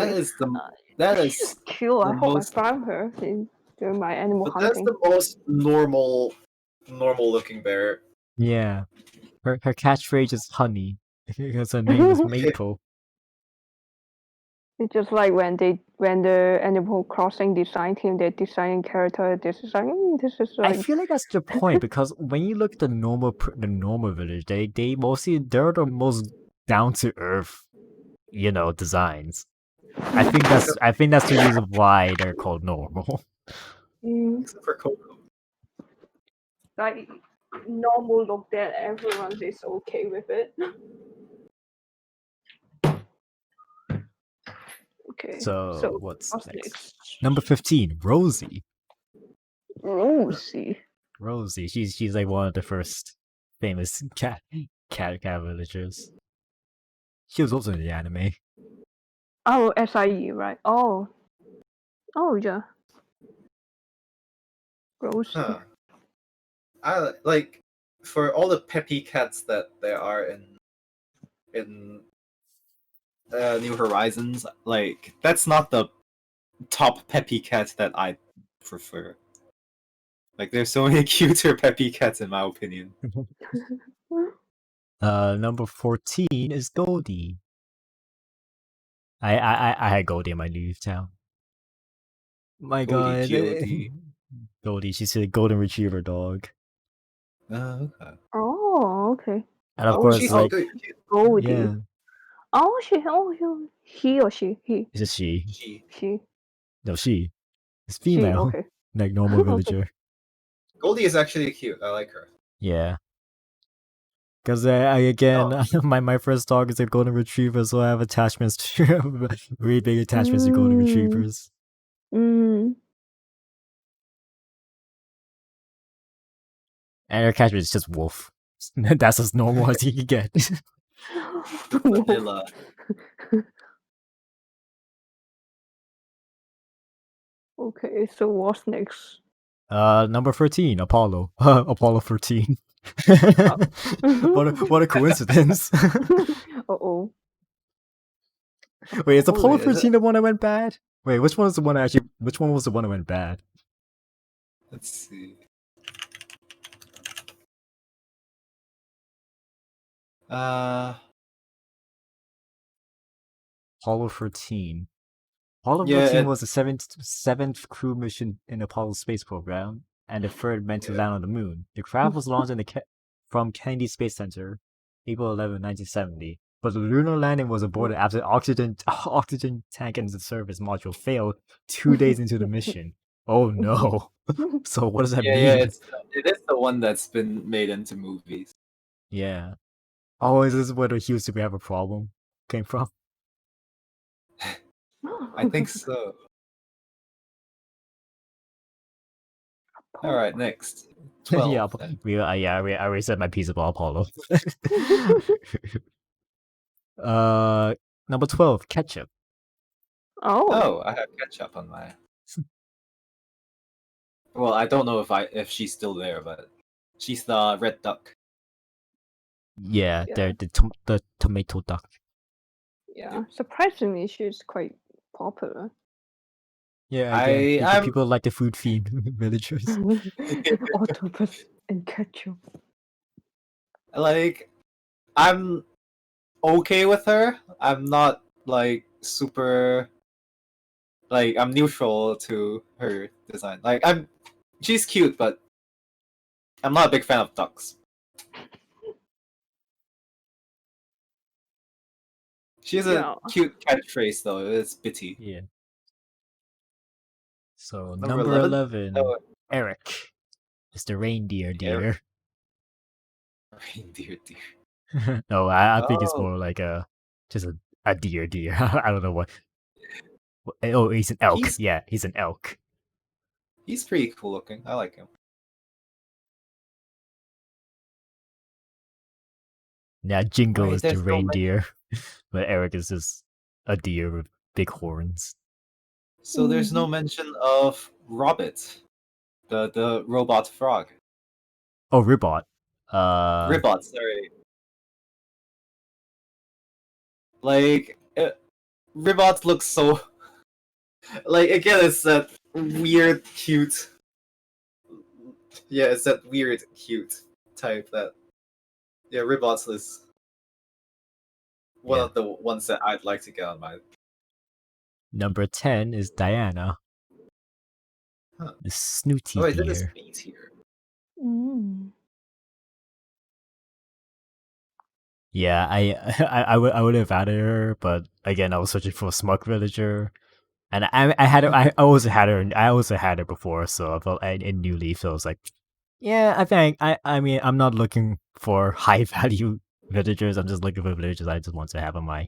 That is She's cute. I the hope most- I found her during my animal but that's hunting. the most normal looking bear. Yeah. Her catchphrase is honey. Because her name is Maple. It's just like when the Animal Crossing design team, they design character. This is like this is I like feel like that's the point because when you look at the normal village, they're the most down to earth, designs. I think that's the reason why they're called normal. Except for Coco. like normal look that everyone is okay with it. Okay. So what's what's next? next? Number 15, Rosie. Rosie. Rosie, she's like one of the first famous cat villagers. She was also in the anime. Oh, SIE, right? Oh yeah. Rosie. Huh. I like for all the peppy cats that there are in New Horizons. Like that's not the top peppy cat that I prefer. Like there's so many cuter peppy cats in my opinion. Number 14 is Goldie. I had Goldie in my leave town. My Goldie, god. G-O-D. Goldie, she's a golden retriever dog. Okay. Oh, okay. And of Oh, course, she's like, good. Goldie. yeah, He or she? He. it's just she. She. No, she. It's She. female. Okay. Like normal Okay. villager. Goldie is actually cute. I like her. Yeah. Because my first dog is a golden retriever, so I have attachments to really big attachments to golden retrievers. Mm. And her attachment is just wolf. That's as normal as you can get. Vanilla. Okay, so what's next? Number 13, Apollo. Apollo 13. What a coincidence. Uh-oh. Wait, is Apollo Wait, is 13 the one that went bad? Wait, which one was the one that went bad? Let's see. Apollo 13. Apollo Yeah, 13 was the seventh crew mission in the Apollo space program, and the third meant to land on the moon. The craft was launched from Kennedy Space Center, April 11, 1970. But the lunar landing was aborted after oxygen tank and the service module failed 2 days into the mission. Oh no! So what does that mean? Yeah, it is the one that's been made into movies. Yeah. Oh, is this where the Houston we have a problem came from? I think so. All right, next. 12. Yeah, then. I already said my piece about Apollo. Number 12, ketchup. Oh. Oh, I have ketchup on my. Well, I don't know if she's still there, but she's the red duck. Yeah, Yeah. they're the tomato duck. Yeah, surprisingly, she's quite popular. Yeah, again, I'm people like the food themed villagers. Octopus and ketchup. like I'm okay with her. I'm not like super like I'm neutral to her design. Like she's cute, but I'm not a big fan of ducks. She has Yeah. a cute catchphrase though. It's bitty. Yeah. So Number number 11? 11, Oh, Eric is the reindeer deer. Eric. Reindeer deer. No, I think it's Oh, more like just a deer. I don't know what. Oh, he's an elk. He's- Yeah, he's an elk. he's pretty cool looking. I like him. Now Jingo Wait, is the there's no reindeer, but Eric is just a deer with big horns. So there's no mention of Robbit, the robot frog. Oh, Ribot. Ribbot, sorry. Like Ribbot looks so like again it's that weird cute. Yeah, it's that weird cute type that Ribbot is one Yeah. of the ones that I'd like to get on my. Number 10 is Diana, Huh. the snooty Oh wait, there is deer. bees here. Yeah, I would have added her, but again, I was searching for a smug villager, and I had her. I also had her. I also had her before, so I felt in New Leaf, so I was like, yeah, I think I mean, I'm not looking for high value villagers. I'm just looking for villagers I just want to have on my,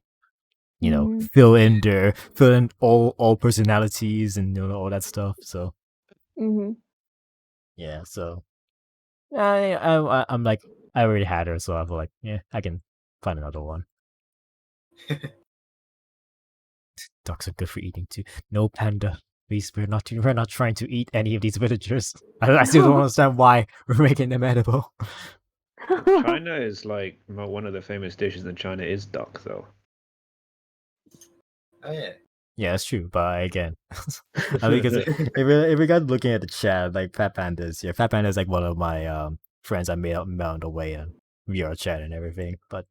fill in all personalities and all that stuff. So yeah, so I'm like, I already had her, so I feel like, yeah, I can find another one. Ducks are good for eating too. No, panda. Please, we're not trying to eat any of these villagers. I still don't understand why we're making them edible. China is like one of the famous dishes in China is duck, though. Oh yeah. Yeah, it's true, but again, I mean, because if we got looking at the chat, like Fat Panda is here. Fat Panda is like one of my friends I met on the way and we are chat and everything. But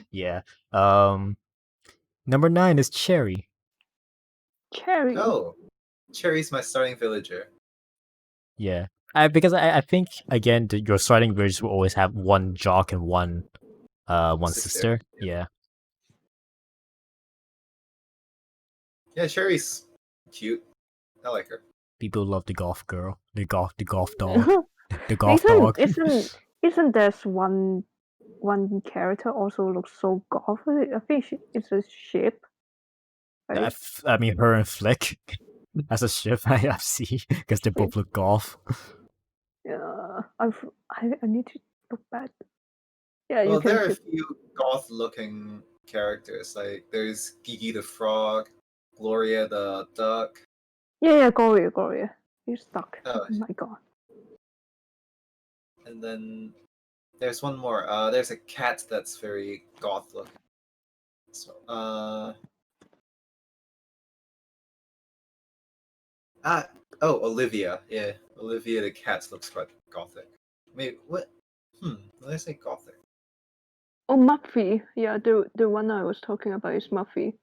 yeah, number 9 is Cherry. Cherry. Oh, Cherry's my starting villager. Yeah, because I think again your starting villagers will always have one jock and one sister. Yeah. Yeah, Cherry's cute. I like her. People love the golf girl, the golf dog, the golf dog. Isn't there's one character also looks so golfy? I think it's a ship. Right? I mean, her and Flick as a ship I see because they both look golf. Yeah, I need to look back. Yeah, Well, you can. there are a few goth-looking characters. Like there's Gigi the frog, Gloria the duck. Yeah, Gloria. You're stuck. Oh. Oh my god. And then there's one more. There's a cat that's very goth looking. So, Olivia. Yeah, Olivia the cat looks quite gothic. Maybe what? Did I say gothic? Oh, Muffy. Yeah, the one I was talking about is Muffy.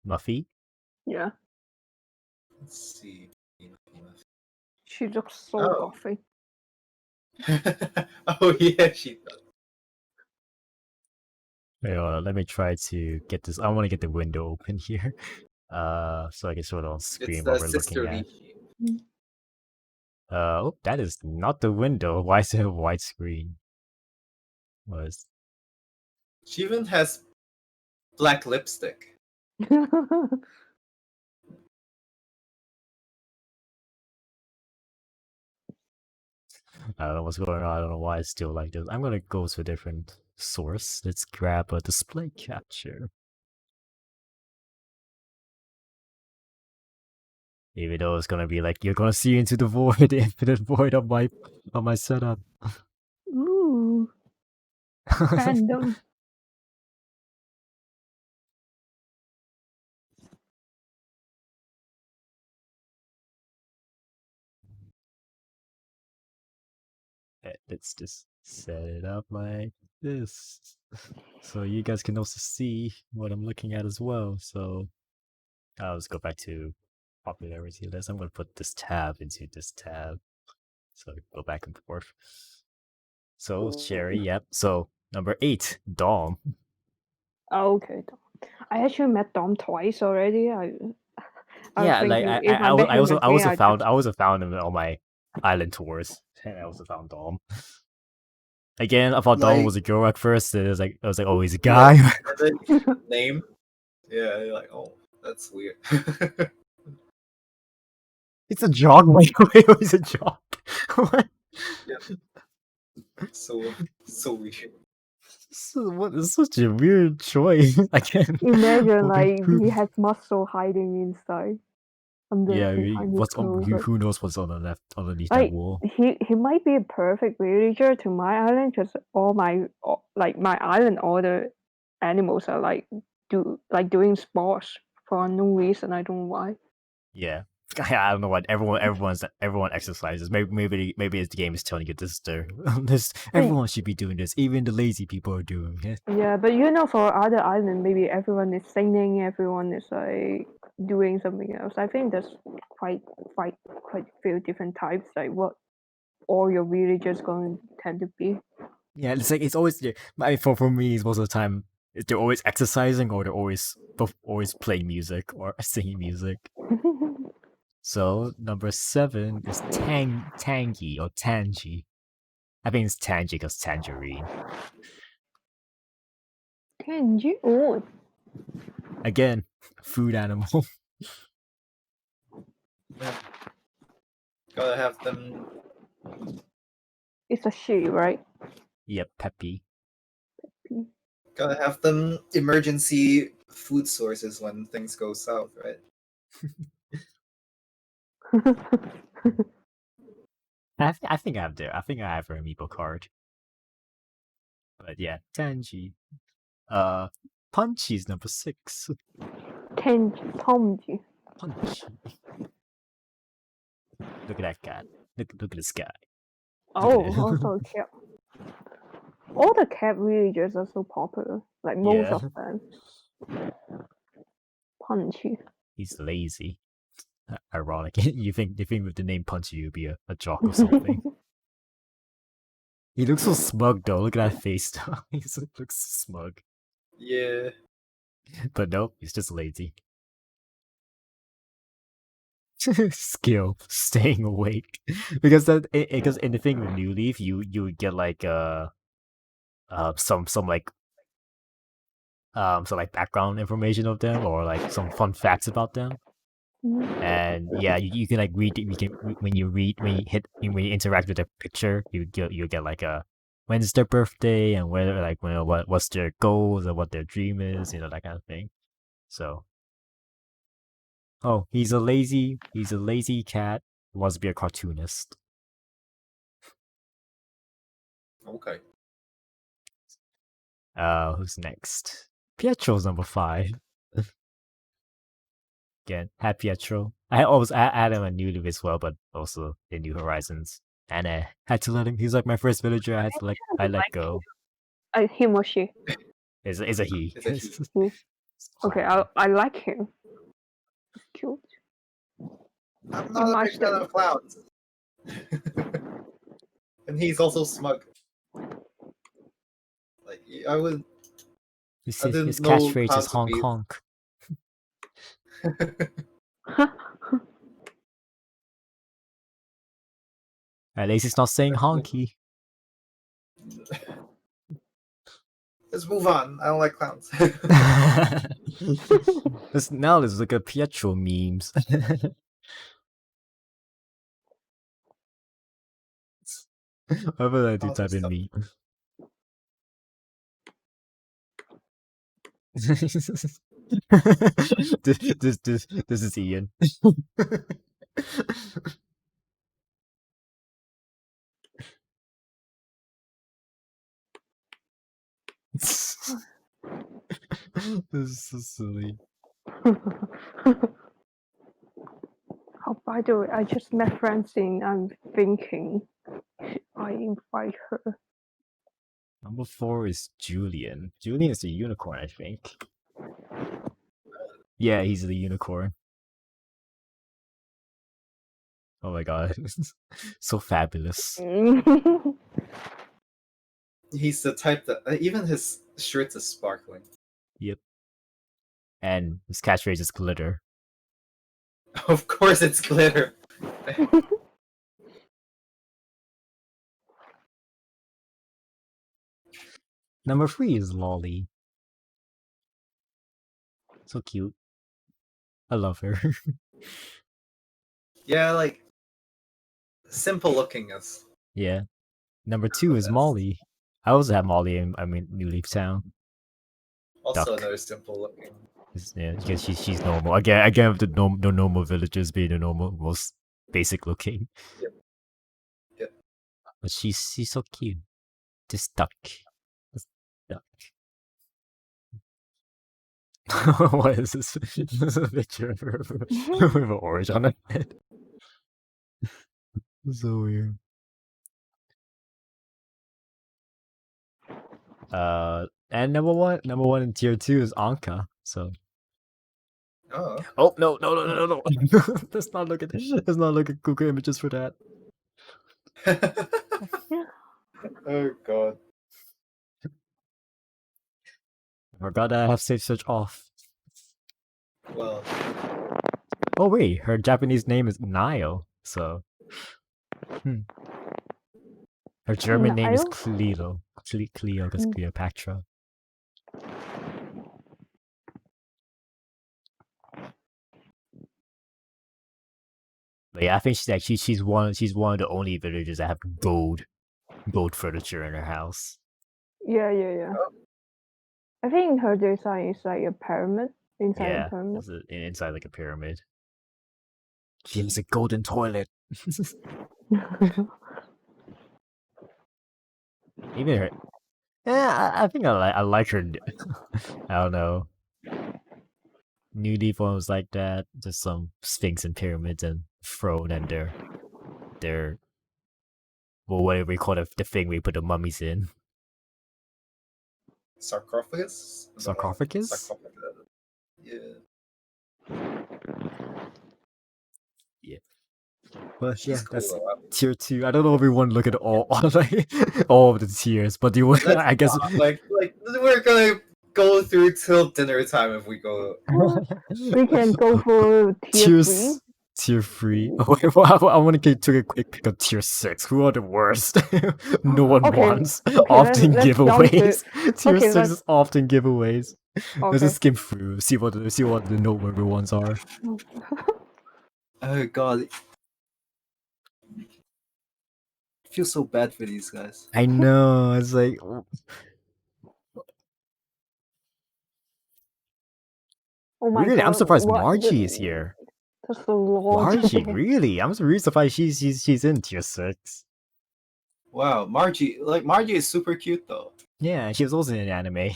Muffy? Yeah. Let's see. She looks so Oh. gothic. Oh yeah, she does. Wait, hold on, let me try to get this. I want to get the window open here, so I can sort of on screen It's what the we're sister looking at. Lychee. Oh, that is not the window. Why is it a white screen? Was She even has black lipstick. I don't know what's going on. I don't know why it's still like this. I'm gonna go to a different source. Let's grab a display capture. Even though it's gonna be like you're gonna see into the void, the infinite void of my setup. Ooh, random. Let's just set it up like this, so you guys can also see what I'm looking at as well. So I'll just go back to popularity list. I'm gonna put this tab into this tab, so go back and forth. So Cherry, yep. So number 8, Dom. Oh, okay. I actually met Dom twice already. I was Yeah, like thinking if I met I him also again, I just I also found him on my island tours, and I also found Dom. Again, I thought Dom Like, was a girl at first. And I was like, oh, he's a yeah, guy. and then name. Yeah, you're like, oh, that's weird. It's a jog. Wait, it's a jog. What? so weird. What is such a weird choice? I can't. imagine like Who- he has muscle hiding inside under yeah, behind his what's clothes. Like, who knows what's on the left underneath that wall? he might be a perfect villager to my island because like my island, all the animals are like doing sports for no reason. I don't know why. Yeah. I don't know what everyone exercises. Maybe the game is telling you this everyone should be doing this. Even the lazy people are doing it. Yeah, but you know, for other island, maybe everyone is singing, everyone is like doing something else. I think there's quite few different types, like what all your villagers going to tend to be. Yeah, it's like it's always yeah, for me it's most of the time they're always exercising or they're always playing music or singing music. So number 7 is Tangy or Tangy. I think it's Tangy because tangerine. Kenji? Oh, Again, food animal. Gotta have them. it's a she, right? Yep, Peppy. Gotta have them emergency food sources when things go south, right? I think I think I have her amiibo card. But yeah, Tangy. Punchy's number 6. Tomji. Punchy. Look at that cat. Look at this guy. Look at Oh, it. also a cat. All the cat villagers are so popular. Like most Yeah. of them. Punchy. He's lazy. Ironic. you think with the name Punchy you'd be a jock or something. He looks so smug though. Look at that face though. He looks smug. Yeah. But nope, he's just lazy. Skill, staying awake. Because because in the thing with New Leaf, you would get like some like background information of them or like some fun facts about them. And yeah, you can like read. When you interact with the picture, you get like a when's their birthday and whether like what's their goals or what their dream is, that kind of thing. So, oh, he's a lazy cat who wants to be a cartoonist. Okay. Who's next? Pietro's number 5. Again, had Pietro. I had him on New Leaf as well, but also in New Horizons. And I had to let him. He's like my first villager. I let go. Him or she? Is a he. It's a he. He. Okay, I like him. Cute. I'm not a big fan of clowns. And he's also smug. Like I would. His didn't know catchphrase is clowns would honk be- honk. At least he's not saying honky. Let's move on. I don't like clowns. Now let's look at Pietro memes. Whatever I do, Awesome type in stuff. meme. this is Ian. This is so silly. Oh, by the way, I just met Francine. I'm thinking I invite her. Number 4 is Julian. Julian is a unicorn, I think. Yeah, he's the unicorn. Oh my god. So fabulous. He's the type that even his shirts is sparkling. Yep. And his catchphrase is glitter. Of course, it's glitter. Number 3 is Lolly. So cute. I love her. Yeah, like simple looking is Yeah. Number 2 is best. Molly. I also have Molly in New Leaf Town. Also Duck. another simple looking. Yeah, because she's normal. Again, the normal villagers being the most basic looking. Yep. But she's so cute. This duck. This duck. What is this? This is a picture of her with an orange on her head. So weird. And number one in tier 2 is Anka. So. Oh. Oh no! Let's not look at Google images for that. Oh god. Forgot I have safe search off. Well, Oh wait, her Japanese name is Naio, so her German name is Naio? Cleo. Cleo because Cleopatra. But yeah, I think she's one of the only villagers that have gold furniture in her house. Yeah. I think her design is like a pyramid inside Yeah, a pyramid. it's inside like a pyramid. She has a golden toilet. Even her. Yeah, I think I like her. I don't know. New Leaf one was like that. Just some sphinx and pyramids and throne and their well, whatever we call the thing we put the mummies in. sarcophagus? Sarcophagus? Sarcophagus. Yeah. Yeah. But She's yeah, cool that's though. tier 2. I don't know if we want to look at all like all of the tiers, but you Let's I guess not, like we're gonna go through till dinner time if we go. We can go for tier 3. Tier 3. Oh, wait, well, I want to take a quick pick of tier 6. Who are the worst? No one Okay, wants. okay, Often let's jump to- giveaways. Tier okay, 6 let's- is often giveaways. Let's Okay. just skim through, see what the noteworthy ones are. Oh god. I feel so bad for these guys. I know. It's like Oh my really, god. I'm surprised what Margie is here. That's a lot. Margie, really? I'm really surprised she's in tier 6. Wow, Margie is super cute though. Yeah, she was also in anime.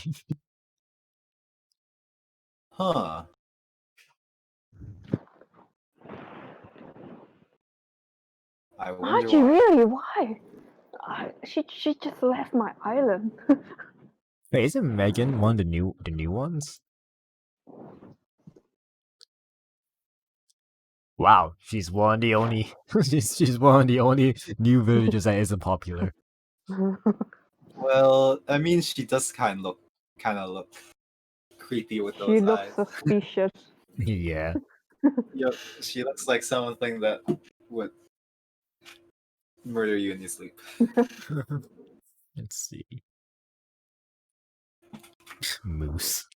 Huh. I wonder Margie, why. really? Why? She just left my island. Wait, isn't Megan one of the new ones? Wow, she's one of the only she's one of the only new villagers that isn't popular. Well, I mean, she does kind of look creepy with those She looks eyes. suspicious. Yeah. Yep, she looks like something that would murder you in your sleep. Let's see. Moose.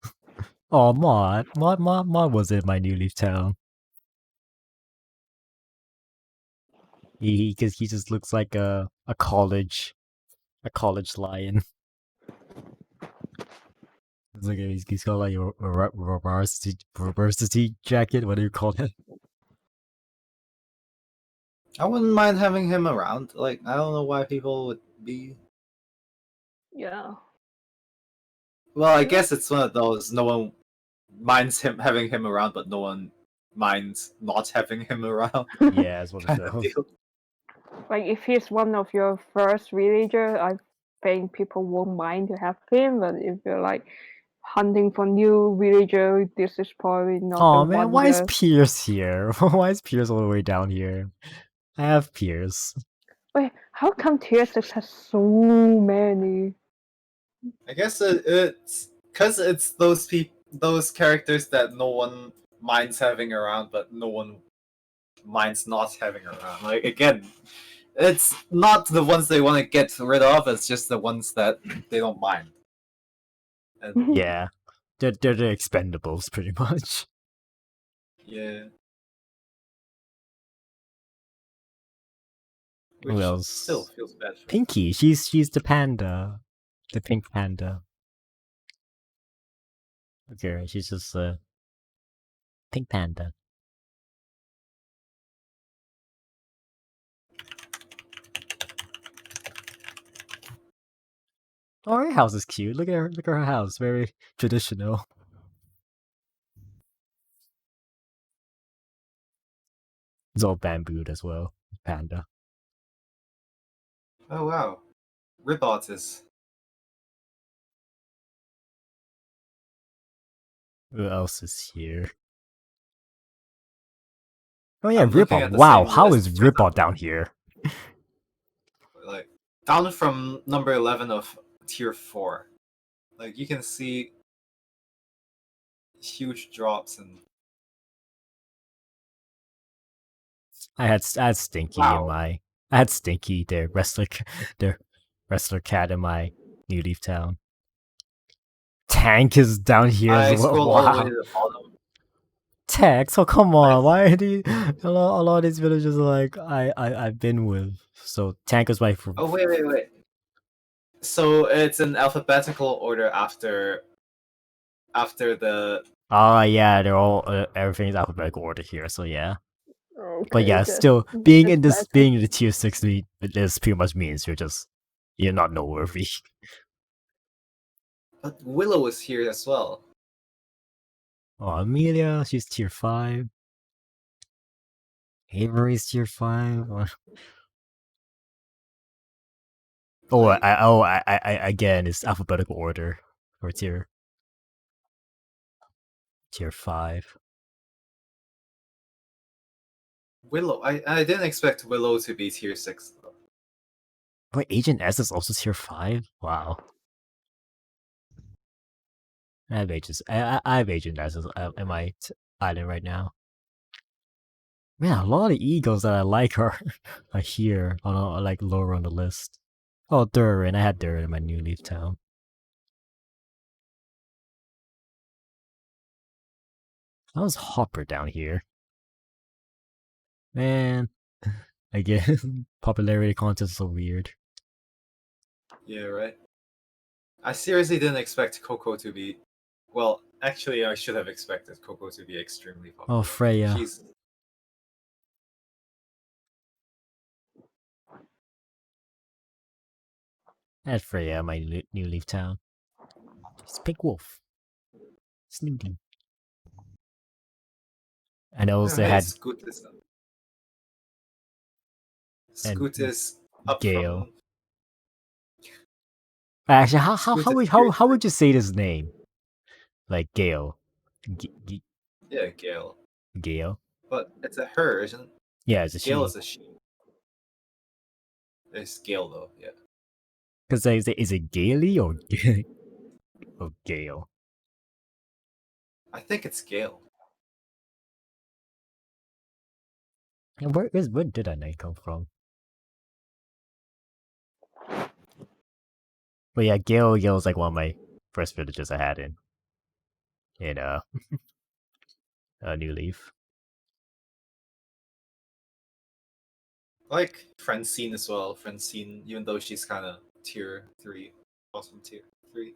Oh, Maud was in my New Leaf Town. He just looks like a college lion. It's like he's got like a varsity jacket. What do you call it? I wouldn't mind having him around. Like, I don't know why people would be. Yeah. Well, I guess it's one of those no one minds him having him around, but no one minds not having him around Yeah, it's one of kind of those. deal. Like if he's one of your first villager, I think people won't mind to have him. But if you're like hunting for new villager, this is probably not Oh the man, one. why is Pierce here? Why is Pierce all the way down here? I have Pierce. Wait, how come tier 6 has so many? I guess it's because it's those characters that no one minds having around, but no one minds not having around. Like again, it's not the ones they want to get rid of. It's just the ones that they don't mind. And Yeah, they're the expendables pretty much. yeah, Who which else? still feels bad for me. Pinky. She's the panda, the pink panda. Okay, she's just a pink panda. Oh, her house is cute. Look at her. Look at her house. Very traditional. It's all bambooed as well. Panda. Oh wow, Ribot is. Who else is here? Oh yeah, I'm looking Ripot. at the Wow, same how list. is Ripot down here? Like down from number 11 of tier 4. Like you can see huge drops and I had Stinky in wow. my. I had Stinky, the wrestler cat in my New Leaf Town. Tank is down here as I well. scrolled all the way Wow. to the bottom. Tank. So come on, Nice. why are these a lot of these villages are like I've been with. So Tank is my. Oh wait. So it's in alphabetical order after the. Oh yeah, they're all everything's alphabetical order here. So yeah. Okay, But yeah, just- still being in just this better. being in the tier 6 league, this pretty much means you're not noteworthy. But Willow is here as well. Oh, Amelia, she's tier 5. Hilary's tier 5. Oh, Like, I again, it's alphabetical order for tier 5. Willow. I didn't expect Willow to be tier 6 though. Wait, Agent S is also tier 5? Wow. I have Agent S in my island right now. Man, a lot of eagles that I like are here on like lower on the list. Oh, Durin. I had Durin in my New Leaf Town. How was Hopper down here? Man, again, popularity contest is so weird. Yeah, right. I seriously didn't expect Coco to be. Well, actually, I should have expected Coco to be extremely popular. Oh, Freya. She's. I had Freya in my New Leaf Town. It's Pink Wolf. Snooty. And also Hey, had Scoot is. and Scoot is up Gale. from. Actually, Scoot is tier how would you say this name? Like Gale. Yeah, Gale. Gale? But it's a her, isn't it? Yeah, it's a Gale she. is a she. It's Gale though, yeah. Because is it Gaily or or Gale? I think it's Gale. And where did that name come from? But yeah, Gale's like one of my first villages I had in New Leaf. Like Francine as well. Francine, even though she's kind of tier 3, awesome tier 3.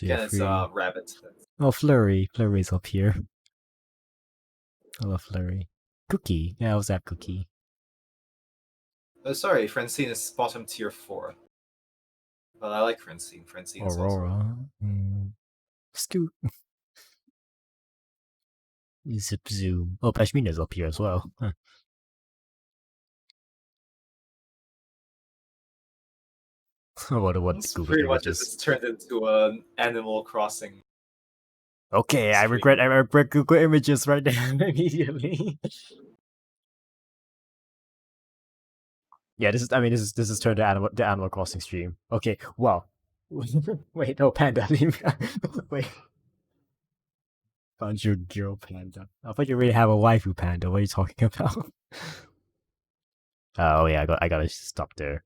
Again, it's Jeffrey. rabbit. Oh, Flurry. Flurry's up here. I love Flurry. Cookie. Yeah, I was that Cookie. Oh, sorry, Francine is bottom tier 4. But I like Francine. Francine is also. Aurora. Scoot. Zip Zoom. Oh, Pashmina's up here as well. Huh. I wonder what It's Google pretty much images. just turned into an Animal Crossing. Okay, I stream. regret Google Images right now immediately. Yeah, this is turned to the Animal Crossing stream. Okay, wow. Wait, no, Panda. Wait. Found your girl Panda. I thought you already have a waifu Panda. What are you talking about? Oh yeah, I gotta stop their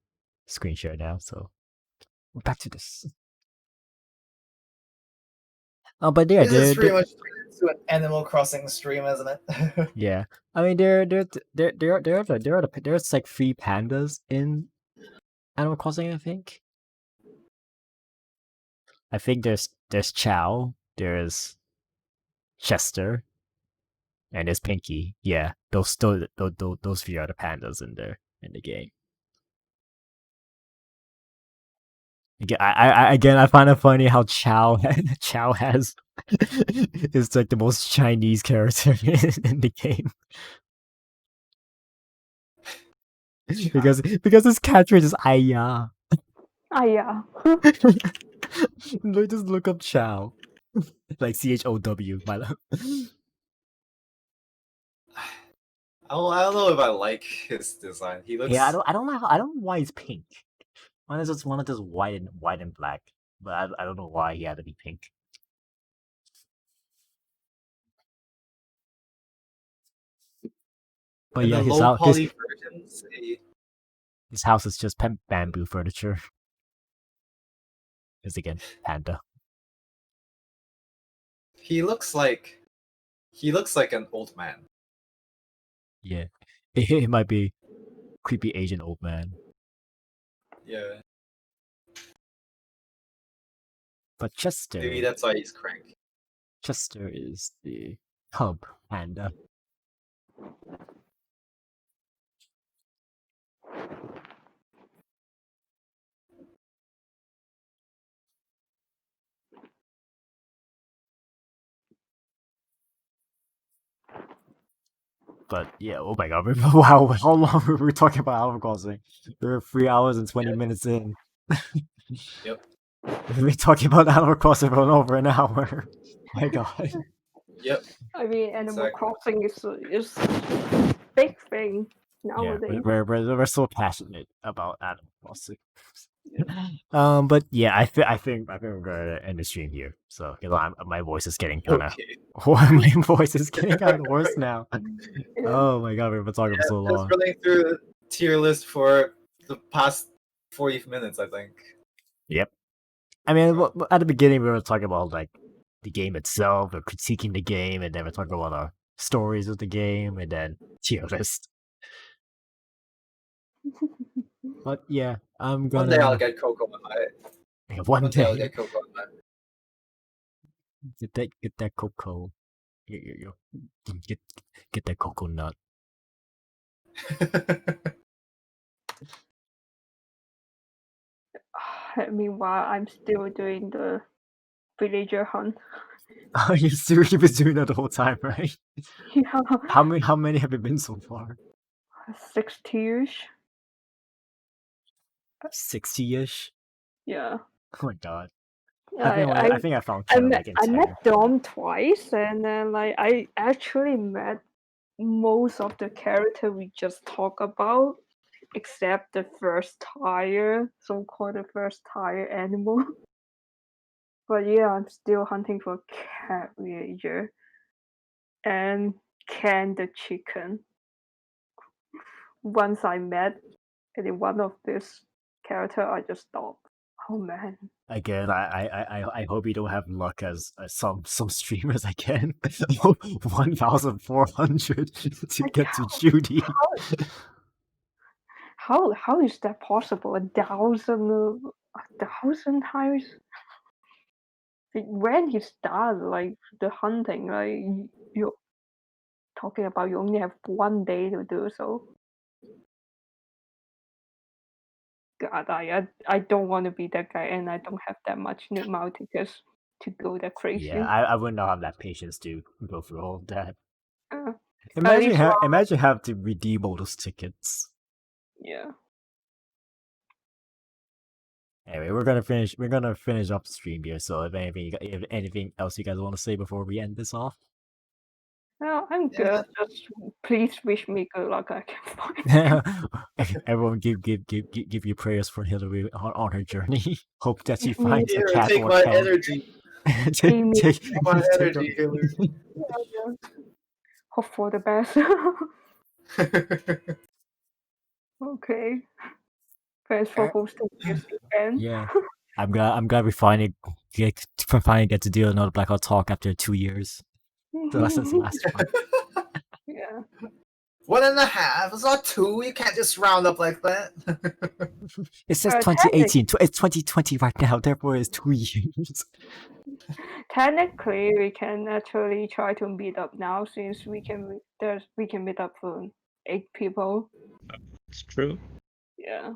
screen share now. So back to this. Oh, but yeah, This is pretty they're much turned into an Animal Crossing stream, isn't it? yeah. I mean, there's like 3 pandas in Animal Crossing. I think there's Chow, there's Chester, and there's Pinky. Yeah, those 3 are the pandas in the game. Again, I find it funny how Chow Chow has is like the most Chinese character in the game because his catchphrase is "Aya." Ah, yeah. Just look up Chow, like CHOW. My love. I don't know if I like his design. He looks. Yeah, I don't know why he's pink. One is just white and black, but I don't know why he had to be pink. But in yeah, the his low house poly versions, his house is just bamboo furniture. Is again panda. he looks like an old man. Yeah, it might be creepy Asian old man. Yeah, But Chester, maybe that's why he's cranky. Chester is the hub panda. But yeah, oh my god, wow, how long were we talking about Animal Crossing? We're 3 hours and 20 minutes in. Yep. We've been talking about Animal Crossing for over an hour. My god. Yep. I mean, Animal Exactly. Crossing is a big thing Yeah, nowadays. we're so passionate about Animal Crossing. But yeah, I think we're gonna end the stream here. So my voice is getting kind of Okay. my voice is getting kind of worse now. Oh my god, we've been talking for so Just long. running through the tier list for the past 40 minutes, I think. Yep. I mean, at the beginning we were talking about like the game itself, or critiquing the game, and then we're talking about our stories of the game, and then tier list. But yeah, I'm One day I'll gonna get Coco on my. one One day I'll day get Coco on my. get that cocoa. Get that coconut. Meanwhile, I'm still doing the villager hunt. Oh, you've been doing that the whole time, right? Yeah, How many have it been so far? 60-ish. 60-ish? Yeah. Oh my god. I I think I found Ken like in I 10. met Dom twice, and then like I actually met most of the character we just talked about, except the first tire, so-called the first tire animal. But yeah, I'm still hunting for cat villager and Ken the chicken. Once I met any one of this character, I just stopped. Oh man. Again, I hope you don't have luck as some streamers again. 1,400 to Like, get to Judy. How is that possible? 1,000 times? when he started like the hunting, like you're talking about you only have 1 day to do so. God, I don't want to be that guy, and I don't have that much Newmount to go that crazy. Yeah, I would not have that patience to go through all of that. Uh, Imagine least imagine have to redeem all those tickets. yeah. Anyway, we're gonna finish up the stream here. So if anything else you guys want to say before we end this off, No, I'm Yeah. good. Just please wish me good luck. I can find. everyone give your prayers for Hilary on her journey. Hope that she Give me- finds a Here, cat take or my pet. energy. Pay me. Take My take energy, Hilary. Yeah. Hope for the best. Okay. Thanks for hosting this event. Yeah, I'm glad we finally get to do another Blackout talk after 2 years. So that's the last one. Yeah. 1.5. It's not 2. You can't just round up like that. It says Uh, 2018. It's 2020 right now. Therefore, it's 2 years. Technically, we can actually try to meet up now since we can meet up for 8 people. It's true. Yeah.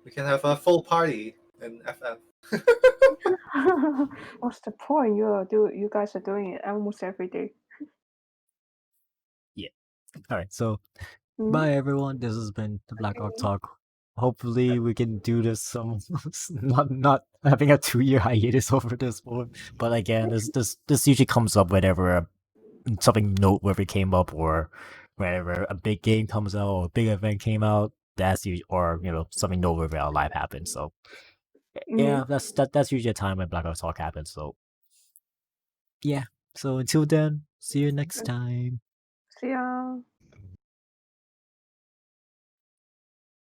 We can have a full party in FF. What's the point? You guys are doing it almost every day. All right, so Mm. bye everyone. This has been the Blackout Talk. Hopefully, we can do this some not having a 2-year hiatus over this one. But again, this usually comes up whenever something noteworthy came up, or whenever a big game comes out or a big event came out. That's usually, or something noteworthy in our life happens. So yeah, that's usually a time when Blackout Talk happens. So yeah. So until then, see you next time. See ya.